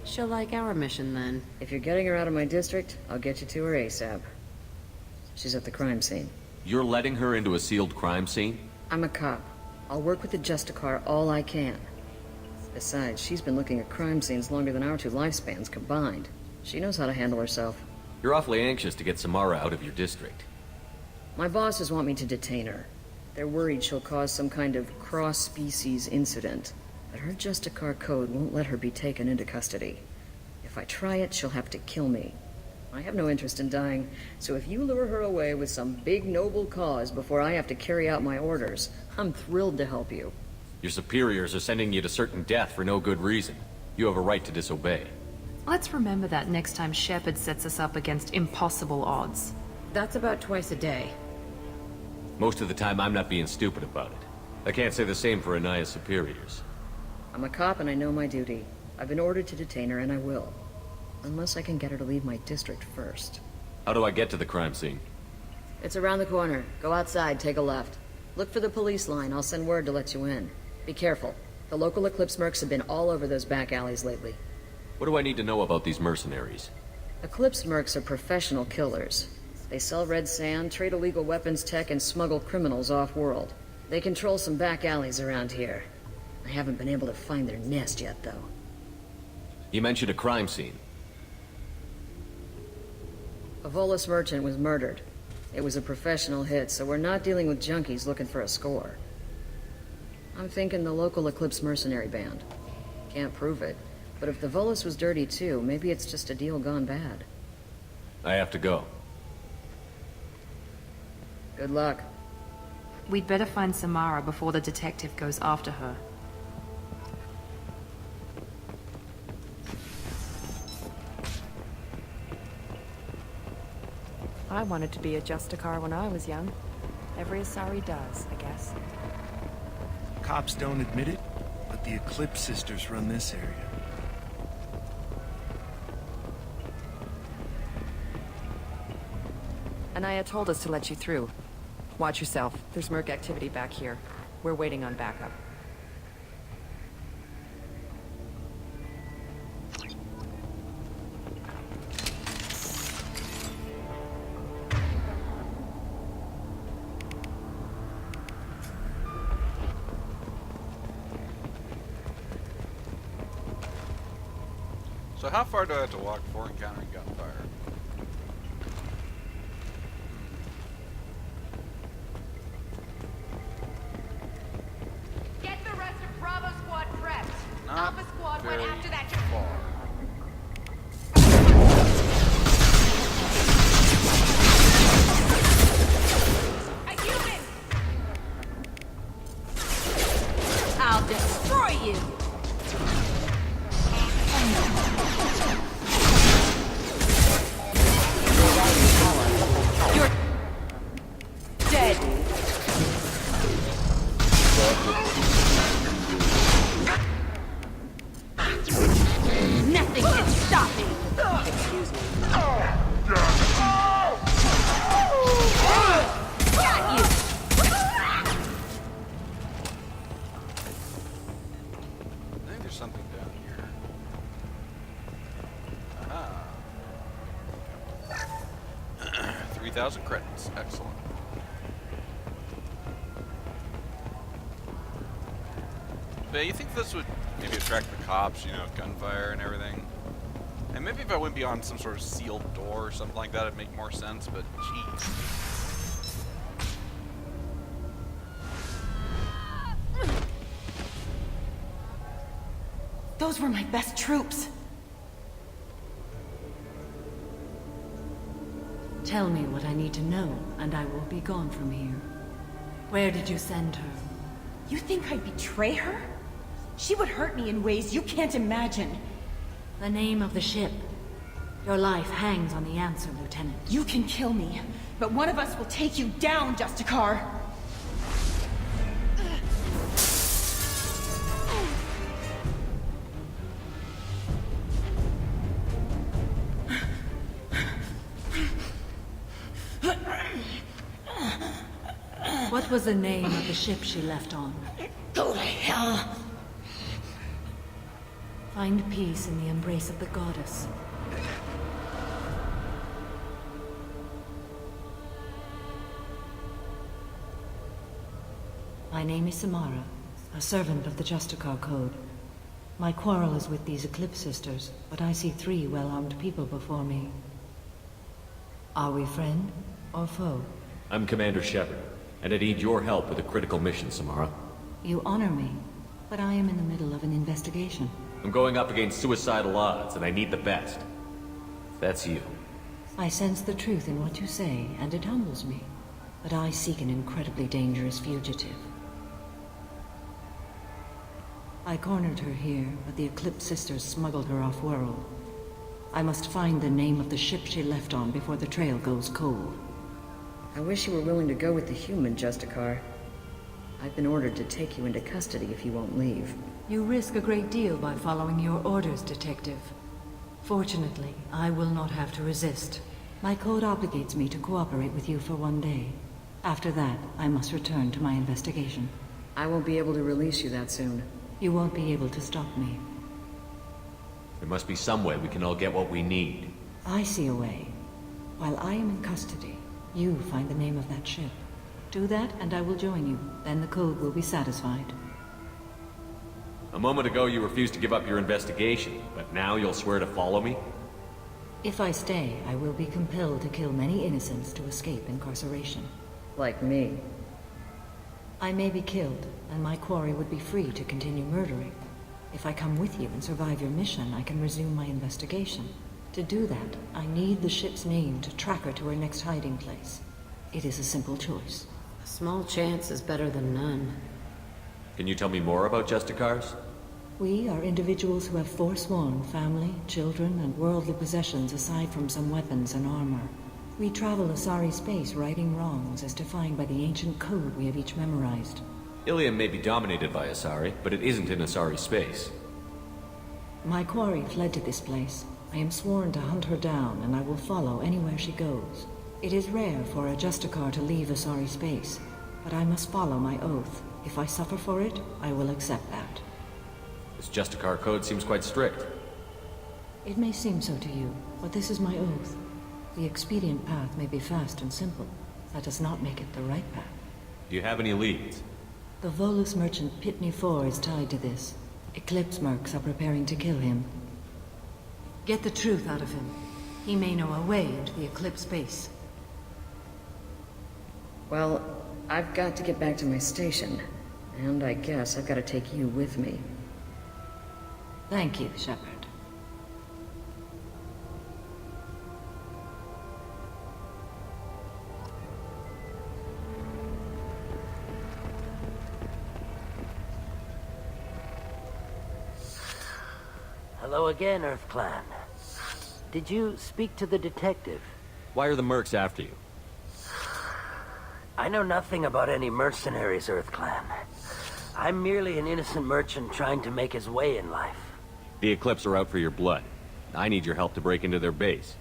She'll like our mission, then. If you're getting her out of my district, I'll get you to her ASAP. She's at the crime scene. You're letting her into a sealed crime scene? I'm a cop. I'll work with the Justicar all I can. Besides, she's been looking at crime scenes longer than our two lifespans combined. She knows how to handle herself. You're awfully anxious to get Samara out of your district. My bosses want me to detain her. They're worried she'll cause some kind of cross-species incident, but her Justicar code won't let her be taken into custody. If I try it, she'll have to kill me. I have no interest in dying, so if you lure her away with some big noble cause before I have to carry out my orders, I'm thrilled to help you. Your superiors are sending you to certain death for no good reason. You have a right to disobey. Let's remember that next time Shepard sets us up against impossible odds. That's about twice a day. Most of the time, I'm not being stupid about it. I can't say the same for Anaya's superiors. I'm a cop and I know my duty. I've been ordered to detain her and I will. Unless I can get her to leave my district first. How do I get to the crime scene? It's around the corner. Go outside, take a left. Look for the police line. I'll send word to let you in. Be careful. The local Eclipse mercs have been all over those back alleys lately. What do I need to know about these mercenaries? Eclipse mercs are professional killers. They sell red sand, trade illegal weapons tech, and smuggle criminals off-world. They control some back alleys around here. I haven't been able to find their nest yet, though. You mentioned a crime scene. A Volus merchant was murdered. It was a professional hit, so we're not dealing with junkies looking for a score. I'm thinking the local Eclipse mercenary band. Can't prove it, but if the Volus was dirty too, maybe it's just a deal gone bad. I have to go. Good luck. We'd better find Samara before the detective goes after her. I wanted to be a Justicar when I was young. Every Asari does, I guess. Cops don't admit it, but the Eclipse sisters run this area. Anaya told us to let you through. Watch yourself. There's merc activity back here. We're waiting on backup. So how far do I have to walk before encountering gunfire? Get the rest of Bravo Squad prepped. Not Alpha Squad went after that. far. A human! I'll destroy you! You're dead. Nothing can stop me! Excuse me. Got you! I think there's something down here. Aha. 3,000 credits. Excellent. But you think this would maybe attract the cops, you know, gunfire and everything? And maybe if I went beyond some sort of sealed door or something like that, it'd make more sense, but jeez. Those were my best troops. Tell me what I need to know, and I will be gone from here. Where did you send her? You think I'd betray her? She would hurt me in ways you can't imagine. The name of the ship. Your life hangs on the answer, Lieutenant. You can kill me, but one of us will take you down, Justicar. What was the name of the ship she left on? Go to hell! Find peace in the embrace of the goddess. My name is Samara, a servant of the Justicar Code. My quarrel is with these Eclipse sisters, but I see 3 well-armed people before me. Are we friend or foe? I'm Commander Shepard. And I need your help with a critical mission, Samara. You honor me, but I am in the middle of an investigation. I'm going up against suicidal odds, and I need the best. That's you. I sense the truth in what you say, and it humbles me. But I seek an incredibly dangerous fugitive. I cornered her here, but the Eclipse sisters smuggled her off-world. I must find the name of the ship she left on before the trail goes cold. I wish you were willing to go with the human, Justicar. I've been ordered to take you into custody if you won't leave. You risk a great deal by following your orders, Detective. Fortunately, I will not have to resist. My code obligates me to cooperate with you for 1 day. After that, I must return to my investigation. I won't be able to release you that soon. You won't be able to stop me. There must be some way we can all get what we need. I see a way. While I am in custody, you find the name of that ship. Do that, and I will join you. Then the code will be satisfied. A moment ago you refused to give up your investigation, but now you'll swear to follow me? If I stay, I will be compelled to kill many innocents to escape incarceration. Like me. I may be killed, and my quarry would be free to continue murdering. If I come with you and survive your mission, I can resume my investigation. To do that, I need the ship's name to track her to her next hiding place. It is a simple choice. A small chance is better than none. Can you tell me more about Justicars? We are individuals who have forsworn family, children, and worldly possessions aside from some weapons and armor. We travel Asari space righting wrongs as defined by the ancient code we have each memorized. Ilium may be dominated by Asari, but it isn't in Asari space. My quarry fled to this place. I am sworn to hunt her down, and I will follow anywhere she goes. It is rare for a Justicar to leave Asari space, but I must follow my oath. If I suffer for it, I will accept that. This Justicar code seems quite strict. It may seem so to you, but this is my oath. The expedient path may be fast and simple. That does not make it the right path. Do you have any leads? The Volus merchant Pitney 4 is tied to this. Eclipse mercs are preparing to kill him. Get the truth out of him. He may know a way into the Eclipse base. Well, I've got to get back to my station. And I guess I've got to take you with me. Thank you, Shepard. Hello again, Earth Clan. Did you speak to the detective? Why are the mercs after you? I know nothing about any mercenaries, Earth Clan. I'm merely an innocent merchant trying to make his way in life. The Eclipse are out for your blood. I need your help to break into their base.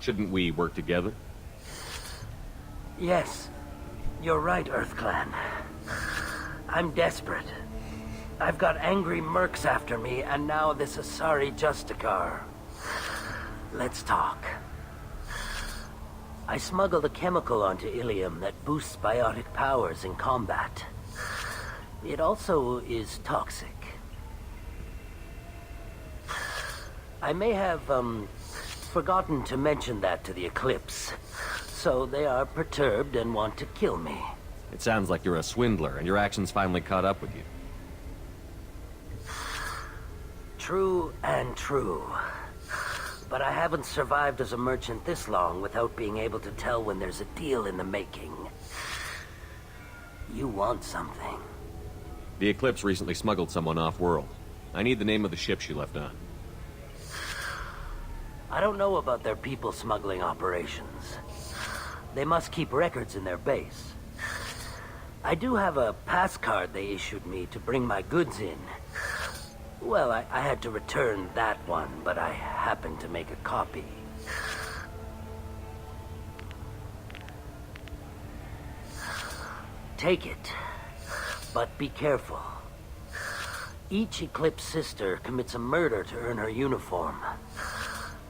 Shouldn't we work together? Yes, you're right, Earth Clan. I'm desperate. I've got angry mercs after me, and now this Asari Justicar. Let's talk. I smuggled a chemical onto Ilium that boosts biotic powers in combat. It also is toxic. I may have, forgotten to mention that to the Eclipse, so they are perturbed and want to kill me. It sounds like you're a swindler, and your actions finally caught up with you. True and true. But I haven't survived as a merchant this long without being able to tell when there's a deal in the making. You want something. The Eclipse recently smuggled someone off-world. I need the name of the ship she left on. I don't know about their people smuggling operations. They must keep records in their base. I do have a pass card they issued me to bring my goods in. Well, I had to return that one, but I happened to make a copy. Take it, but be careful. Each Eclipse sister commits a murder to earn her uniform.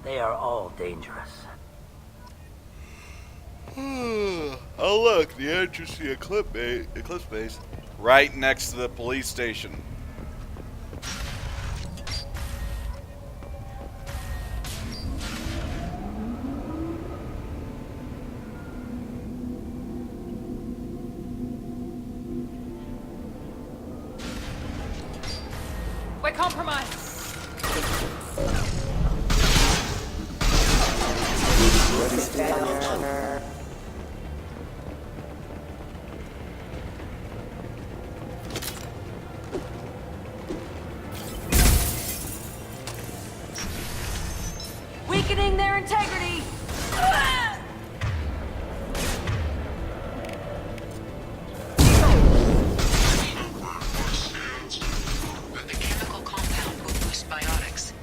They are all dangerous. Oh look, the entrance to the Eclipse base. Right next to the police station. compromised. Weakening their integrity! The chemical compound will boost biotics.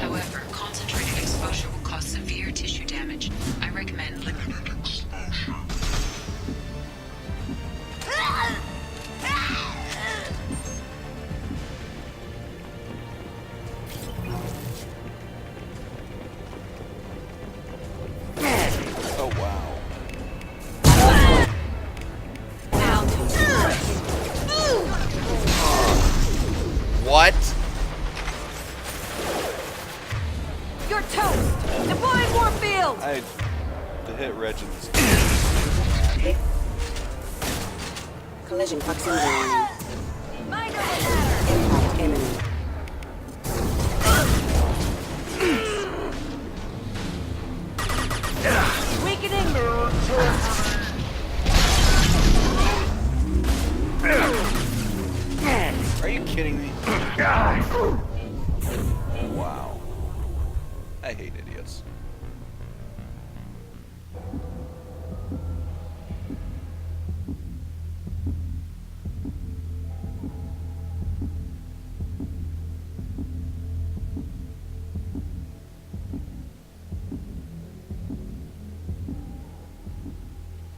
However, concentrated exposure will cause severe tissue damage. I recommend limited exposure. Oh, wow. What? You're toast! Deploying Warfield! I had to hit Reg in this. Collision proximity. Mind over matter! Impact imminent. Weakening! Are you kidding me? Wow. I hate idiots.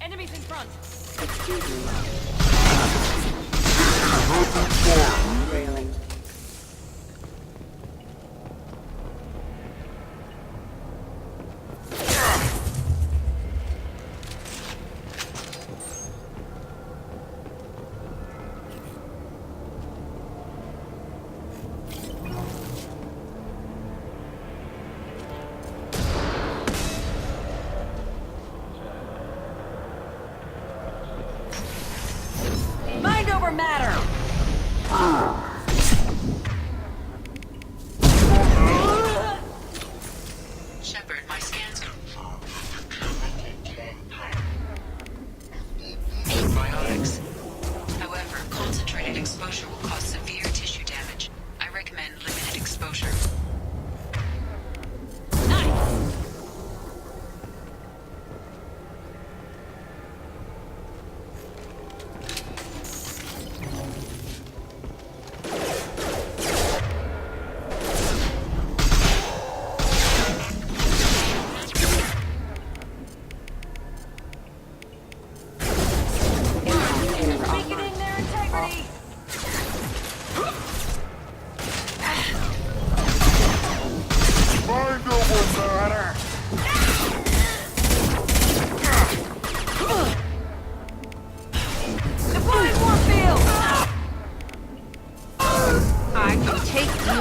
Enemies in front. Railing. Mind over matter! Shepard, my scans confirm biotics. However, concentrated exposure will cause severe tissue damage. I recommend limited exposure. Weakening their integrity! Mind over matter! Deploying Warfield! I can take you.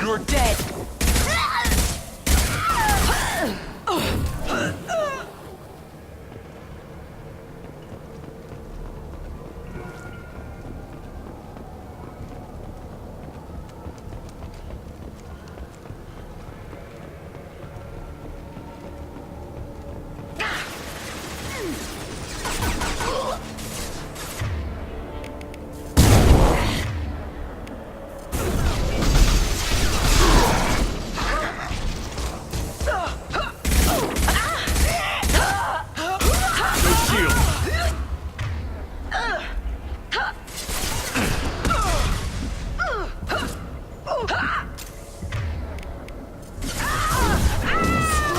You're dead!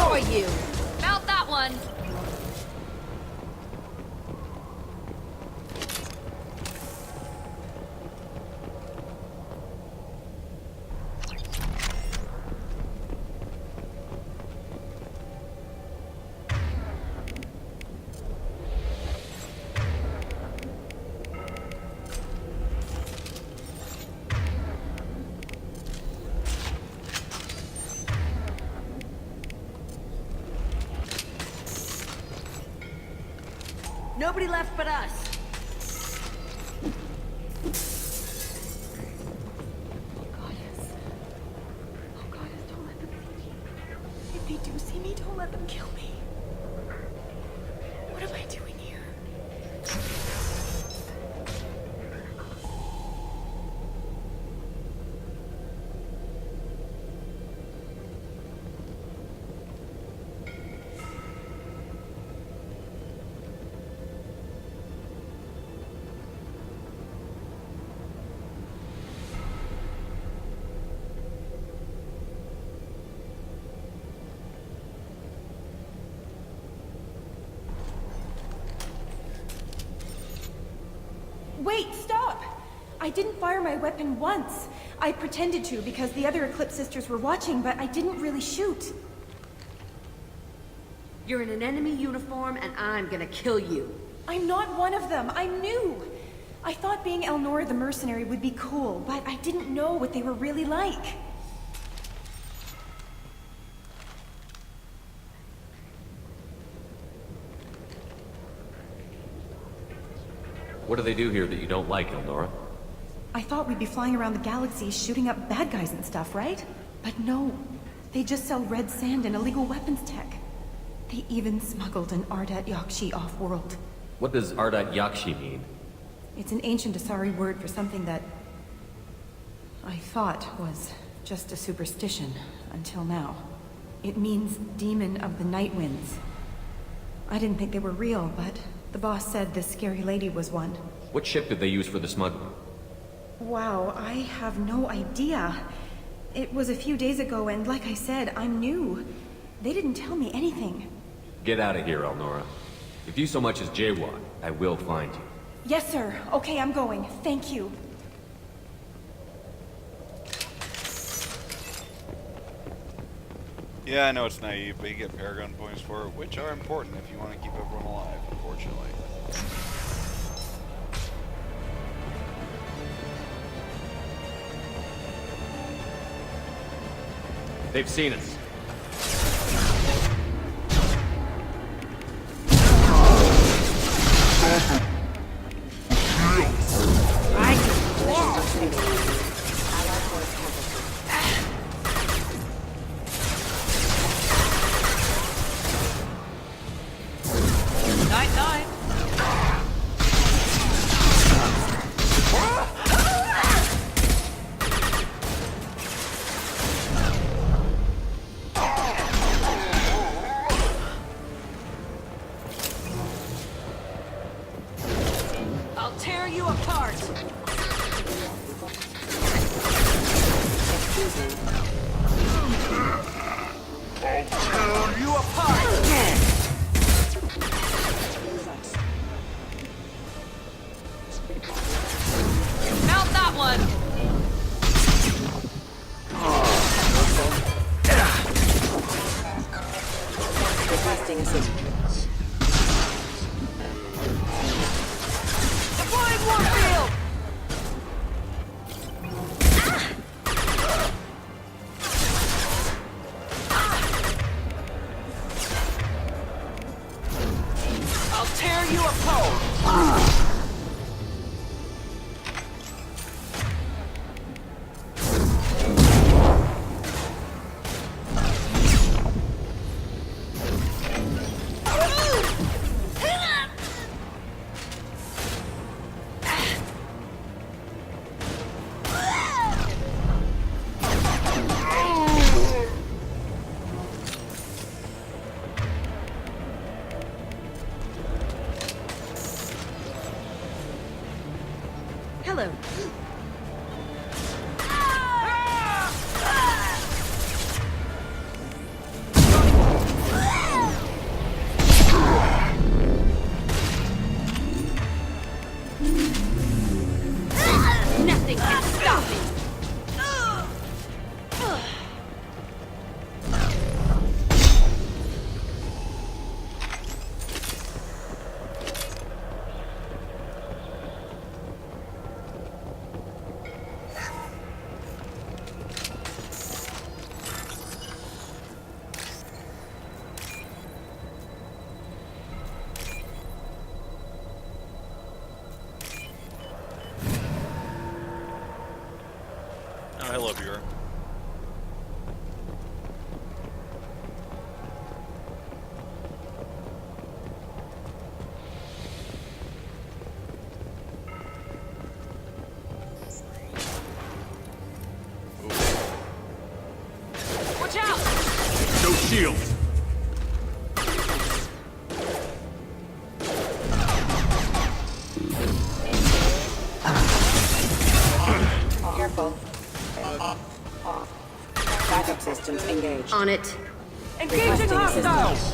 Destroy you! About that one. Nobody left but us. Wait, stop! I didn't fire my weapon once. I pretended to because the other Eclipse sisters were watching, but I didn't really shoot. You're in an enemy uniform, and I'm gonna kill you. I'm not one of them. I'm new. I thought being Elnora the mercenary would be cool, but I didn't know what they were really like. What do they do here that you don't like, Elnora? I thought we'd be flying around the galaxy shooting up bad guys and stuff, right? But no. They just sell red sand and illegal weapons tech. They even smuggled an Ardat Yakshi off-world. What does Ardat Yakshi mean? It's an ancient Asari word for something that I thought was just a superstition until now. It means demon of the night winds. I didn't think they were real, but the boss said this scary lady was one. What ship did they use for the smuggling? Wow, I have no idea. It was a few days ago, and like I said, I'm new. They didn't tell me anything. Get out of here, Elnora. If you so much as jaywalk, I will find you. Yes, sir. Okay, I'm going. Thank you. Yeah, I know it's naive, but you get Paragon points for it, which are important if you want to keep everyone alive, unfortunately. They've seen us. Hello. Nothing can stop me. Oh, hello, viewer. Watch out! No shields! Careful. Backup systems engaged. On it. Engaging hostiles!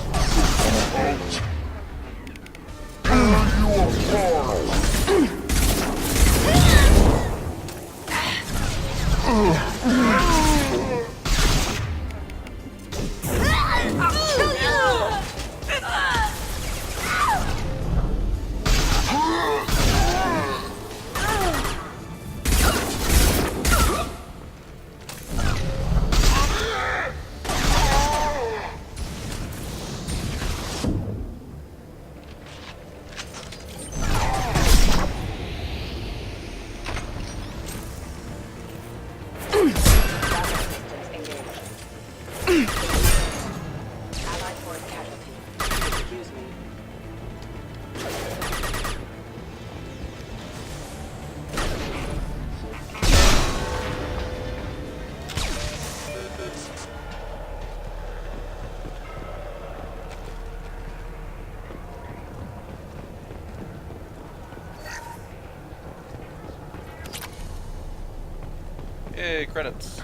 Yay, credits. So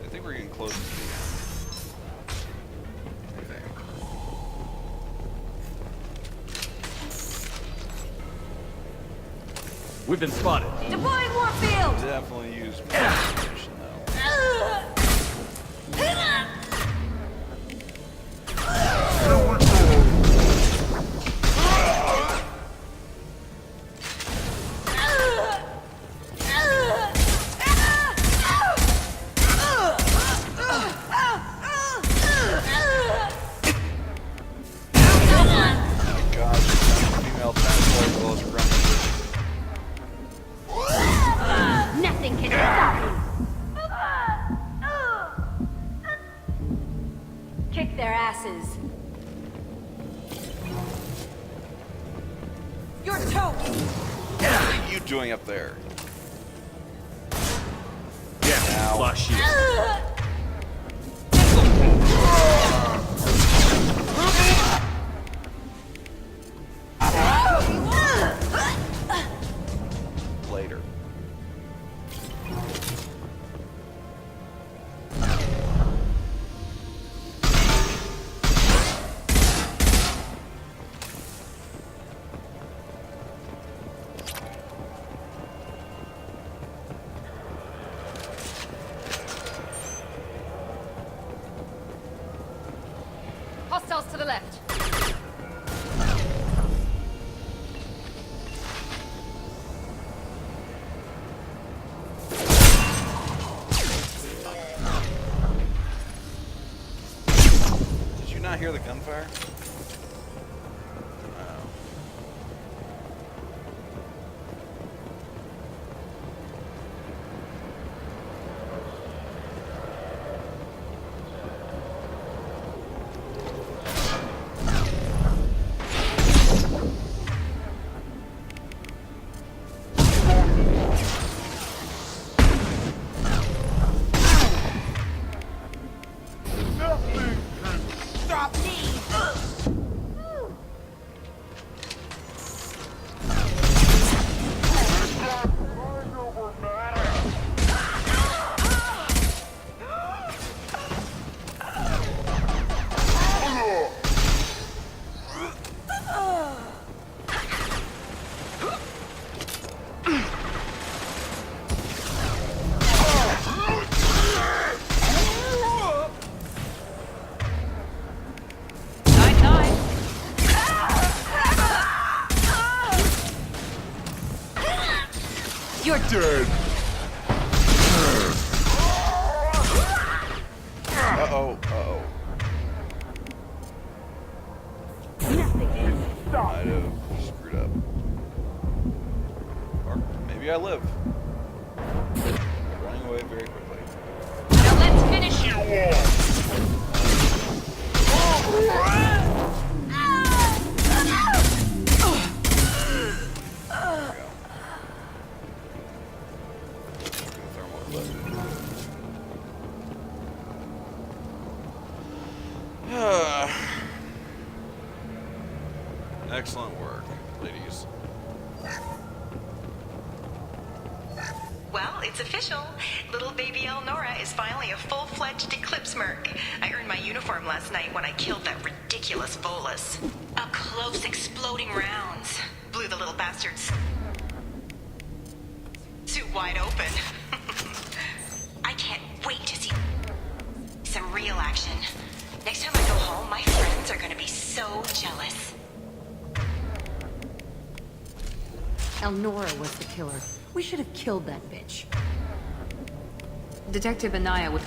I think we're getting close to the end. I think. We've been spotted. Deploying Warfield! Definitely use my information though. Nothing can stop me! Kick their asses. You're toast! What are you doing up there? Yeah, now. Flush you. Later. Hostiles to the left. Did you not hear the gunfire? Stop me! You're dead. Uh-oh, uh-oh. Nothing can stop Might have screwed up. Or maybe I live. Running away very quickly. Now let's finish you! Excellent work, ladies. Well, it's official. Little baby Elnora is finally a full-fledged Eclipse merc. I earned my uniform last night when I killed that ridiculous Volus. Up close, exploding rounds. Blew the little bastard's suit wide open. I can't wait to see some real action. Next time I go home, my friends are gonna be so jealous. Elnora was the killer. We should have killed that bitch. Detective Anaya would...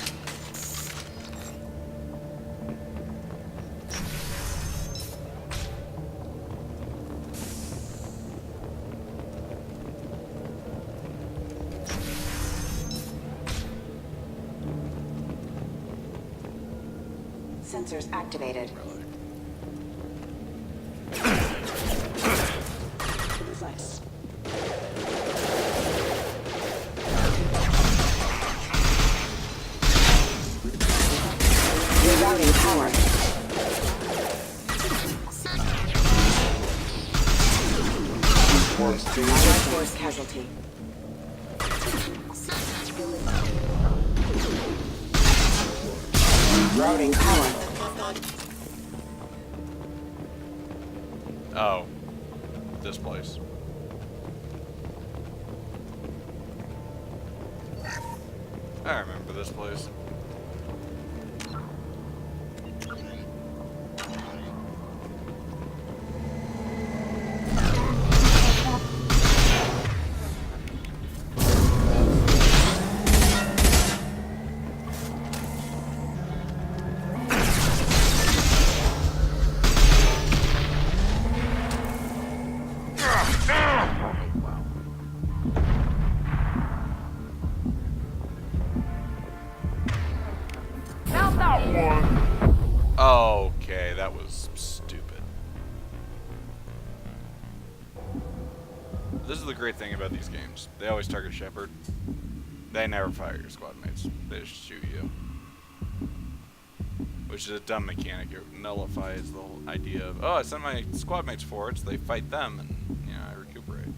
Sensors activated. Nice. Rerouting power. Allied force casualty. Rerouting power. Oh. This place. I remember this place. Okay, that was stupid. This is the great thing about these games. They always target Shepard. They never fire your squad mates. They just shoot you. Which is a dumb mechanic. It nullifies the whole idea of, oh, I send my squad mates forward, so they fight them, and, you know, I recuperate.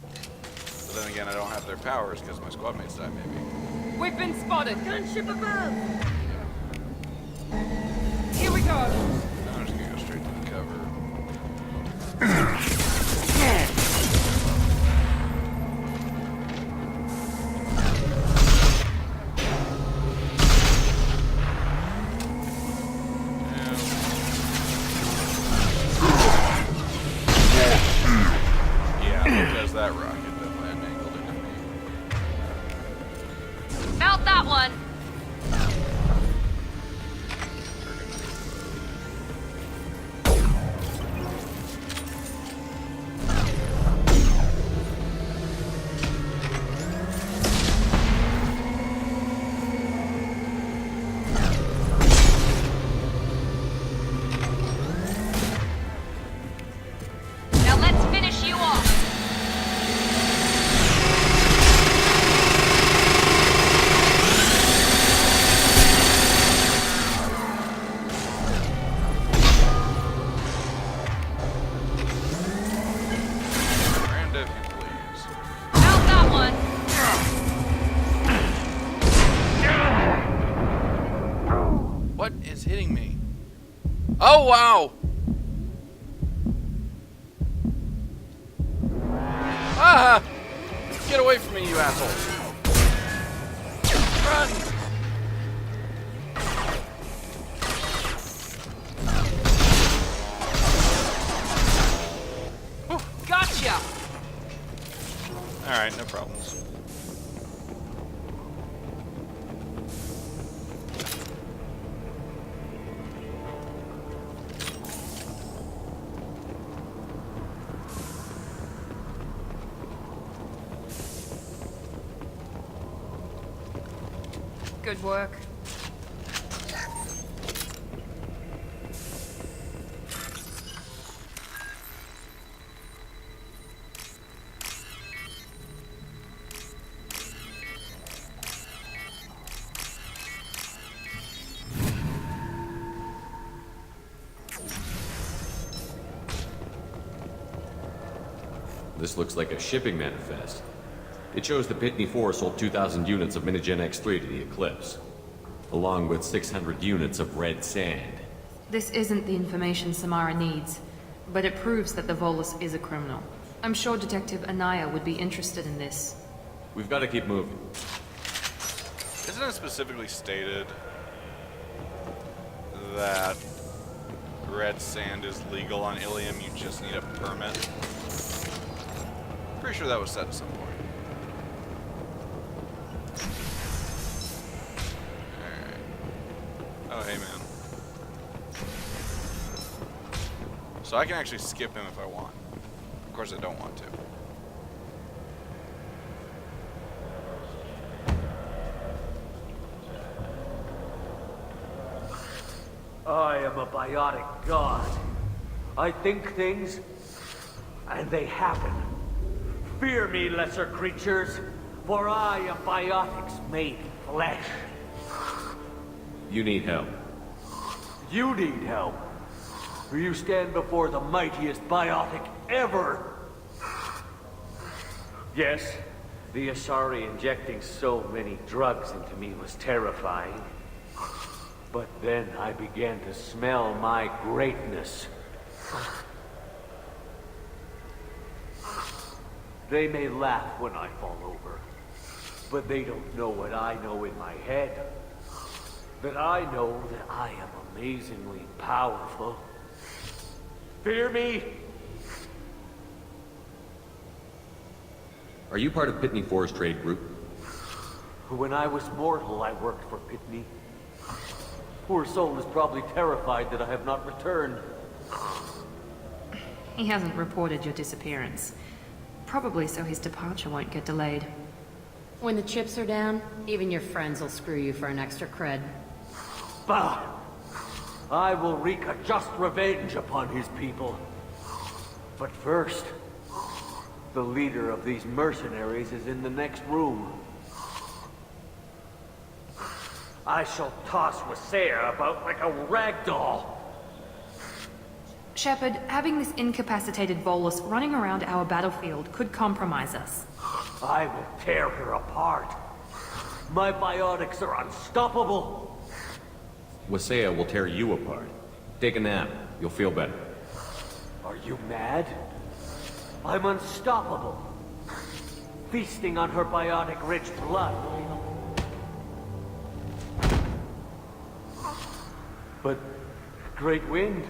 But then again, I don't have their powers because my squad mates die, maybe. We've been spotted! Gunship above! Here we go! I'm just gonna go straight to the cover. Yeah, because that rocket definitely had angled into me. Felt that one! Now let's finish you off! Miranda, if you please. Felt that one! What is hitting me? Oh, wow! Ah! Get away from me, you assholes! Run! Gotcha! Alright, no problems. Good work. This looks like a shipping manifest. It shows the Pitney 4 sold 2,000 units of Minigen X3 to the Eclipse, along with 600 units of red sand. This isn't the information Samara needs, but it proves that the Volus is a criminal. I'm sure Detective Anaya would be interested in this. We've got to keep moving. Isn't it specifically stated that red sand is legal on Ilium? You just need a permit. Pretty sure that was said at some point. Alright. Oh, hey, man. So I can actually skip him if I want. Of course, I don't want to. I am a biotic god. I think things, and they happen. Fear me, lesser creatures, for I am biotics made flesh. You need help. You need help. For you stand before the mightiest biotic ever. Yes, the Asari injecting so many drugs into me was terrifying. But then I began to smell my greatness. They may laugh when I fall over, but they don't know what I know in my head. That I know that I am amazingly powerful. Fear me? Are you part of Pitney 4's trade group? When I was mortal, I worked for Pitney. Poor soul is probably terrified that I have not returned. He hasn't reported your disappearance. Probably so his departure won't get delayed. When the chips are down, even your friends will screw you for an extra cred. Bah! I will wreak a just revenge upon his people. But first, the leader of these mercenaries is in the next room. I shall toss Wasea about like a rag doll. Shepard, having this incapacitated Volus running around our battlefield could compromise us. I will tear her apart. My biotics are unstoppable. Wasea will tear you apart. Take a nap. You'll feel better. Are you mad? I'm unstoppable. Feasting on her biotic-rich blood. But Great Wind,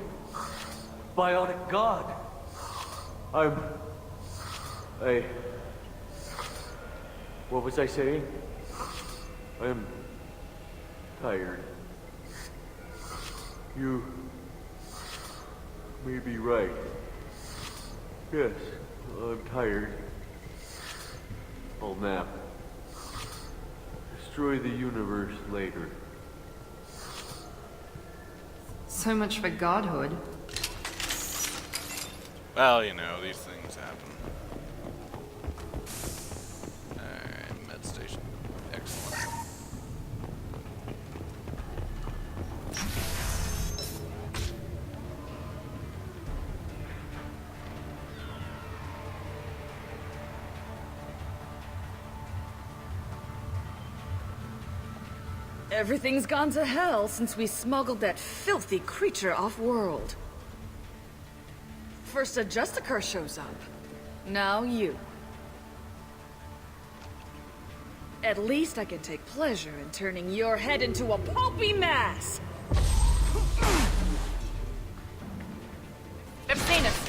biotic god. What was I saying? I'm tired. You may be right. Yes, I'm tired. I'll nap. Destroy the universe later. So much for godhood. Well, you know, these things happen. Alright, med station. Excellent. Everything's gone to hell since we smuggled that filthy creature off-world. First a Justicar shows up. Now you. At least I can take pleasure in turning your head into a pulpy mass! Abstinus!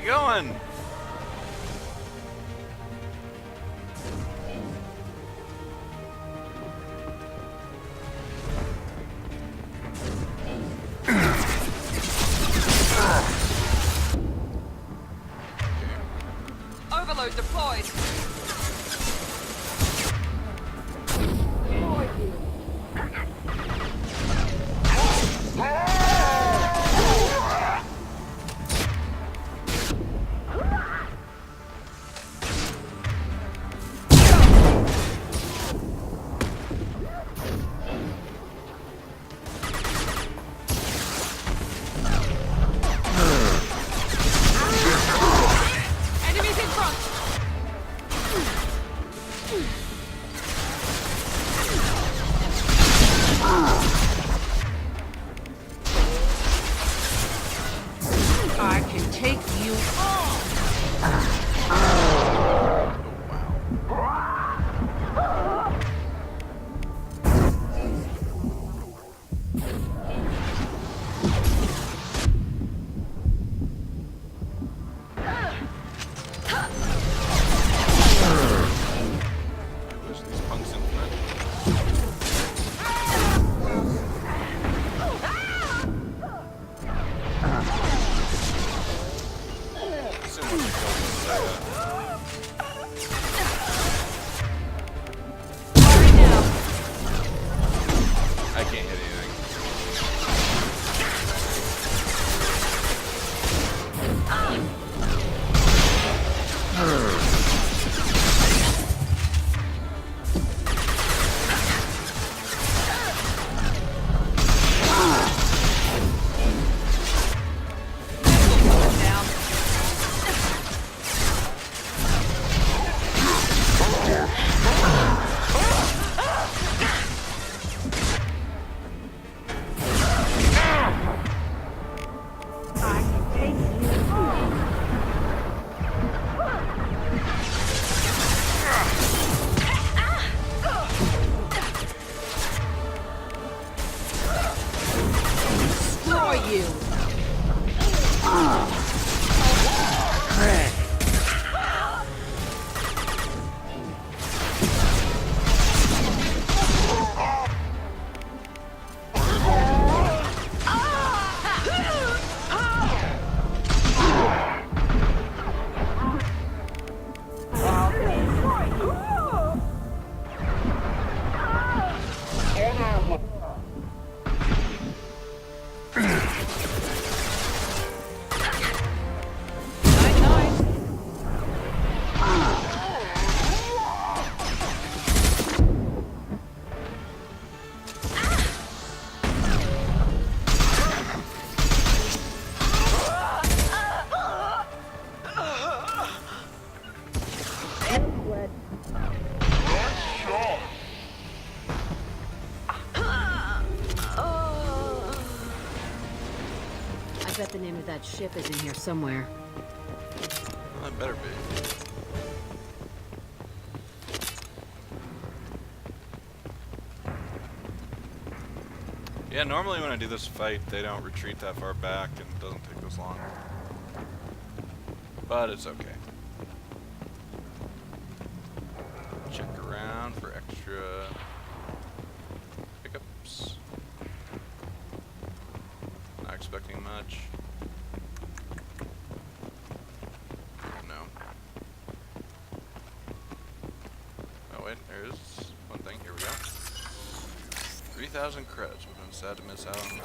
you going? Overload deployed. Enemies in front. I can take you Wish these punks infinite. Assume when we kill this, I can't hit anything. destroy you. I bet the name of that ship is in here somewhere. Well, it better be. Yeah, normally when I do this fight, they don't retreat that far back and it doesn't take this long. But it's okay. Check around for extra pickups. Not expecting much. No. Oh wait, there's one thing. Here we go. 3,000 credits. Would have been sad to miss out on that.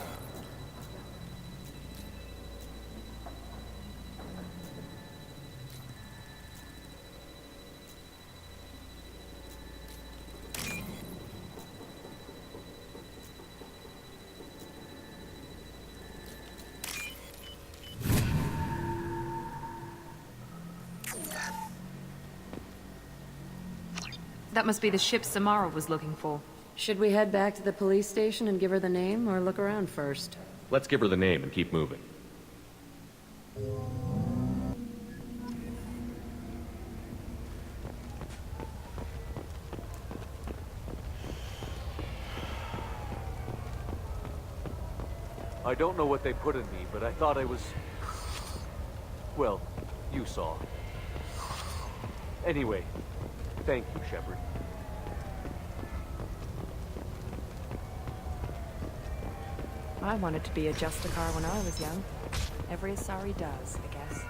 That must be the ship Samara was looking for. Should we head back to the police station and give her the name, or look around first? Let's give her the name and keep moving. I don't know what they put in me, but I thought I was... well, You saw. Anyway, thank you, Shepard. I wanted to be a Justicar when I was young. Every Asari does, I guess.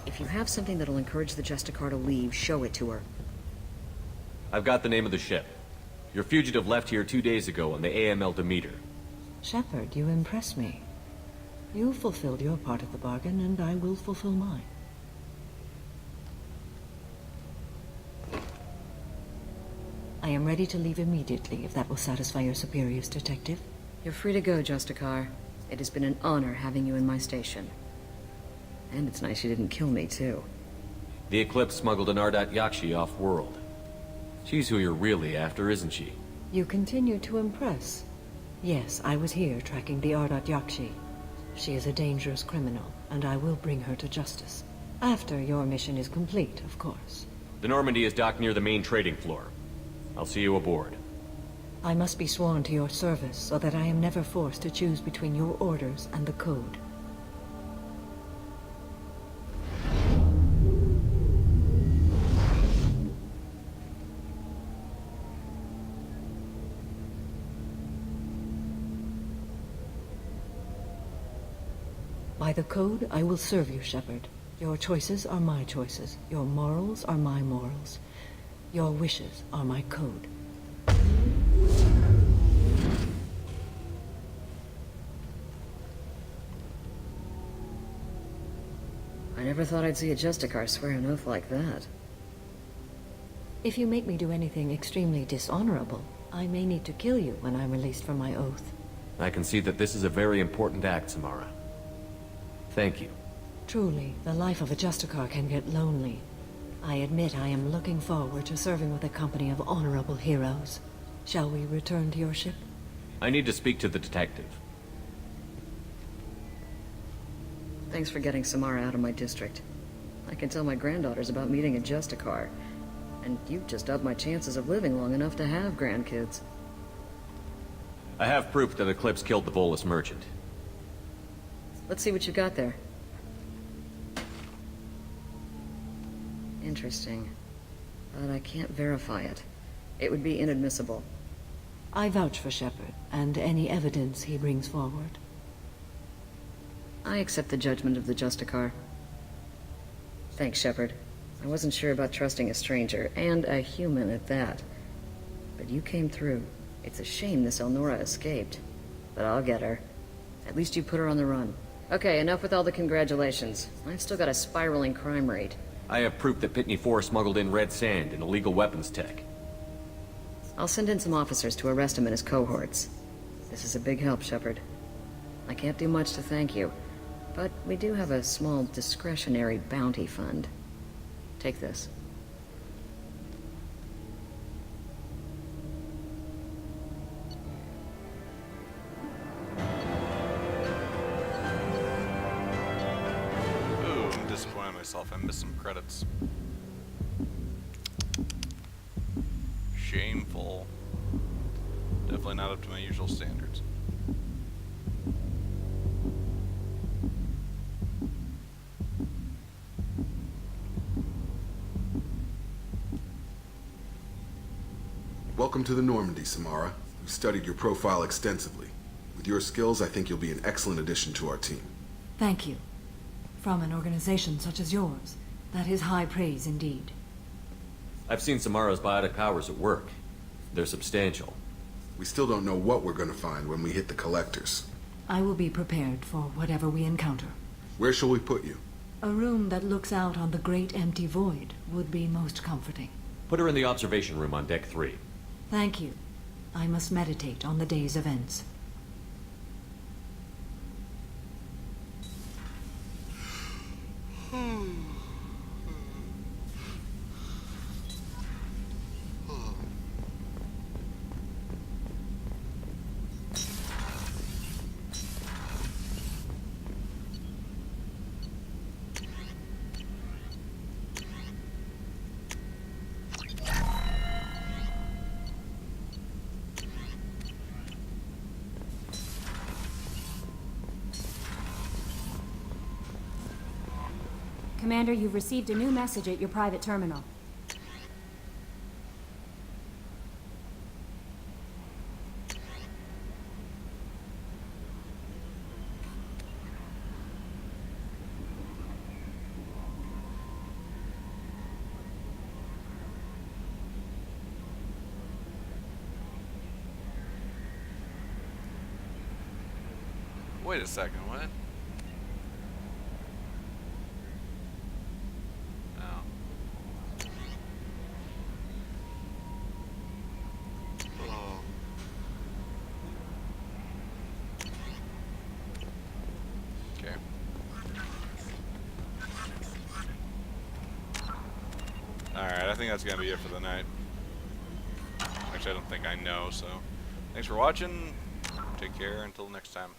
If you have something that'll encourage the Justicar to leave, show it to her. I've got the name of the ship. Your fugitive left here 2 days ago on the AML Demeter. Shepard, you impress me. You fulfilled your part of the bargain, and I will fulfill mine. I am ready to leave immediately, if that will satisfy your superiors, Detective. You're free to go, Justicar. It has been an honor having you in my station. And it's nice you didn't kill me, too. The Eclipse smuggled an Ardat Yakshi off-world. She's who you're really after, isn't she? You continue to impress. Yes, I was here tracking the Ardat Yakshi. She is a dangerous criminal, and I will bring her to justice. After your mission is complete, of course. The Normandy is docked near the main trading floor. I'll see you aboard. I must be sworn to your service so that I am never forced to choose between your orders and the Code. By the Code, I will serve you, Shepard. Your choices are my choices. Your morals are my morals. Your wishes are my code. I never thought I'd see a Justicar swear an oath like that. If you make me do anything extremely dishonorable, I may need to kill you when I'm released from my oath. I can see that this is a very important act, Samara. Thank you. Truly, the life of a Justicar can get lonely. I admit I am looking forward to serving with a company of honorable heroes. Shall we return to your ship? I need to speak to the detective. Thanks for getting Samara out of my district. I can tell my granddaughters about meeting a Justicar. And you've just upped my chances of living long enough to have grandkids. I have proof that Eclipse killed the Volus merchant. Let's see what you got there. Interesting. But I can't verify it. It would be inadmissible. I vouch for Shepard, and any evidence he brings forward. I accept the judgment of the Justicar. Thanks, Shepard. I wasn't sure about trusting a stranger, and a human at that. But you came through. It's a shame this Elnora escaped. But I'll get her. At least you put her on the run. Okay, enough with all the congratulations. I've still got a spiraling crime rate. I have proof that Pitney 4 smuggled in red sand and illegal weapons tech. I'll send in some officers to arrest him and his cohorts. This is a big help, Shepard. I can't do much to thank you, but we do have a small discretionary bounty fund. Take this. Ooh, I'm disappointed in myself. I missed some credits. Shameful. Definitely not up to my usual standards. Welcome to the Normandy, Samara. We've studied your profile extensively. With your skills, I think you'll be an excellent addition to our team. Thank you. From an organization such as yours, that is high praise indeed. I've seen Samara's biotic powers at work. They're substantial. We still don't know what we're going to find when we hit the collectors. I will be prepared for whatever we encounter. Where shall we put you? A room that looks out on the great empty void would be most comforting. Put her in the observation room on deck 3. Thank you. I must meditate on the day's events. Commander, you've received a new message at your private terminal. Wait a second, what? Oh. Oh. Okay. Alright, I think that's gonna be it for the night. Actually, I don't think I know, so thanks for watching. Take care until next time.